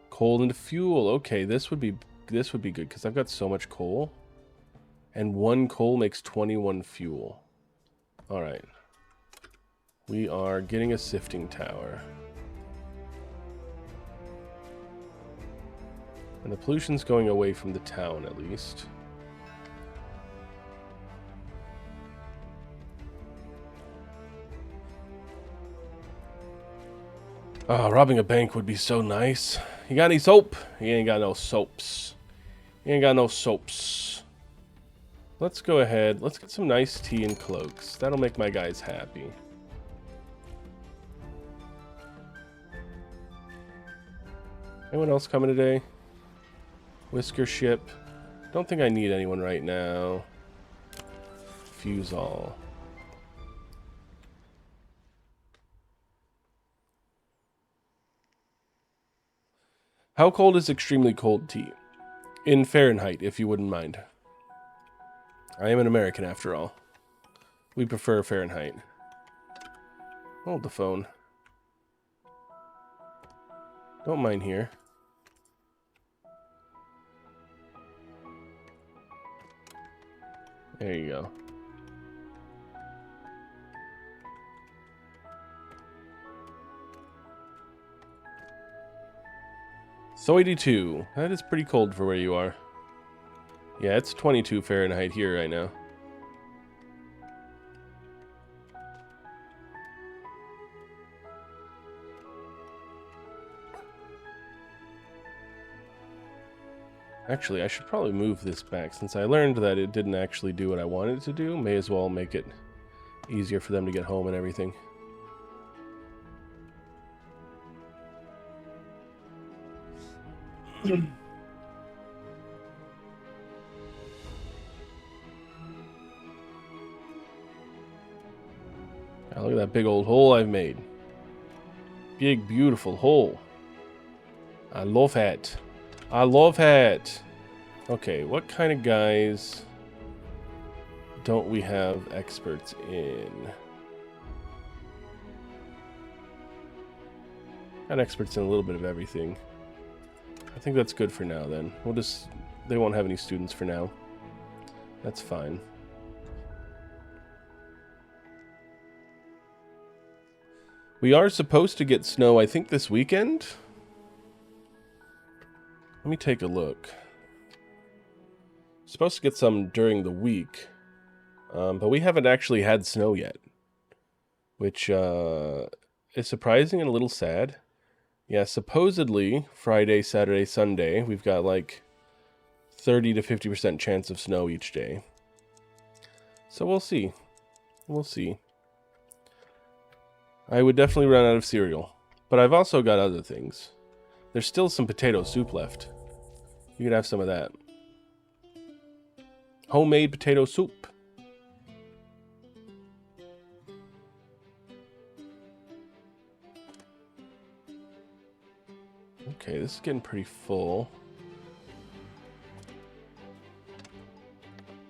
Coal into fuel. Okay, this would be good because I've got so much coal. And one coal makes 21 fuel. All right. We are getting a sifting tower. And the pollution's going away from the town, at least. Oh, robbing a bank would be so nice. You got any soap? You ain't got no soaps. You ain't got no soaps. Let's go ahead. Let's get some nice tea and cloaks. That'll make my guys happy. Anyone else coming today? Whisker ship. Don't think I need anyone right now. Fuse all. How cold is extremely cold tea? In Fahrenheit, if you wouldn't mind. I am an American after all. We prefer Fahrenheit. Hold the phone. Don't mind here. There you go. So 82. That is pretty cold for where you are. Yeah, it's 22 Fahrenheit here right now. Actually, I should probably move this back. Since I learned that it didn't actually do what I wanted it to do, may as well make it easier for them to get home and everything. Oh, look at that big old hole I've made. Big, beautiful hole. I love it. I love it. Okay, what kind of guys don't we have experts in? Got experts in a little bit of everything. I think that's good for now then. We'll just... They won't have any students for now. That's fine. We are supposed to get snow, I think, this weekend? Let me take a look. Supposed to get some during the week. But we haven't actually had snow yet. Which is surprising and a little sad. Yeah, supposedly, Friday, Saturday, Sunday, we've got like 30 to 50% chance of snow each day. So we'll see. We'll see. I would definitely run out of cereal. But I've also got other things. There's still some potato soup left. You could have some of that. Homemade potato soup. Okay, this is getting pretty full.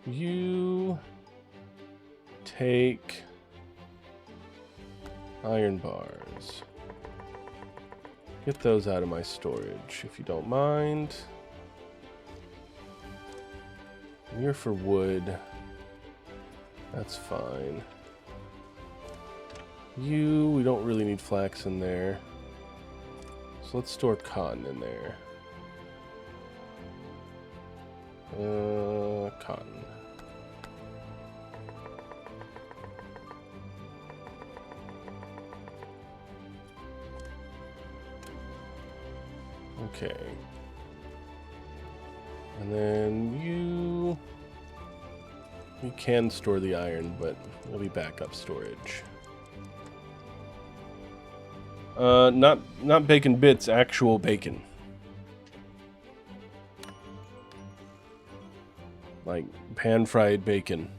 You take iron bars. Get those out of my storage, if you don't mind. And you're for wood. That's fine. We don't really need flax in there. So let's store cotton in there. Cotton. Okay. And then you can store the iron, but it'll be backup storage. Not bacon bits, actual bacon. Like pan-fried bacon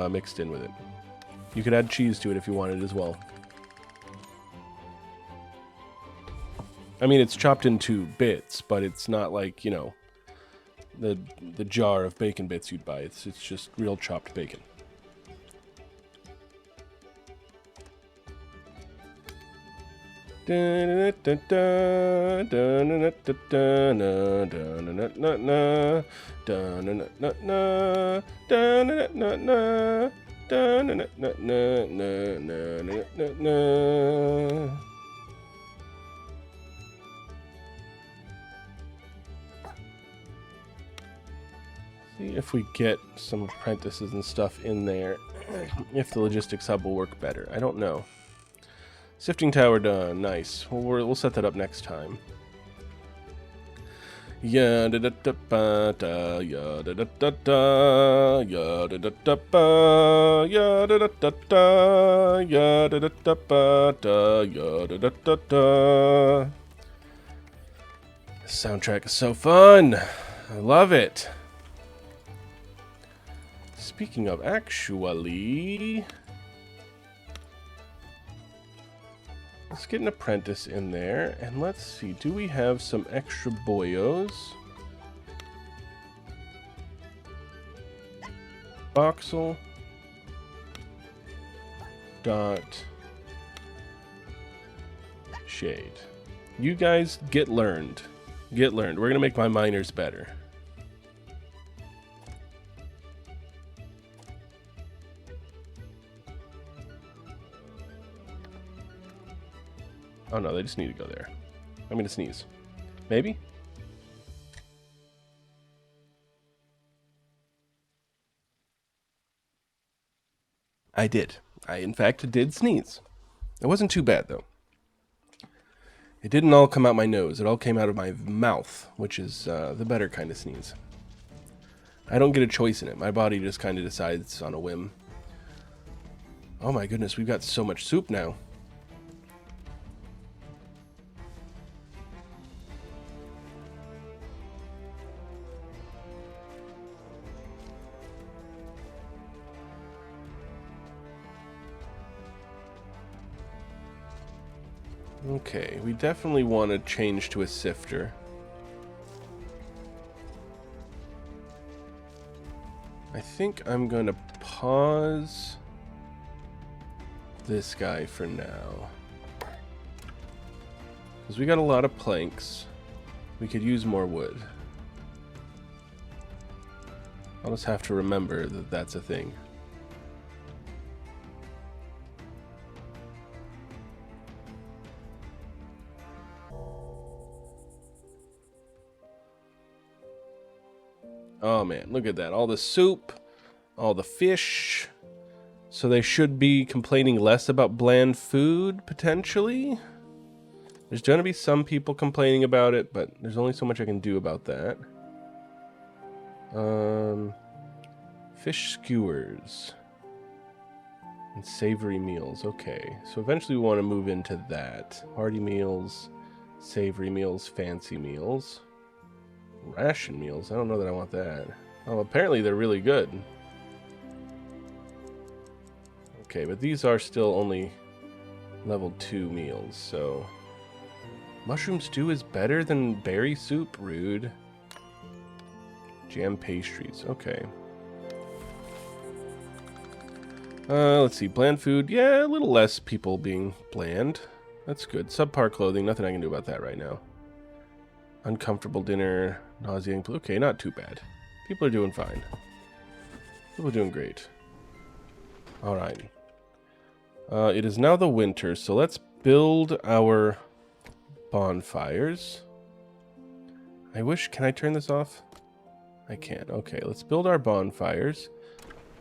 mixed in with it. You could add cheese to it if you wanted as well. I mean, it's chopped into bits, but it's not like, you know, the jar of bacon bits you'd buy. It's just real chopped bacon. See if we get some apprentices and stuff in there. If the logistics hub will work better. I don't know. Sifting tower done. Nice. We'll set that up next time. Ya da da da ba da ya da da da da ya da da da ba ya da da da da ya da da da ba da ya da da da da. This soundtrack is so fun. I love it. Speaking of, actually, let's get an apprentice in there, and let's see, do we have some extra boyos? Voxel. Dot. Shade. You guys get learned. Get learned. We're going to make my miners better. Oh no, they just need to go there. I'm gonna sneeze. Maybe? I did. I, in fact, did sneeze. It wasn't too bad, though. It didn't all come out my nose. It all came out of my mouth, which is the better kind of sneeze. I don't get a choice in it. My body just kind of decides on a whim. Oh my goodness, we've got so much soup now. Okay, we definitely want to change to a sifter. I think I'm going to pause this guy for now. Because we got a lot of planks. We could use more wood. I'll just have to remember that that's a thing. Oh man, look at that. All the soup, all the fish. So they should be complaining less about bland food, potentially. There's going to be some people complaining about it, but there's only so much I can do about that. Fish skewers. And savory meals. Okay, so eventually we want to move into that. Hearty meals, savory meals, fancy meals. Ration meals? I don't know that I want that. Oh, apparently they're really good. Okay, but these are still only level 2 meals, so... Mushroom stew is better than berry soup? Rude. Jam pastries. Okay. Let's see. Bland food. Yeah, a little less people being bland. That's good. Subpar clothing. Nothing I can do about that right now. Uncomfortable dinner. Nauseating. Okay, not too bad. People are doing fine. People are doing great. Alright. It is now the winter, so let's build our bonfires. I wish... Can I turn this off? I can. Okay, let's build our bonfires.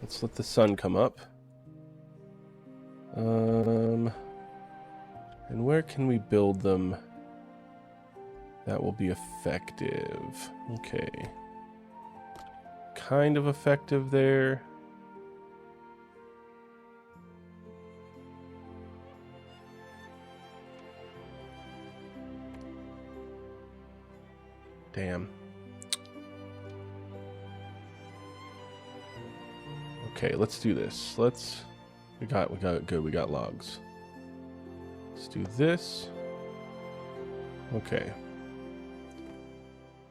Let's let the sun come up. And where can we build them? That will be effective. Okay. Kind of effective there. Damn. Okay, let's do this. We got good. We got logs. Let's do this. Okay.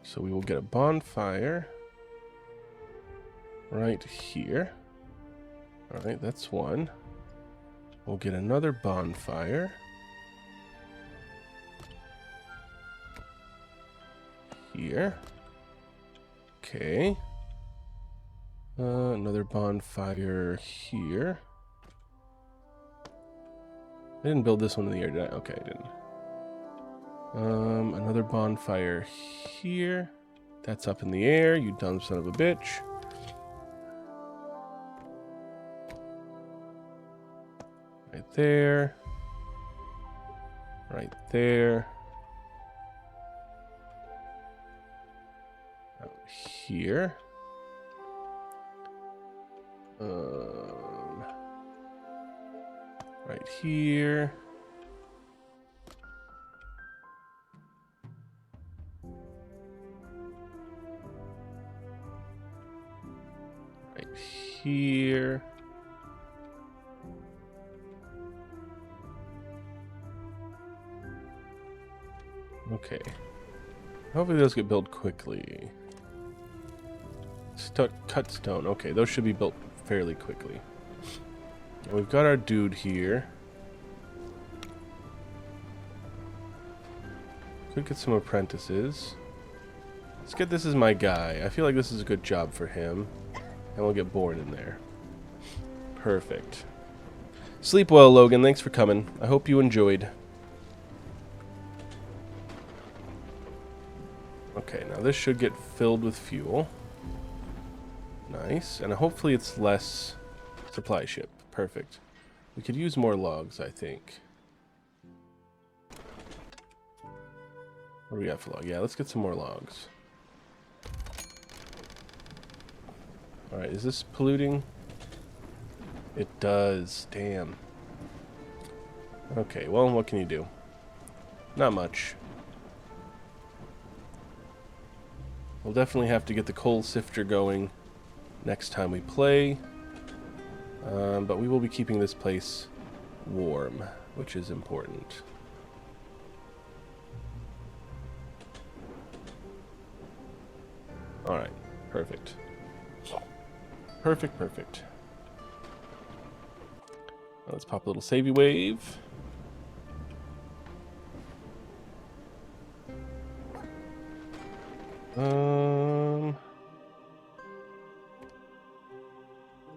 So we will get a bonfire right here. All right, that's one. We'll get another bonfire here. Okay. Another bonfire here. I didn't build this one in the air, did I? Okay, I didn't. Another bonfire here. That's up in the air, you dumb son of a bitch. Right there. Right there. Out here. Right here. Right here. Okay. Hopefully those get built quickly. Cut stone. Okay, those should be built fairly quickly. And we've got our dude here. Could get some apprentices. Let's get this as my guy. I feel like this is a good job for him. And we'll get bored in there. Perfect. Sleep well, Logan. Thanks for coming. I hope you enjoyed. Okay, now this should get filled with fuel. Nice. And hopefully it's less supply ship. Perfect. We could use more logs, I think. What do we got for log? Yeah, let's get some more logs. Alright, is this polluting? It does. Damn. Okay, well, what can you do? Not much. We'll definitely have to get the coal sifter going next time we play. But we will be keeping this place warm, which is important. Alright, perfect. Perfect. Let's pop a little savey wave.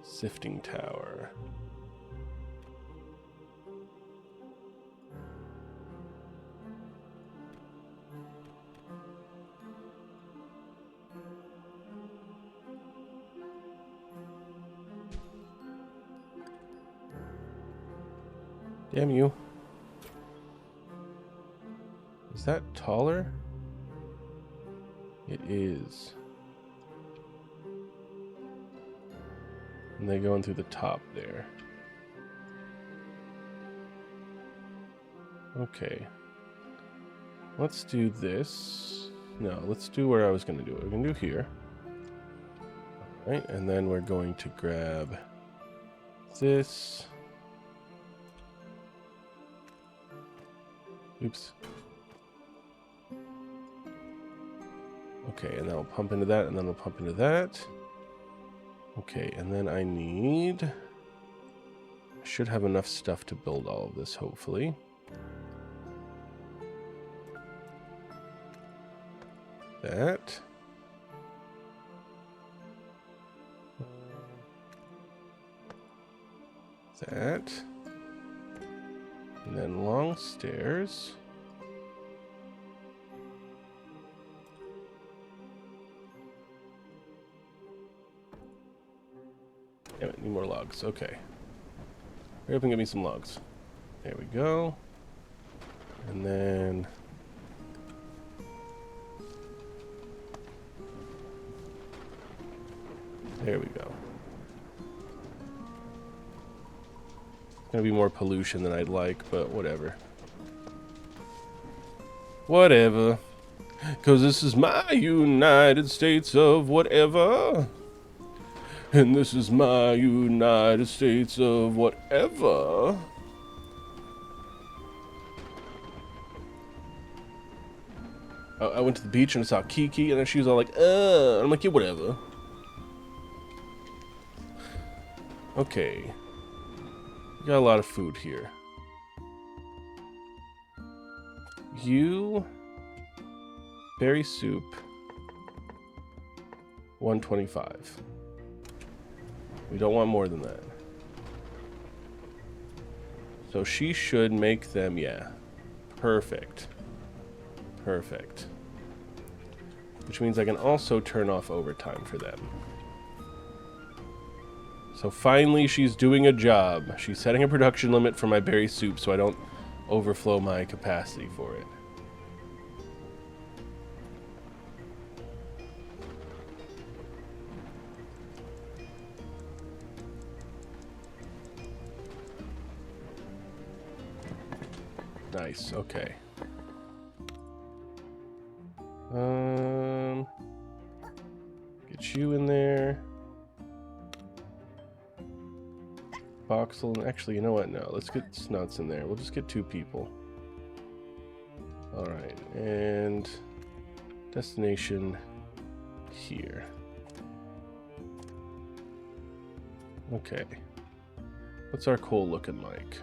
Sifting tower. Damn you. Is that taller? It is. And they're going through the top there. Okay. Let's do this. No, let's do where I was going to do it. We're going to do here. Alright, and then we're going to grab this. Oops. Okay, and then we'll pump into that, and then we'll pump into that. Okay, and then I should have enough stuff to build all of this, hopefully. That. That. And then long stairs. Damn it, need more logs. Okay. Hurry up and get me some logs. There we go. And then... there we go. It's gonna be more pollution than I'd like, but whatever. Whatever. 'Cause this is my United States of whatever. And this is my United States of whatever. I went to the beach and I saw Kiki, and then she was all like, and I'm like, yeah, whatever. Okay. We got a lot of food here. You... berry soup. 125. We don't want more than that. So she should make them, yeah. Perfect. Perfect. Which means I can also turn off overtime for them. So finally she's doing a job. She's setting a production limit for my berry soup so I don't overflow my capacity for it. Nice, okay. Get you in there. Boxel, actually, you know what? No, let's get Snuts in there. We'll just get 2 people. Alright, and destination here. Okay. What's our coal looking like?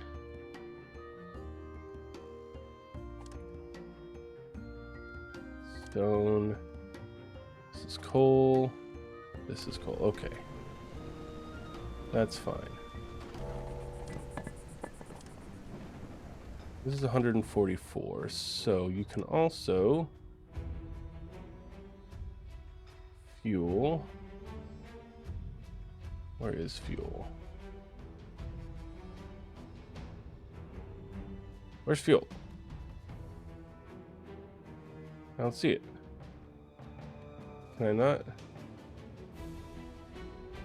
Stone. This is coal. This is coal. Okay. That's fine. This is 144, so you can also fuel. Where is fuel? Where's fuel? I don't see it. Can I not?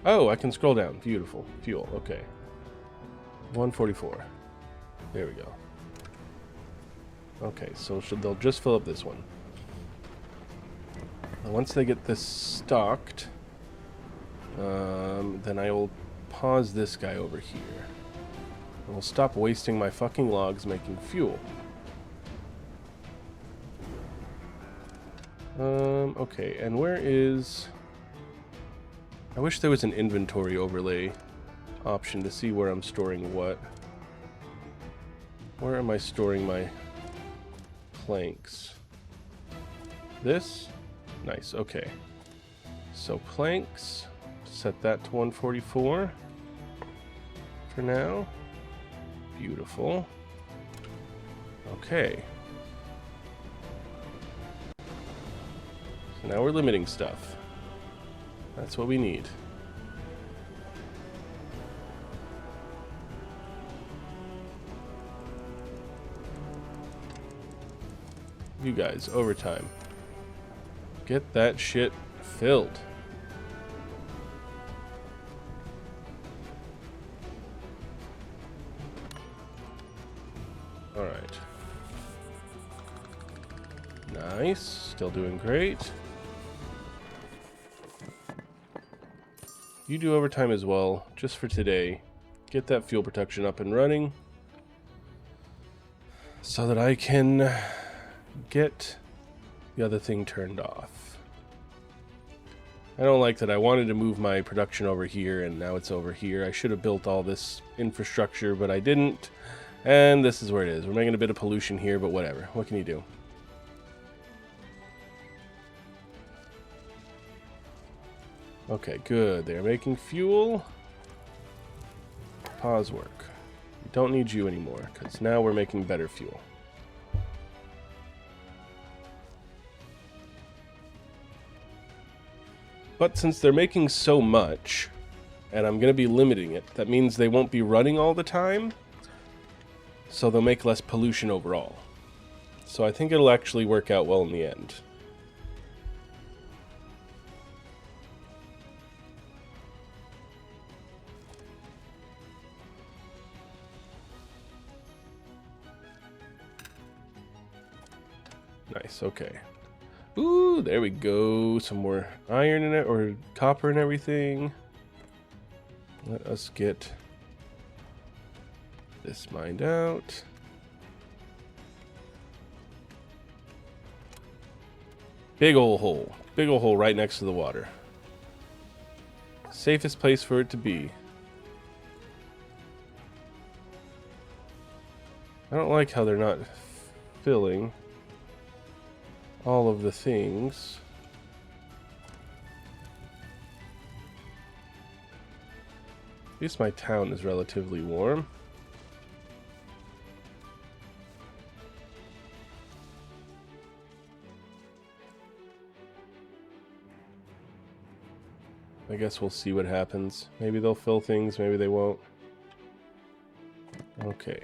Oh, I can scroll down. Beautiful. Fuel. Okay. 144. There we go. Okay, so they'll just fill up this one. And once they get this stocked, then I will pause this guy over here. And we'll stop wasting my fucking logs making fuel. Okay, and where is... I wish there was an inventory overlay option to see where I'm storing what. Where am I storing my planks? This? Nice, okay. So planks, set that to 144 for now. Beautiful. Okay. So now we're limiting stuff. That's what we need. You guys, overtime. Get that shit filled. Alright. Nice. Still doing great. You do overtime as well, just for today. Get that fuel production up and running so that I can get the other thing turned off. I don't like that I wanted to move my production over here and now it's over here. I should have built all this infrastructure, but I didn't. And this is where it is. We're making a bit of pollution here, but whatever. What can you do? Okay, good. They're making fuel. Pause work. We don't need you anymore, because now we're making better fuel. But since they're making so much, and I'm going to be limiting it, that means they won't be running all the time, so they'll make less pollution overall. So I think it'll actually work out well in the end. Nice, okay. Ooh, there we go. Some more iron in it, or copper and everything. Let us get this mined out. Big ol' hole. Big ol' hole right next to the water. Safest place for it to be. I don't like how they're not filling all of the things. At least my town is relatively warm. I guess we'll see what happens. Maybe they'll fill things, maybe they won't. Okay.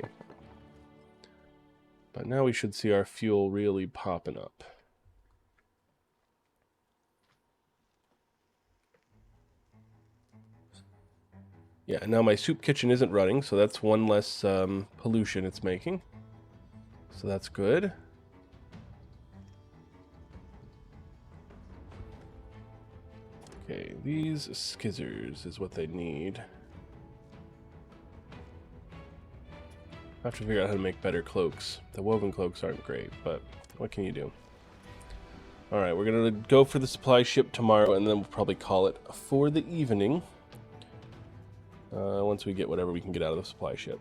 But now we should see our fuel really popping up. Yeah, now my soup kitchen isn't running, so that's one less pollution it's making. So that's good. Okay, these skizzers is what they need. I have to figure out how to make better cloaks. The woven cloaks aren't great, but what can you do? Alright, we're going to go for the supply ship tomorrow, and then we'll probably call it for the evening. Once we get whatever we can get out of the supply ship.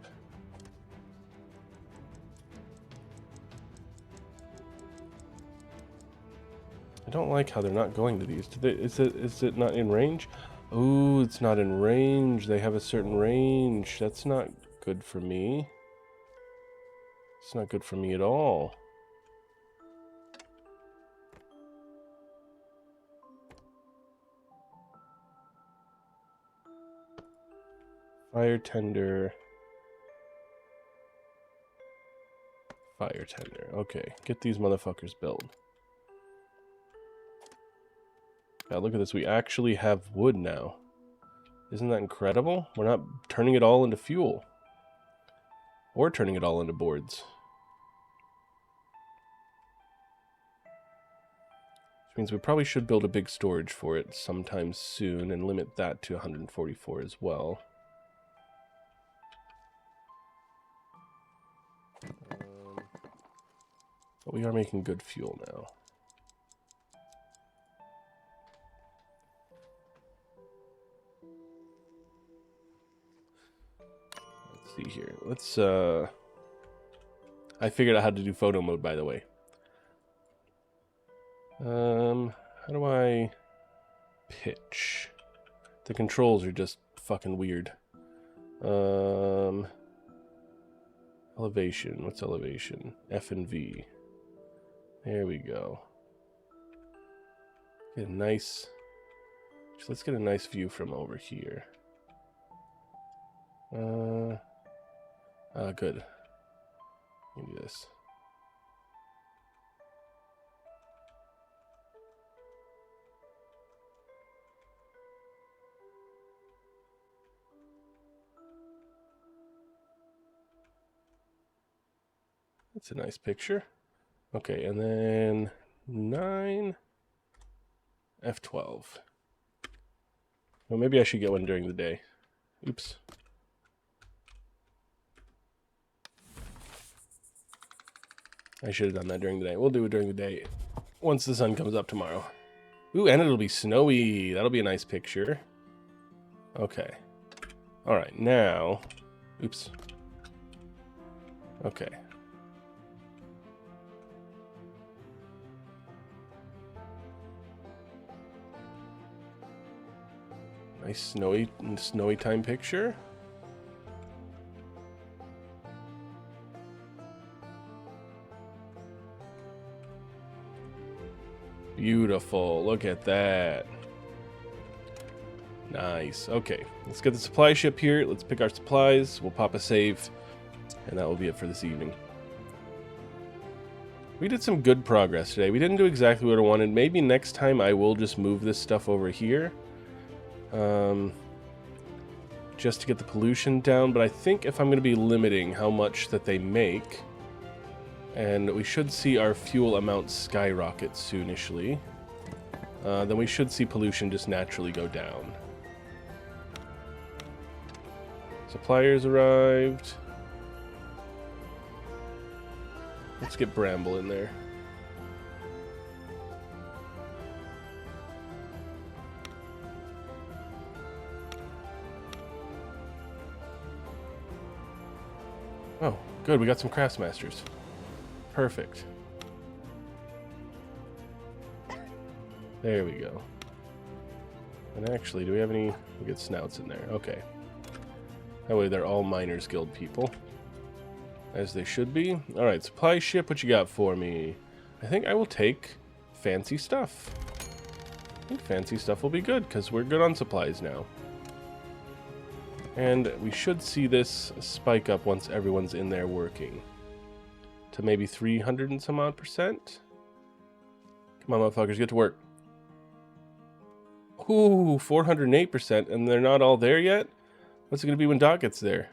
I don't like how they're not going to these. Is it not in range? Oh, it's not in range. They have a certain range. That's not good for me. It's not good for me at all. Fire tender. Fire tender. Okay, get these motherfuckers built. Yeah, look at this. We actually have wood now. Isn't that incredible? We're not turning it all into fuel. Or turning it all into boards. Which means we probably should build a big storage for it sometime soon and limit that to 144 as well. But we are making good fuel now. Let's see here. Let's I figured out how to do photo mode, by the way. How do I pitch? The controls are just fucking weird. Elevation. What's elevation? F and V. There we go. Get a nice... Let's get a nice view from over here. Good. Let me do this. That's a nice picture. Okay, and then 9, F12. Well, maybe I should get one during the day. Oops. I should have done that during the day. We'll do it during the day once the sun comes up tomorrow. Ooh, and it'll be snowy. That'll be a nice picture. Okay. All right, now... Oops. Okay. Nice snowy time picture. Beautiful. Look at that. Nice. Okay, let's get the supply ship here. Let's pick our supplies. We'll pop a save, and that will be it for this evening. We did some good progress today. We didn't do exactly what I wanted. Maybe next time I will just move this stuff over here. Just to get the pollution down, but I think if I'm going to be limiting how much that they make, and we should see our fuel amount skyrocket soonishly, then we should see pollution just naturally go down. Suppliers arrived. Let's get Bramble in there. Oh, good, we got some craftsmasters. Perfect. There we go. And actually, do we have any... We get snouts in there. Okay. That way they're all Miners Guild people. As they should be. Alright, supply ship, what you got for me? I think I will take fancy stuff. I think fancy stuff will be good, because we're good on supplies now. And we should see this spike up once everyone's in there working. To maybe 300 and some odd percent. Come on, motherfuckers, get to work. Ooh, 408%, and they're not all there yet? What's it going to be when Doc gets there?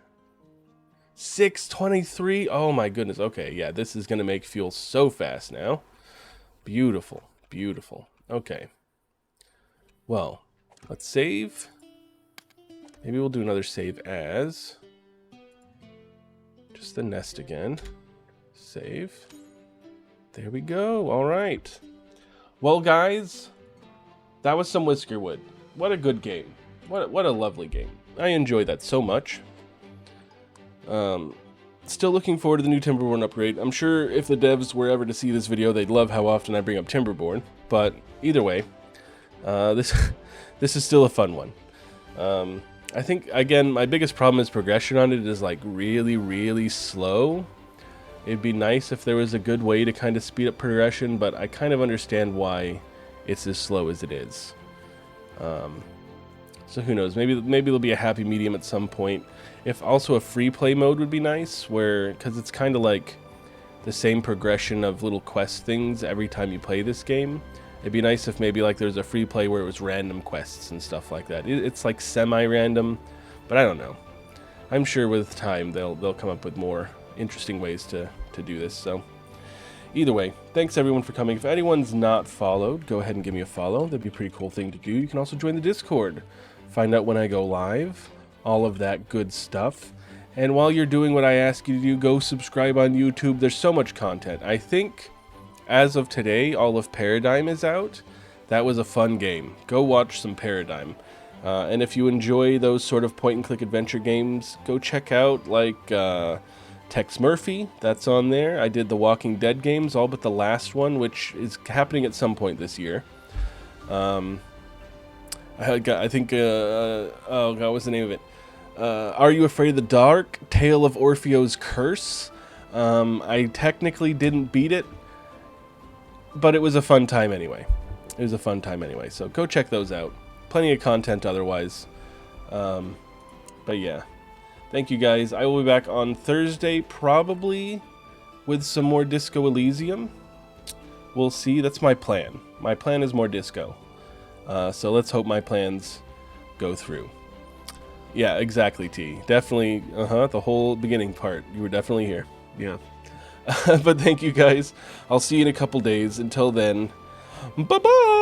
623? Oh my goodness. Okay, yeah, this is going to make fuel so fast now. Beautiful, beautiful. Okay. Well, let's save. Maybe we'll do another save as. Just the nest again. Save. There we go. All right. Well, guys, that was some Whiskerwood. What a good game. What a lovely game. I enjoyed that so much. Still looking forward to the new Timberborn upgrade. I'm sure if the devs were ever to see this video, they'd love how often I bring up Timberborn. But either way, this is still a fun one. I think, again, my biggest problem is progression on it is like really, really slow. It'd be nice if there was a good way to kind of speed up progression, but I kind of understand why it's as slow as it is. So who knows? Maybe there'll be a happy medium at some point. If also a free play mode would be nice, where because it's kind of like the same progression of little quest things every time you play this game. It'd be nice if maybe like there's a free play where it was random quests and stuff like that. It's like semi-random, but I don't know. I'm sure with time they'll come up with more interesting ways to do this. So either way, thanks everyone for coming. If anyone's not followed, go ahead and give me a follow. That'd be a pretty cool thing to do. You can also join the Discord, find out when I go live, all of that good stuff. And while you're doing what I ask you to do, go subscribe on YouTube. There's so much content. I think as of today, all of Paradigm is out. That was a fun game. Go watch some Paradigm. And if you enjoy those sort of point-and-click adventure games, go check out like Tex Murphy. That's on there. I did the Walking Dead games, all but the last one, which is happening at some point this year. I think, oh god, what's the name of it? Are You Afraid of the Dark? Tale of Orpheo's Curse. I technically didn't beat it, but it was a fun time anyway. So go check those out. Plenty of content otherwise. But yeah. Thank you guys. I will be back on Thursday, probably with some more Disco Elysium. We'll see. That's my plan. My plan is more disco. So let's hope my plans go through. Yeah, exactly, T. Definitely, the whole beginning part. You were definitely here. Yeah. But thank you guys. I'll see you in a couple days. Until then, bye-bye!